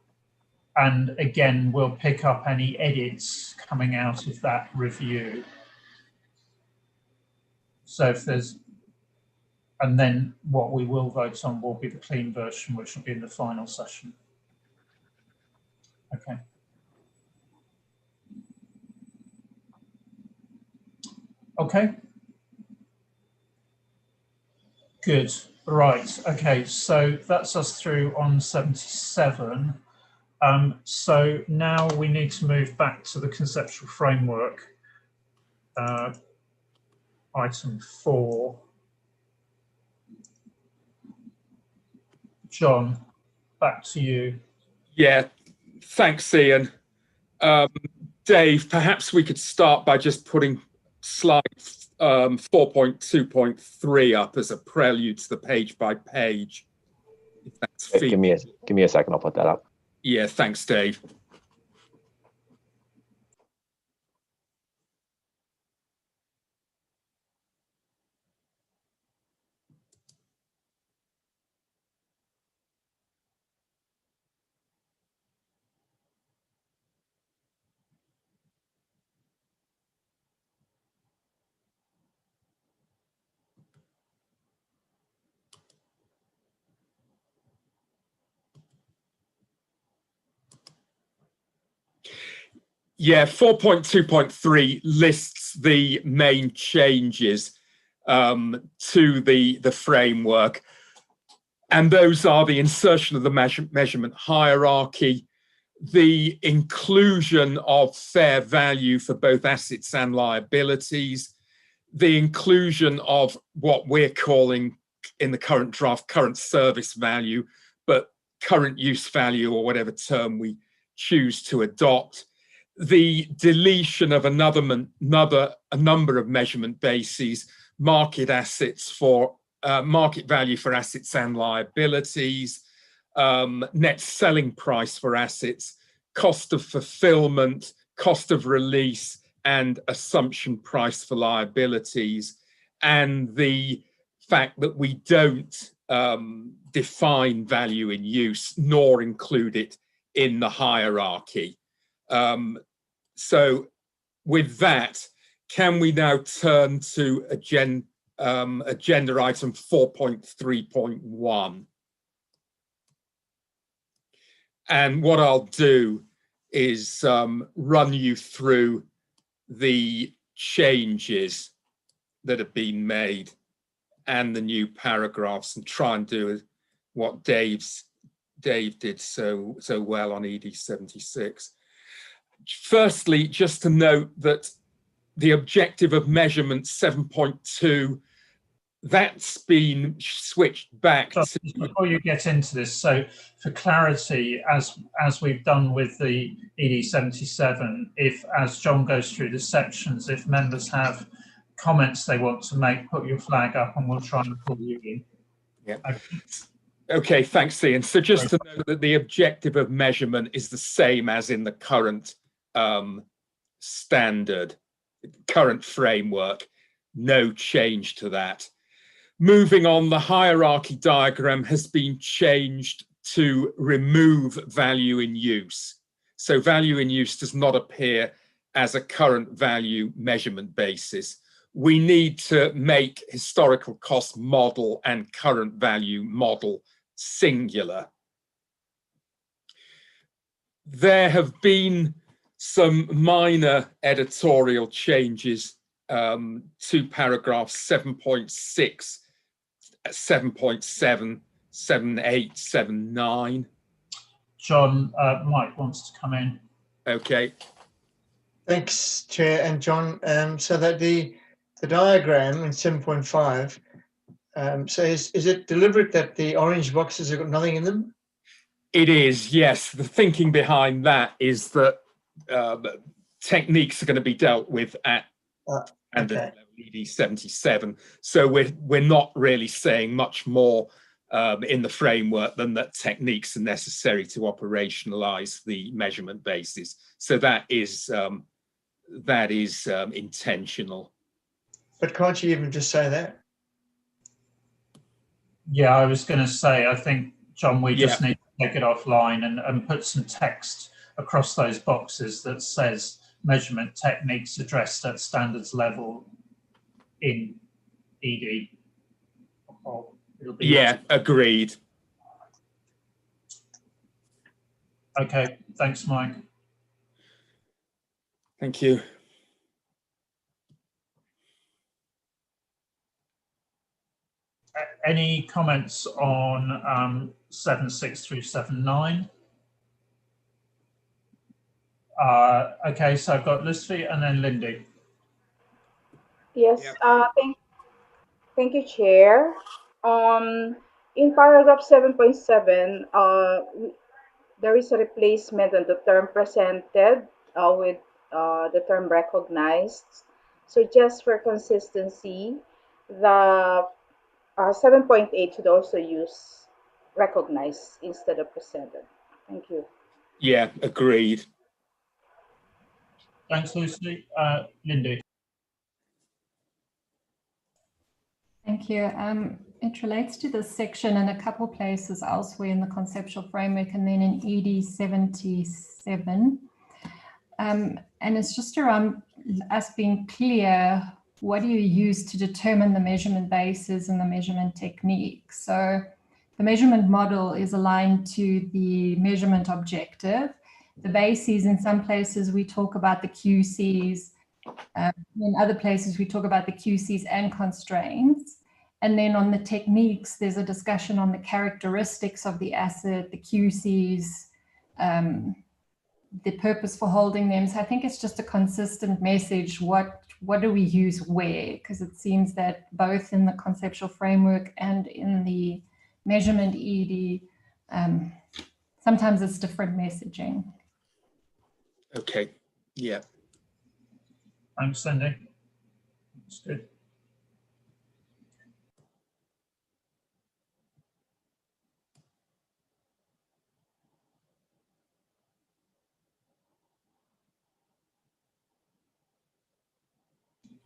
again, we'll pick up any edits coming out of that review. So if there's, and then what we will vote on will be the clean version, which will be in the final session. Okay. Okay. Good. Right. Okay. So that's us through on 77. So now we need to move back to the conceptual framework. Item 4. John, back to you. Yeah. Thanks, Ian. Dave, perhaps we could start by just putting slide 4.2.3 up as a prelude to the page by page. If that's give me a second, I'll put that up. Yeah, thanks, Dave. Yeah, 4.2.3 lists the main changes to the framework. And those are the insertion of the measurement hierarchy, the inclusion of fair value for both assets and liabilities, the inclusion of what we're calling in the current draft, current service value, but current use value or whatever term we choose to adopt, the deletion of a number of measurement bases, market assets for market value for assets and liabilities, net selling price for assets, cost of fulfillment, cost of release, and assumption price for liabilities, and the fact that we don't define value in use nor include it in the hierarchy. So with that, can we now turn to agenda item 4.3.1? And what I'll do is run you through the changes that have been made and the new paragraphs, and try and do what Dave did so well on ED 76. Firstly, just to note that the objective of measurement 7.2, that's been switched back so to... Before you get into this, so for clarity, as we've done with the ED 77, if, as John goes through the sections, if members have comments they want to make, put your flag up and we'll try and pull you in. Yeah. Okay, thanks, Ian. So just to note that the objective of measurement is the same as in the current standard, current framework, no change to that. Moving on, the hierarchy diagram has been changed to remove value in use. So value in use does not appear as a current value measurement basis. We need to make historical cost model and current value model singular. There have been some minor editorial changes to paragraphs 7.6, 7.7, 7.8, 7.9. John, Mike wants to come in. Okay. Thanks, Chair and John. So that the diagram in 7.5, so is it deliberate that the orange boxes have got nothing in them? It is, yes. The thinking behind that is that techniques are going to be dealt with at Okay. ED 77. So we're not really saying much more in the framework than that techniques are necessary to operationalize the measurement basis. So that is intentional. But can't you even just say that? Yeah, I was going to say, I think, John, we just need to take it offline and put some text across those boxes that says measurement techniques addressed at standards level in ED. Yeah, agreed. Okay, thanks, Mike. Thank you. Any comments on 7.6 through 7.9? Okay, so I've got Lustvi and then Lindy. Yes, thank you, Chair. In paragraph 7.7, there is a replacement on the term presented with the term recognized. So just for consistency, the 7.8 should also use recognized instead of presented. Thank you. Yeah, agreed. Thanks, Lucy. Lindy. Thank you. It relates to this section in a couple places elsewhere in the conceptual framework and then in ED 77. And it's just around us being clear, what do you use to determine the measurement basis and the measurement technique? So the measurement model is aligned to the measurement objective. The bases, in some places we talk about the QCs, in other places we talk about the QCs and constraints. And then on the techniques, there's a discussion on the characteristics of the asset, the QCs, the purpose for holding them. So I think it's just a consistent message. What do we use where? Because it seems that both in the conceptual framework and in the measurement ED, sometimes it's different messaging. Okay, yeah. Thanks, Cindy. That's good.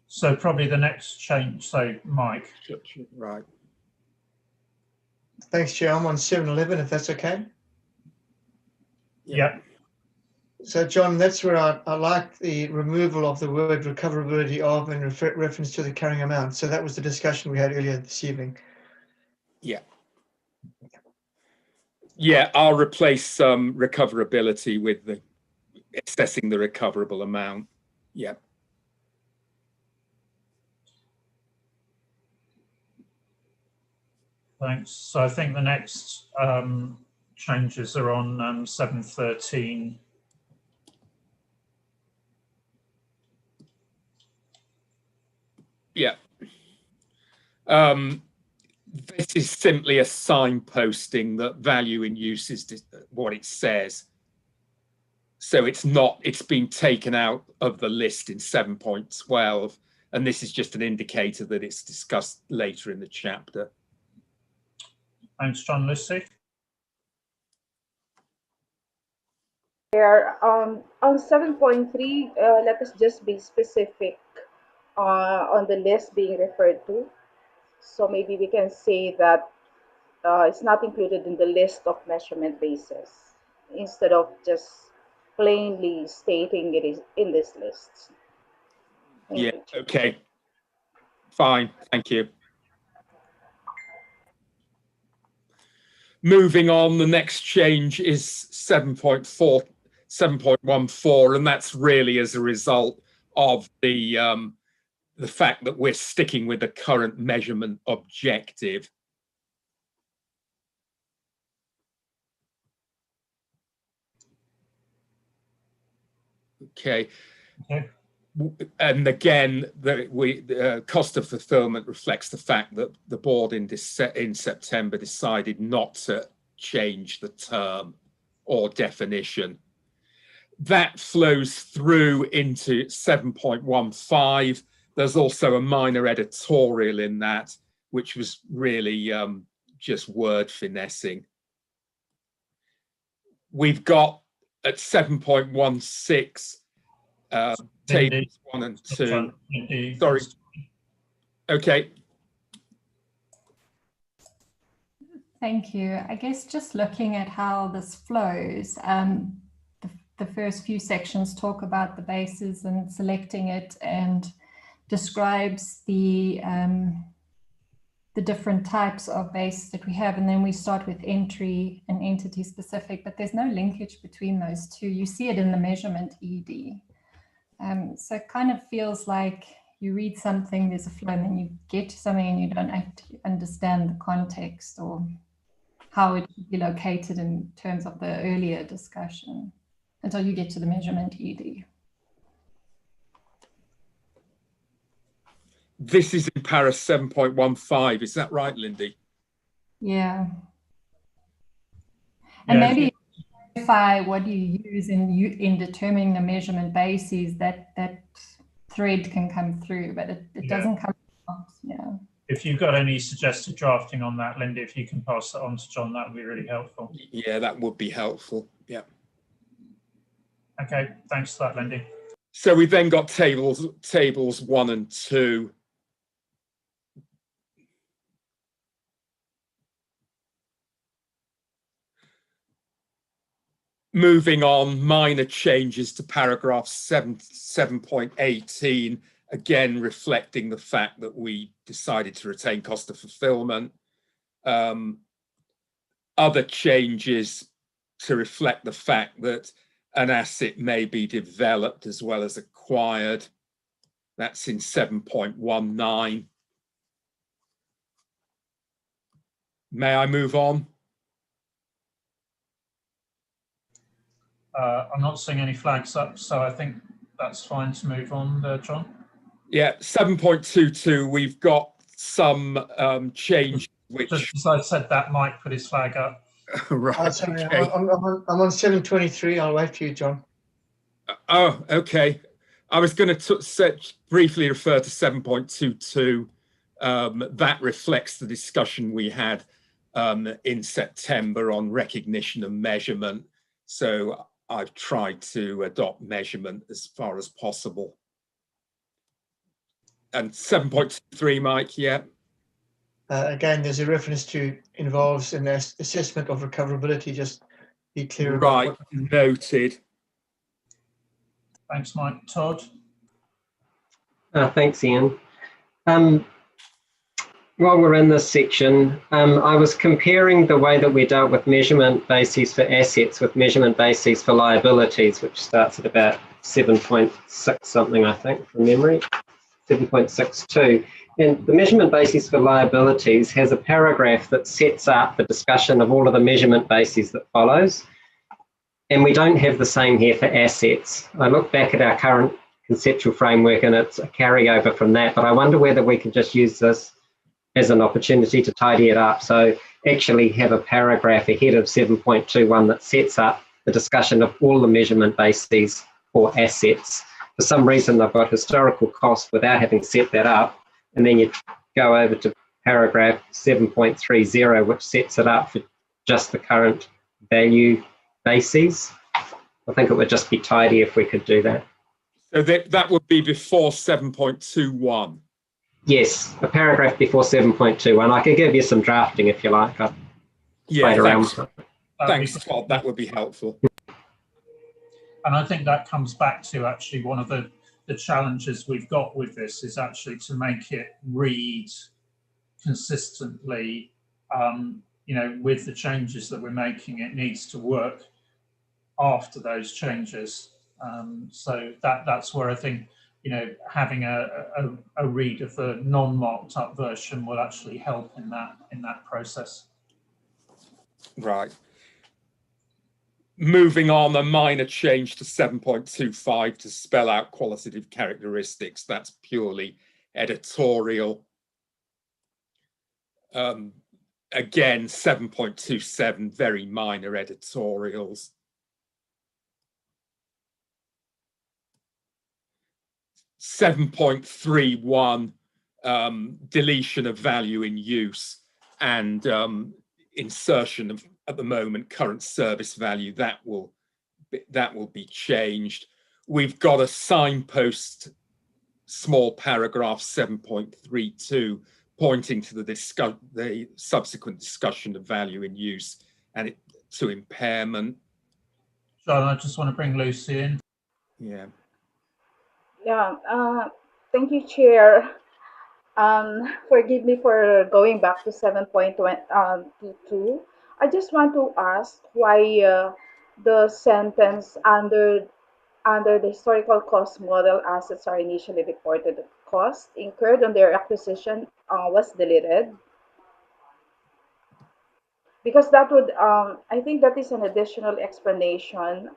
So probably the next change, so Mike. Right. Thanks, Chair. I'm on 7.11, if that's okay. Yeah. So, John, that's where I like the removal of the word recoverability of in reference to the carrying amount. So that was the discussion we had earlier this evening. Yeah. Yeah, I'll replace recoverability with the assessing the recoverable amount. Yeah. Thanks. So I think the next changes are on 7.13. Yeah. This is simply a signposting that value in use is what it says. So it's not, it's been taken out of the list in 7.12, and this is just an indicator that it's discussed later in the chapter. Thanks, John. Lucy? There, on 7.3, let us just be specific on the list being referred to. So maybe we can say that it's not included in the list of measurement bases, instead of just plainly stating it is in this list. Yeah, okay. Fine, thank you. Moving on, the next change is 7.14, and that's really as a result of the fact that we're sticking with the current measurement objective. Okay. And again, the cost of fulfillment reflects the fact that the board in September decided not to change the term or definition. That flows through into 7.15. There's also a minor editorial in that, which was really just word finessing. We've got at 7.16, tables 1 and 2. Sorry. Okay. Thank you. I guess just looking at how this flows, the first few sections talk about the bases and selecting it, and describes the different types of base that we have, and then we start with entry and entity specific, but there's no linkage between those two. You see it in the measurement ED. So it kind of feels like you read something, there's a flow, and then you get to something and you don't actually understand the context or how it should be located in terms of the earlier discussion until you get to the measurement ED. This is in para 7.15, is that right, Lindy? Yeah. And maybe clarify what you use in determining the measurement bases, that thread can come through, but it doesn't come out. Yeah. If you've got any suggested drafting on that, Lindy, if you can pass that on to John, that would be really helpful. Yeah, that would be helpful. Yeah. Okay, thanks for that, Lindy. So we then got tables 1 and 2. Moving on, minor changes to paragraph 7.18, again reflecting the fact that we decided to retain cost of fulfillment. Other changes to reflect the fact that an asset may be developed as well as acquired. That's in 7.19. May I move on? I'm not seeing any flags up, so I think that's fine to move on, John. Yeah, 7.22, we've got some change. Which, just as I said that, Mike put his flag up. Right. Sorry, okay. I'm on 7.23. I'll wait for you, John. Oh, okay. I was going to briefly refer to 7.22. That reflects the discussion we had in September on recognition and measurement. So I've tried to adopt measurement as far as possible. And 7.3, Mike, yeah. Again, there's a reference to involves an assessment of recoverability. Just be clear about right, noted. Thanks, Mike. Todd? Thanks, Ian. while we're in this section, I was comparing the way that we dealt with measurement bases for assets with measurement bases for liabilities, which starts at about 7.6 something, I think, from memory, 7.62. And the measurement basis for liabilities has a paragraph that sets up the discussion of all of the measurement bases that follows. And we don't have the same here for assets. I look back at our current conceptual framework and it's a carryover from that, but I wonder whether we could just use this as an opportunity to tidy it up. So actually have a paragraph ahead of 7.21 that sets up the discussion of all the measurement bases for assets. For some reason, I've got historical cost without having set that up. And then you go over to paragraph 7.30, which sets it up for just the current value bases. I think it would just be tidy if we could do that. So that would be before 7.21. Yes, a paragraph before 7.21. I can give you some drafting if you like. Yeah, thanks. Thanks, Todd. That would be helpful. And I think that comes back to actually one of the challenges we've got with this is actually to make it read consistently, you know, with the changes that we're making. It needs to work after those changes. So that's where I think, you know, having a read of the non-marked up version will actually help in that process. Right. Moving on, a minor change to 7.25 to spell out qualitative characteristics. That's purely editorial. Again, 7.27, very minor editorials. 7.31, deletion of value in use and insertion of, at the moment, current service value. That will be changed. We've got a signpost, small paragraph 7.32, pointing to the subsequent discussion of value in use and to impairment. John, I just want to bring Lucy in. Yeah. Yeah, thank you, Chair. Forgive me for going back to 7.22. I just want to ask why the sentence under the historical cost model, assets are initially reported at cost incurred on their acquisition was deleted. Because that would, I think that is an additional explanation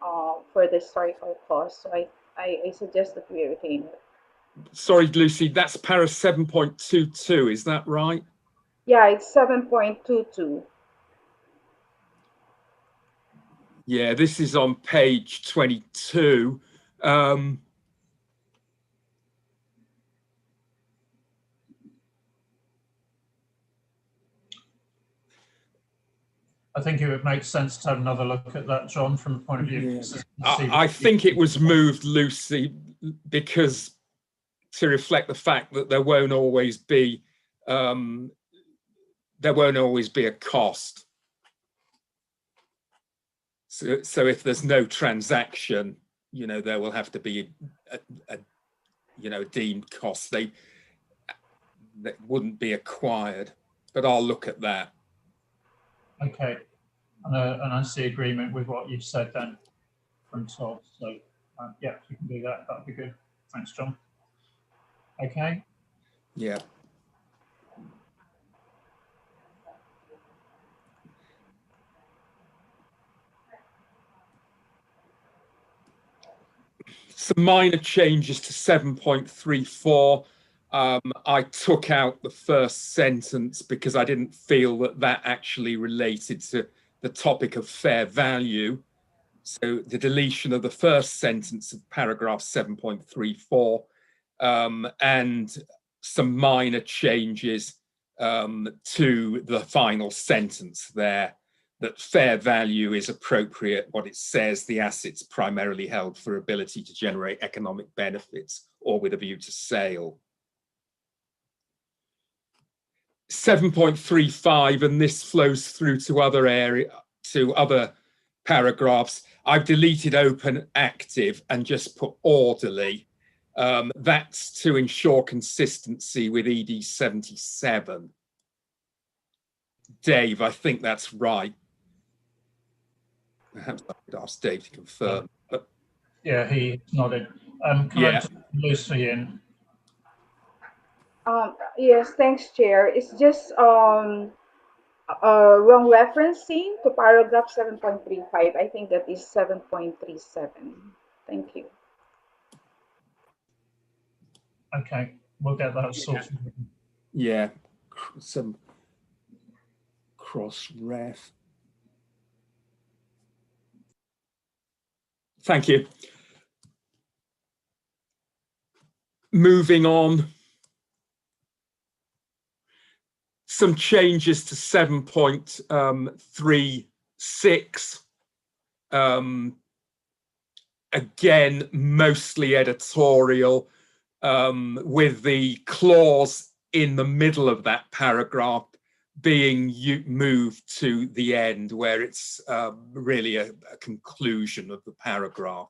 for the historical cost. So I suggest that we retain it. Sorry, Lucy, that's para 7.22, is that right? Yeah, it's 7.22. Yeah, this is on page 22. I think it would make sense to have another look at that, John, from the point of view of consistency. I think it was moved, Lucy, because to reflect the fact that there won't always be a cost. So if there's no transaction, you know, there will have to be a deemed cost. That wouldn't be acquired, but I'll look at that. Okay, and I see agreement with what you've said then from Todd. So yeah, you can do that. That'd be good. Thanks, John. Okay. Yeah. Some minor changes to 7.34. I took out the first sentence because I didn't feel that actually related to the topic of fair value. So the deletion of the first sentence of paragraph 7.34 and some minor changes to the final sentence there, that fair value is appropriate. What it says, the assets primarily held for ability to generate economic benefits or with a view to sale. 7.35, and this flows through to other paragraphs. I've deleted open active and just put orderly. That's to ensure consistency with ED 77. Dave, I think that's right. Perhaps I could ask Dave to confirm. But yeah, he nodded. Can I just Lucy in? Yes, thanks, Chair. It's just wrong referencing to paragraph 7.35. I think that is 7.37. Thank you. Okay, we'll get that sorted. Yeah, some cross-ref. Thank you. Moving on. Some changes to 7.36. Again, mostly editorial, with the clause in the middle of that paragraph being moved to the end, where it's really a conclusion of the paragraph.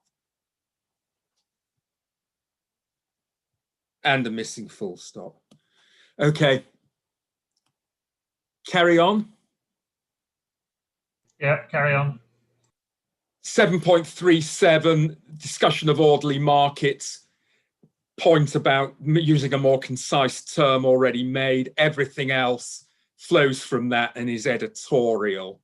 And a missing full stop. Okay. Carry on. Yeah, carry on. 7.37, discussion of orderly markets. Point about using a more concise term already made. Everything else flows from that and is editorial.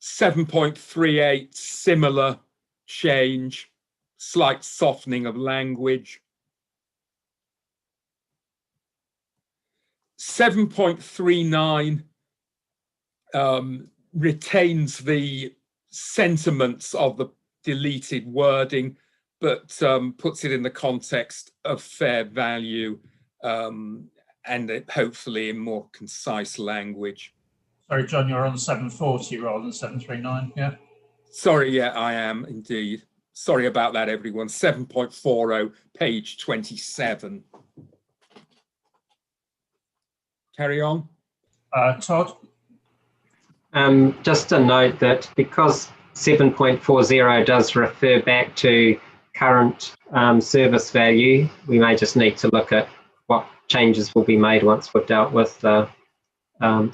(7.38) similar change, slight softening of language. 7.39 retains the sentiments of the deleted wording, but puts it in the context of fair value and hopefully in more concise language. Sorry, John, you're on 740 rather than 739, yeah? Sorry, yeah, I am indeed. Sorry about that, everyone. 7.40, page 27. Carry on. Todd? Just a note that because 7.40 does refer back to current service value, we may just need to look at what changes will be made once we've dealt with that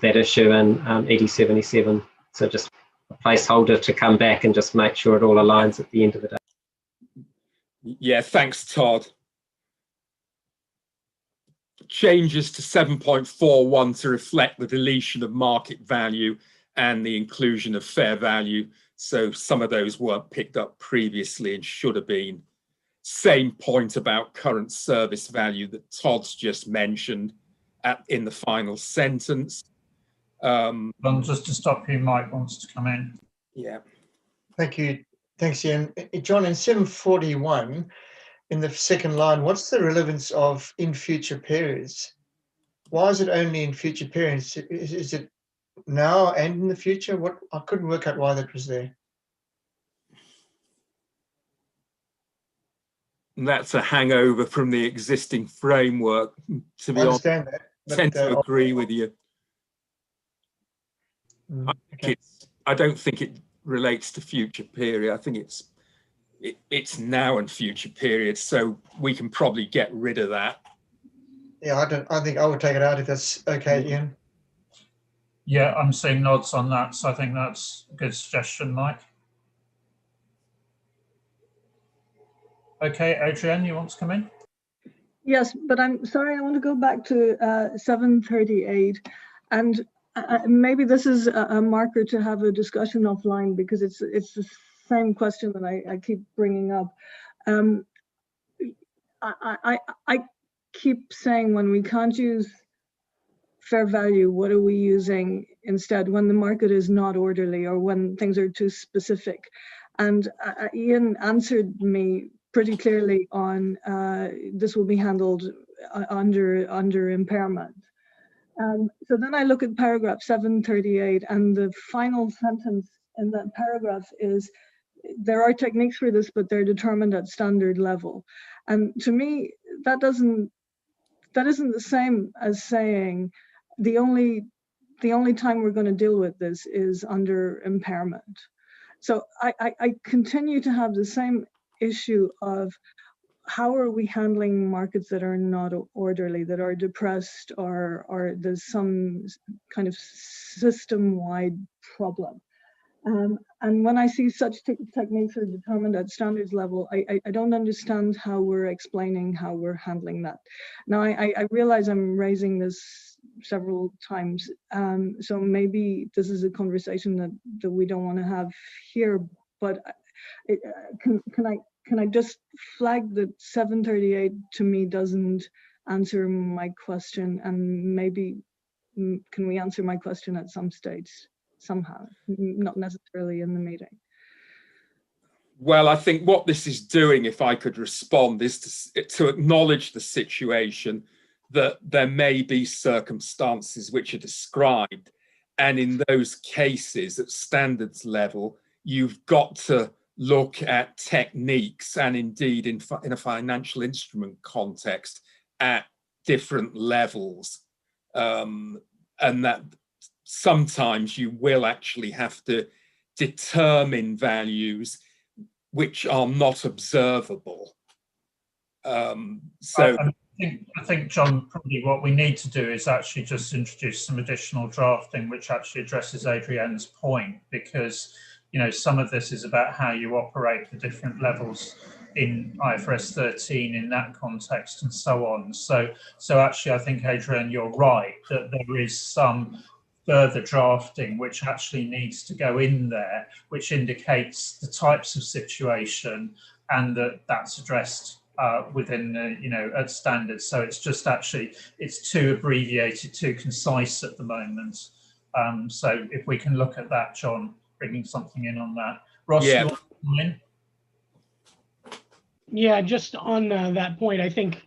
issue in ED77. So just a placeholder to come back and just make sure it all aligns at the end of the day. Yeah, thanks, Todd. Changes to 7.41 to reflect the deletion of market value and the inclusion of fair value. So some of those weren't picked up previously and should have been. Same point about current service value that Todd's just mentioned in the final sentence. Just to stop you, Mike wants to come in. Yeah. Thank you. Thanks, Ian. John, in 741, in the second line, what's the relevance of in future periods? Why is it only in future periods? Is it now and in the future? What I couldn't work out why that was there. And that's a hangover from the existing framework. To be honest, I tend to agree with you. Okay. I don't think it relates to future period. I think it's now and future periods, so we can probably get rid of that. Yeah, I think I would take it out if that's okay, Ian. Yeah, I'm seeing nods on that, so I think that's a good suggestion, Mike. Okay, Adrienne, you want to come in? Yes, but I'm sorry, I want to go back to 738, and maybe this is a marker to have a discussion offline, because it's the same question that I keep bringing up. I keep saying, when we can't use fair value, what are we using instead when the market is not orderly or when things are too specific? And Ian answered me pretty clearly on this will be handled under impairment. So then I look at paragraph 738, and the final sentence in that paragraph is, there are techniques for this, but they're determined at standard level. And to me, that isn't the same as saying the only time we're going to deal with this is under impairment. So I continue to have the same issue of how are we handling markets that are not orderly, that are depressed, or there's some kind of system-wide problem? And when I see such techniques are determined at standards level, I don't understand how we're explaining how we're handling that. Now, I realize I'm raising this several times, so maybe this is a conversation that we don't want to have here, but can I just flag that 738 to me doesn't answer my question, and maybe can we answer my question at some stage somehow, not necessarily in the meeting? Well, I think what this is doing, if I could respond, is to acknowledge the situation that there may be circumstances which are described, and in those cases at standards level, you've got to look at techniques, and indeed in a financial instrument context at different levels, and that sometimes you will actually have to determine values which are not observable. So I think, John, probably what we need to do is actually just introduce some additional drafting which actually addresses Adrienne's point, because some of this is about how you operate the different levels in IFRS 13 in that context and so on. So actually, I think, Adrienne, you're right that there is some further drafting which actually needs to go in there, which indicates the types of situation, and that's addressed within the, at standards. So it's just actually, it's too abbreviated, too concise at the moment. So if we can look at that, John, bringing something in on that. Ross, yeah. you want to come in? Yeah, just on that point, I think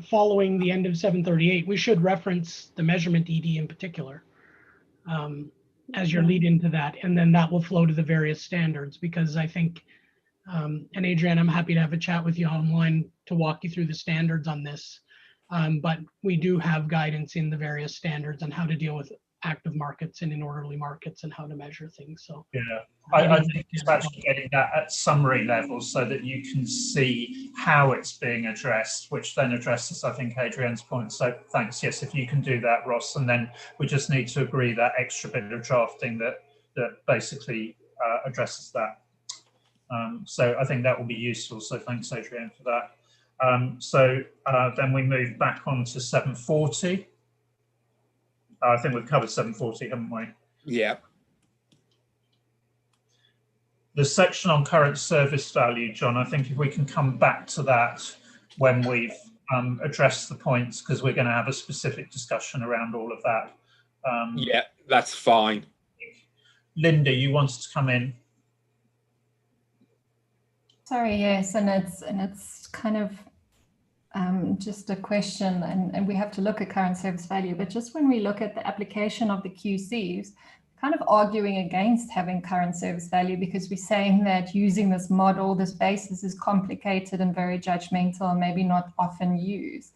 following the end of 738, we should reference the measurement ED in particular as your lead into that, and then that will flow to the various standards, because I think, and Adrienne, I'm happy to have a chat with you online to walk you through the standards on this, but we do have guidance in the various standards on how to deal with active markets and inorderly markets and how to measure things. So yeah, I think it's actually getting that at summary level so that you can see how it's being addressed, which then addresses, I think, Adrienne's point. So thanks. Yes, if you can do that, Ross, and then we just need to agree that extra bit of drafting that basically addresses that. So I think that will be useful. So thanks, Adrienne, for that. Then we move back on to 740. I think we've covered 740, haven't we? Yeah. The section on current service value, John, I think if we can come back to that when we've addressed the points, because we're going to have a specific discussion around all of that. Yeah, that's fine. Linda, you wanted to come in? Sorry, yes, and it's kind of just a question, and we have to look at current service value, but just when we look at the application of the QCs, kind of arguing against having current service value, because we're saying that using this model, this basis is complicated and very judgmental and maybe not often used.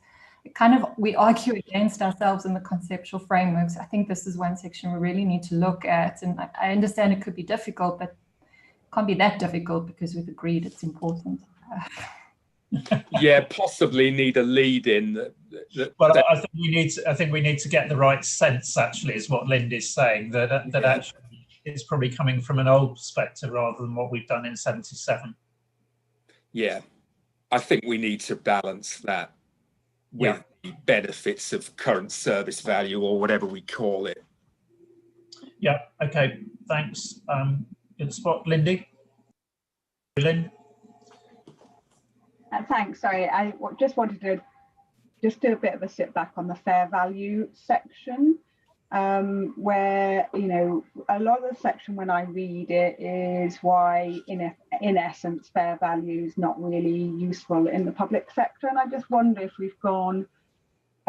We argue against ourselves in the conceptual frameworks. I think this is one section we really need to look at, and I understand it could be difficult, but it can't be that difficult because we've agreed it's important. Yeah, possibly need a lead in. Well, I think we need to get the right sense. Actually, is what Linda's saying, that actually it's probably coming from an old perspective rather than what we've done in 77. Yeah, I think we need to balance that with the benefits of current service value, or whatever we call it. Yeah. Okay. Thanks. Good spot, Lindy. Lynn. Thanks. Sorry, I just wanted to just do a bit of a sit back on the fair value section, where, a lot of the section when I read it is why, in essence, fair value is not really useful in the public sector. And I just wonder if we've gone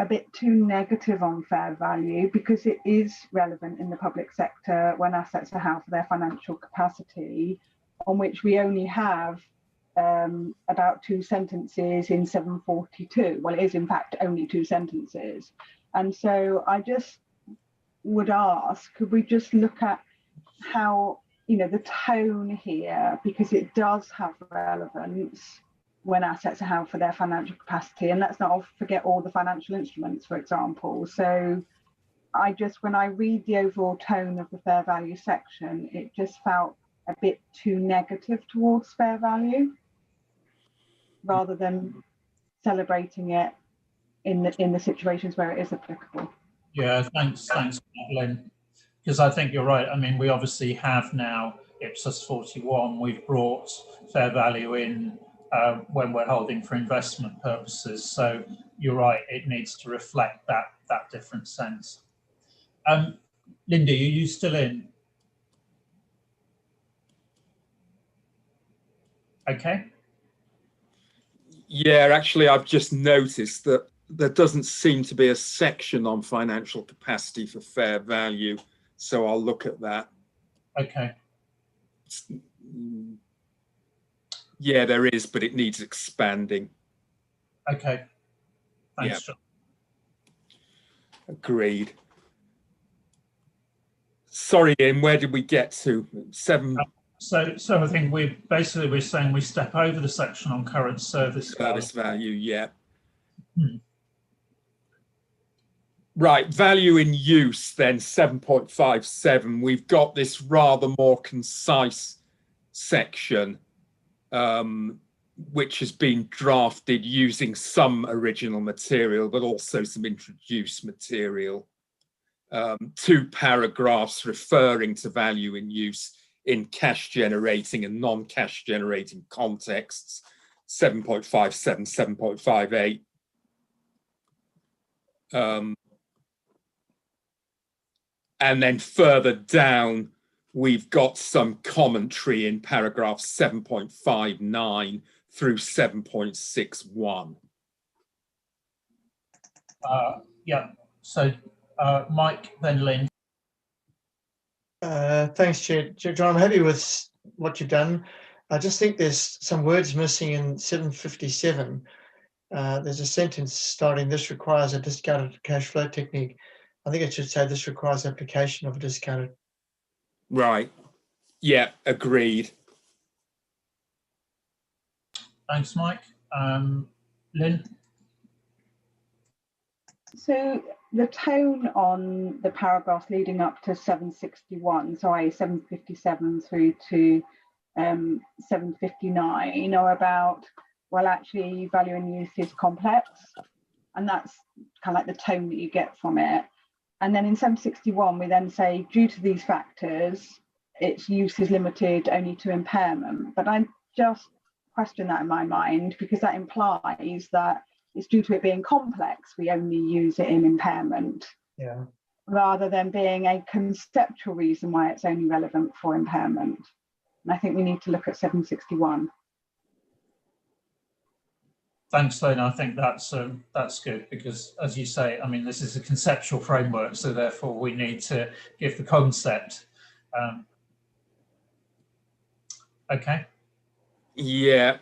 a bit too negative on fair value, because it is relevant in the public sector when assets are held for their financial capacity, on which we only have about 2 sentences in 742. Well, it is in fact only 2 sentences. And so I just would ask, could we just look at how, the tone here, because it does have relevance, when assets are held for their financial capacity. And let's not forget all the financial instruments, for example. So when I read the overall tone of the fair value section, it just felt a bit too negative towards fair value, rather than celebrating it in the situations where it is applicable. Yeah, thanks, Lynn. Because I think you're right. I mean, we obviously have now Ipsis 41. We've brought fair value in when we're holding for investment purposes. So you're right. It needs to reflect that different sense. Linda, are you still in? Okay. Yeah, actually, I've just noticed that there doesn't seem to be a section on financial capacity for fair value, so I'll look at that. Okay. Yeah, there is, but it needs expanding. Okay. Thanks, John. Agreed. Sorry, Ian, where did we get to? 7. So I think we're saying we step over the section on current service value, yeah. Right, value in use then, 7.57. We've got this rather more concise section, which has been drafted using some original material, but also some introduced material. 2 paragraphs referring to value in use in cash generating and non-cash generating contexts, 7.57, 7.58. And then further down, we've got some commentary in paragraph 7.59 through 7.61. Yeah, so Mike, then Lynn. Thanks, Chair. John, I'm happy with what you've done. I just think there's some words missing in 757. There's a sentence starting, this requires a discounted cash flow technique. I think it should say this requires application of a discounted. Right. Yeah, agreed. Thanks, Mike. Lynn? So the tone on the paragraphs leading up to 761, so i.e. 757 through to 759 are about, well, actually value in use is complex. And that's kind of like the tone that you get from it. And then in 761, we then say, due to these factors, its use is limited only to impairment. But I just question that in my mind, because that implies that it's due to it being complex, we only use it in impairment, rather than being a conceptual reason why it's only relevant for impairment. And I think we need to look at 761. Thanks, Lynn. I think that's good because, as you say, I mean, this is a conceptual framework, so therefore we need to give the concept. Okay. Yeah.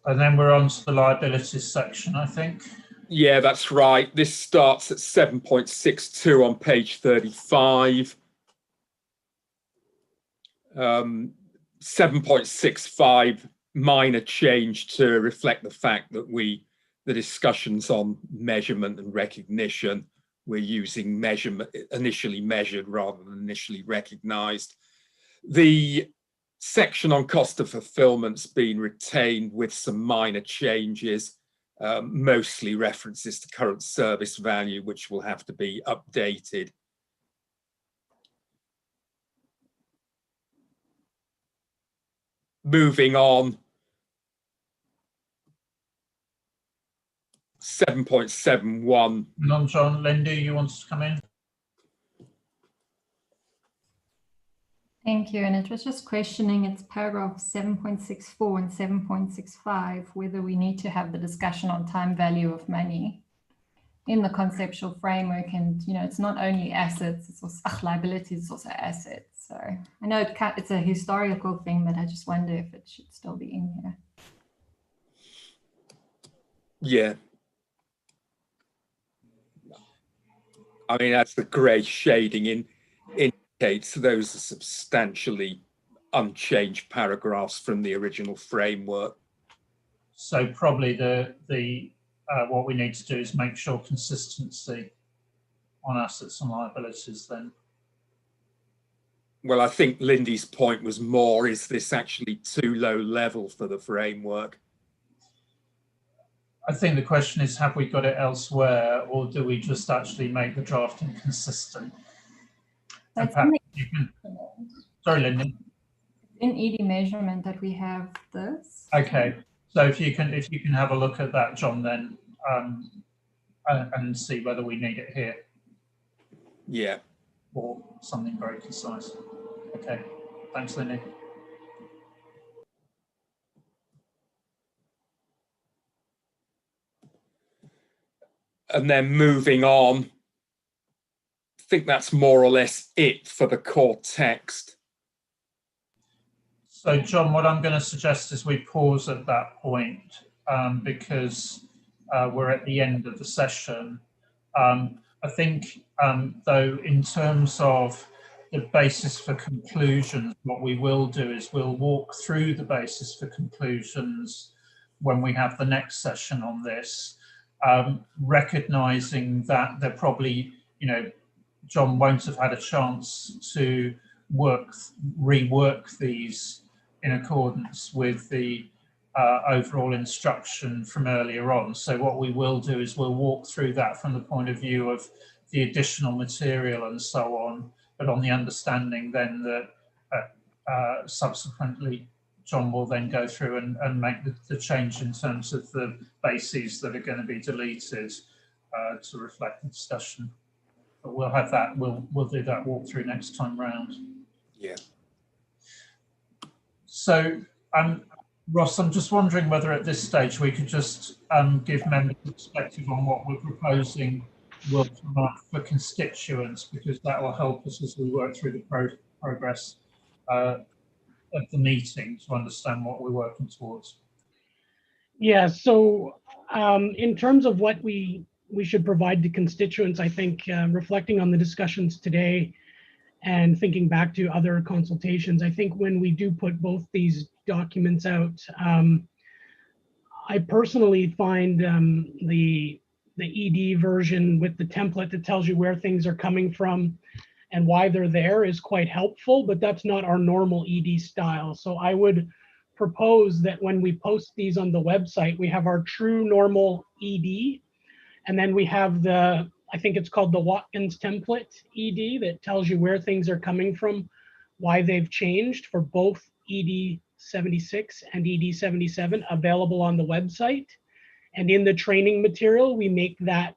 And then we're on to the liabilities section, I think. Yeah, that's right. This starts at 7.62 on page 35. 7.65, minor change to reflect the fact that the discussions on measurement and recognition, we're using measurement, initially measured rather than initially recognized. The section on cost of fulfillment's been retained with some minor changes, mostly references to current service value, which will have to be updated. Moving on, 7.71. John, Linda, you want to come in? Thank you. And it was just questioning, it's paragraph 7.64 and 7.65, whether we need to have the discussion on time value of money in the conceptual framework, and it's not only assets, it's also liabilities, it's also assets. So I know it's a historical thing, but I just wonder if it should still be in here. Yeah. I mean, as the grey shading indicates, those are substantially unchanged paragraphs from the original framework. So probably what we need to do is make sure consistency on assets and liabilities then. Well, I think Lindy's point was more, is this actually too low level for the framework? I think the question is, have we got it elsewhere, or do we just actually make the drafting consistent? Sorry, Lindy. In ED measurement that we have this. Okay, so if you can have a look at that, John, then and see whether we need it here. Yeah. Or something very concise. Okay, thanks, Lindy. And then moving on, I think that's more or less it for the core text. So, John, what I'm going to suggest is we pause at that point because we're at the end of the session. I think, though, in terms of the basis for conclusions, what we will do is we'll walk through the basis for conclusions when we have the next session on this, recognizing that they're probably, John won't have had a chance to rework these in accordance with the overall instruction from earlier on. So what we will do is we'll walk through that from the point of view of the additional material and so on, but on the understanding then that subsequently John will then go through and make the change in terms of the bases that are going to be deleted to reflect the discussion. But we'll have that, we'll do that walkthrough next time round. Yeah. So, Ross, I'm just wondering whether at this stage we could just give members a perspective on what we're proposing will come up for constituents, because that will help us as we work through the progress of the meeting to understand what we're working towards. Yeah, so in terms of what we should provide to constituents, I think reflecting on the discussions today and thinking back to other consultations, I think when we do put both these documents out, I personally find the ED version with the template that tells you where things are coming from and why they're there is quite helpful, but that's not our normal ED style. So I would propose that when we post these on the website, we have our true normal ED, and then we have the, I think it's called the Watkins template ED that tells you where things are coming from, why they've changed for both ED 76 and ED 77 available on the website. And in the training material, we make that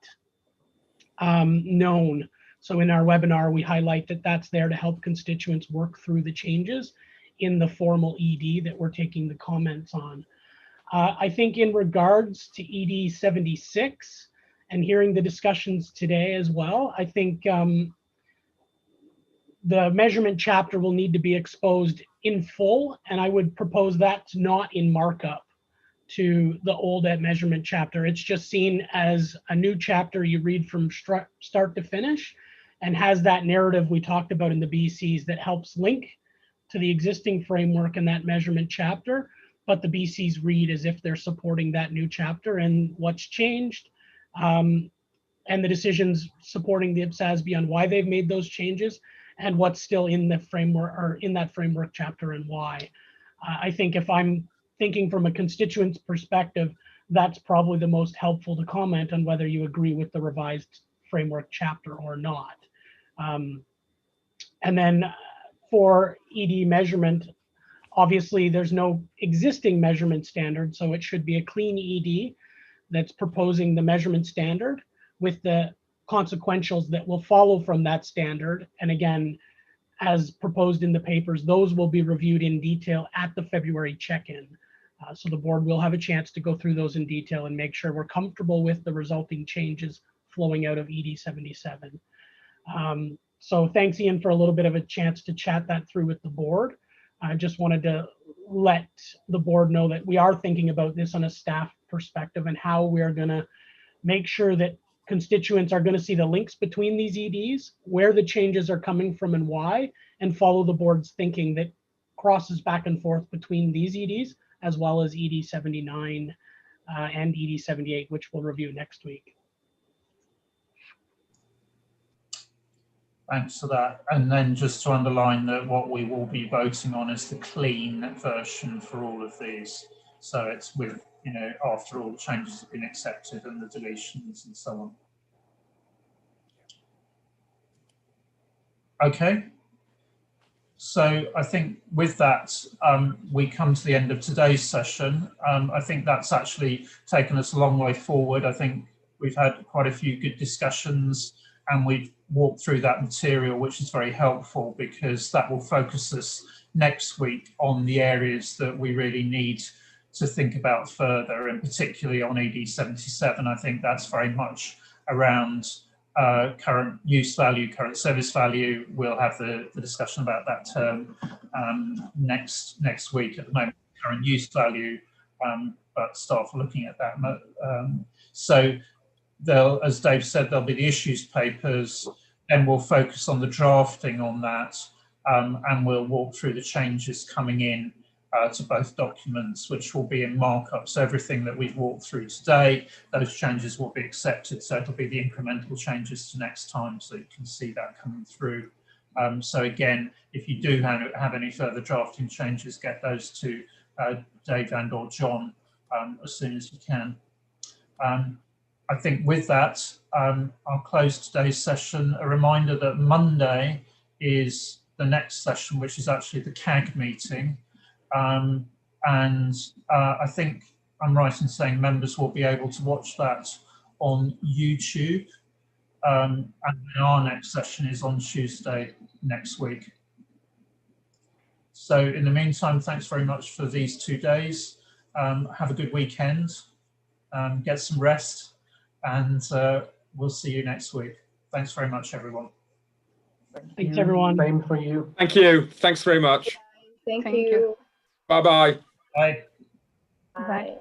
known. So in our webinar, we highlight that that's there to help constituents work through the changes in the formal ED that we're taking the comments on. I think in regards to ED 76 and hearing the discussions today as well, I think the measurement chapter will need to be exposed in full, and I would propose that's not in markup to the old measurement chapter. It's just seen as a new chapter you read from start to finish and has that narrative we talked about in the BCs that helps link to the existing framework in that measurement chapter, but the BCs read as if they're supporting that new chapter and what's changed, and the decisions supporting the IPSASB on why they've made those changes and what's still in the framework or in that framework chapter and why. I think if I'm thinking from a constituent's perspective, that's probably the most helpful to comment on whether you agree with the revised framework chapter or not. And then for ED measurement, obviously there's no existing measurement standard, so it should be a clean ED that's proposing the measurement standard with the consequentials that will follow from that standard. And again, as proposed in the papers, those will be reviewed in detail at the February check-in. So the board will have a chance to go through those in detail and make sure we're comfortable with the resulting changes flowing out of ED 77. So thanks, Ian, for a little bit of a chance to chat that through with the board. I just wanted to let the board know that we are thinking about this on a staff perspective and how we are going to make sure that constituents are going to see the links between these EDs, where the changes are coming from and why, and follow the board's thinking that crosses back and forth between these EDs as well as ED 79 and ED 78, which we'll review next week. Thanks for that. And then just to underline that what we will be voting on is the clean version for all of these. So it's with, you know, after all the changes have been accepted and the deletions and so on. Okay. So I think with that, we come to the end of today's session. I think that's actually taken us a long way forward. I think we've had quite a few good discussions and we've walked through that material, which is very helpful because that will focus us next week on the areas that we really need to think about further, and particularly on ED 77. I think that's very much around current use value, current service value. We'll have the discussion about that term next week. At the moment, current use value, but staff are looking at that. So they'll, as Dave said, there'll be the issues papers, then we'll focus on the drafting on that, and we'll walk through the changes coming in to both documents, which will be in markup. So everything that we've walked through today, those changes will be accepted. So it'll be the incremental changes to next time, so you can see that coming through. So again, if you do have any further drafting changes, get those to Dave and or John as soon as you can. I think with that, I'll close today's session. A reminder that Monday is the next session, which is actually the CAG meeting. And I think I'm right in saying members will be able to watch that on YouTube. And our next session is on Tuesday next week. So in the meantime, thanks very much for these 2 days. Have a good weekend, get some rest, and we'll see you next week. Thanks very much, everyone. Thanks, everyone. Same for you. Thank you. Thanks very much. Thank you. Bye-bye. Bye. Bye.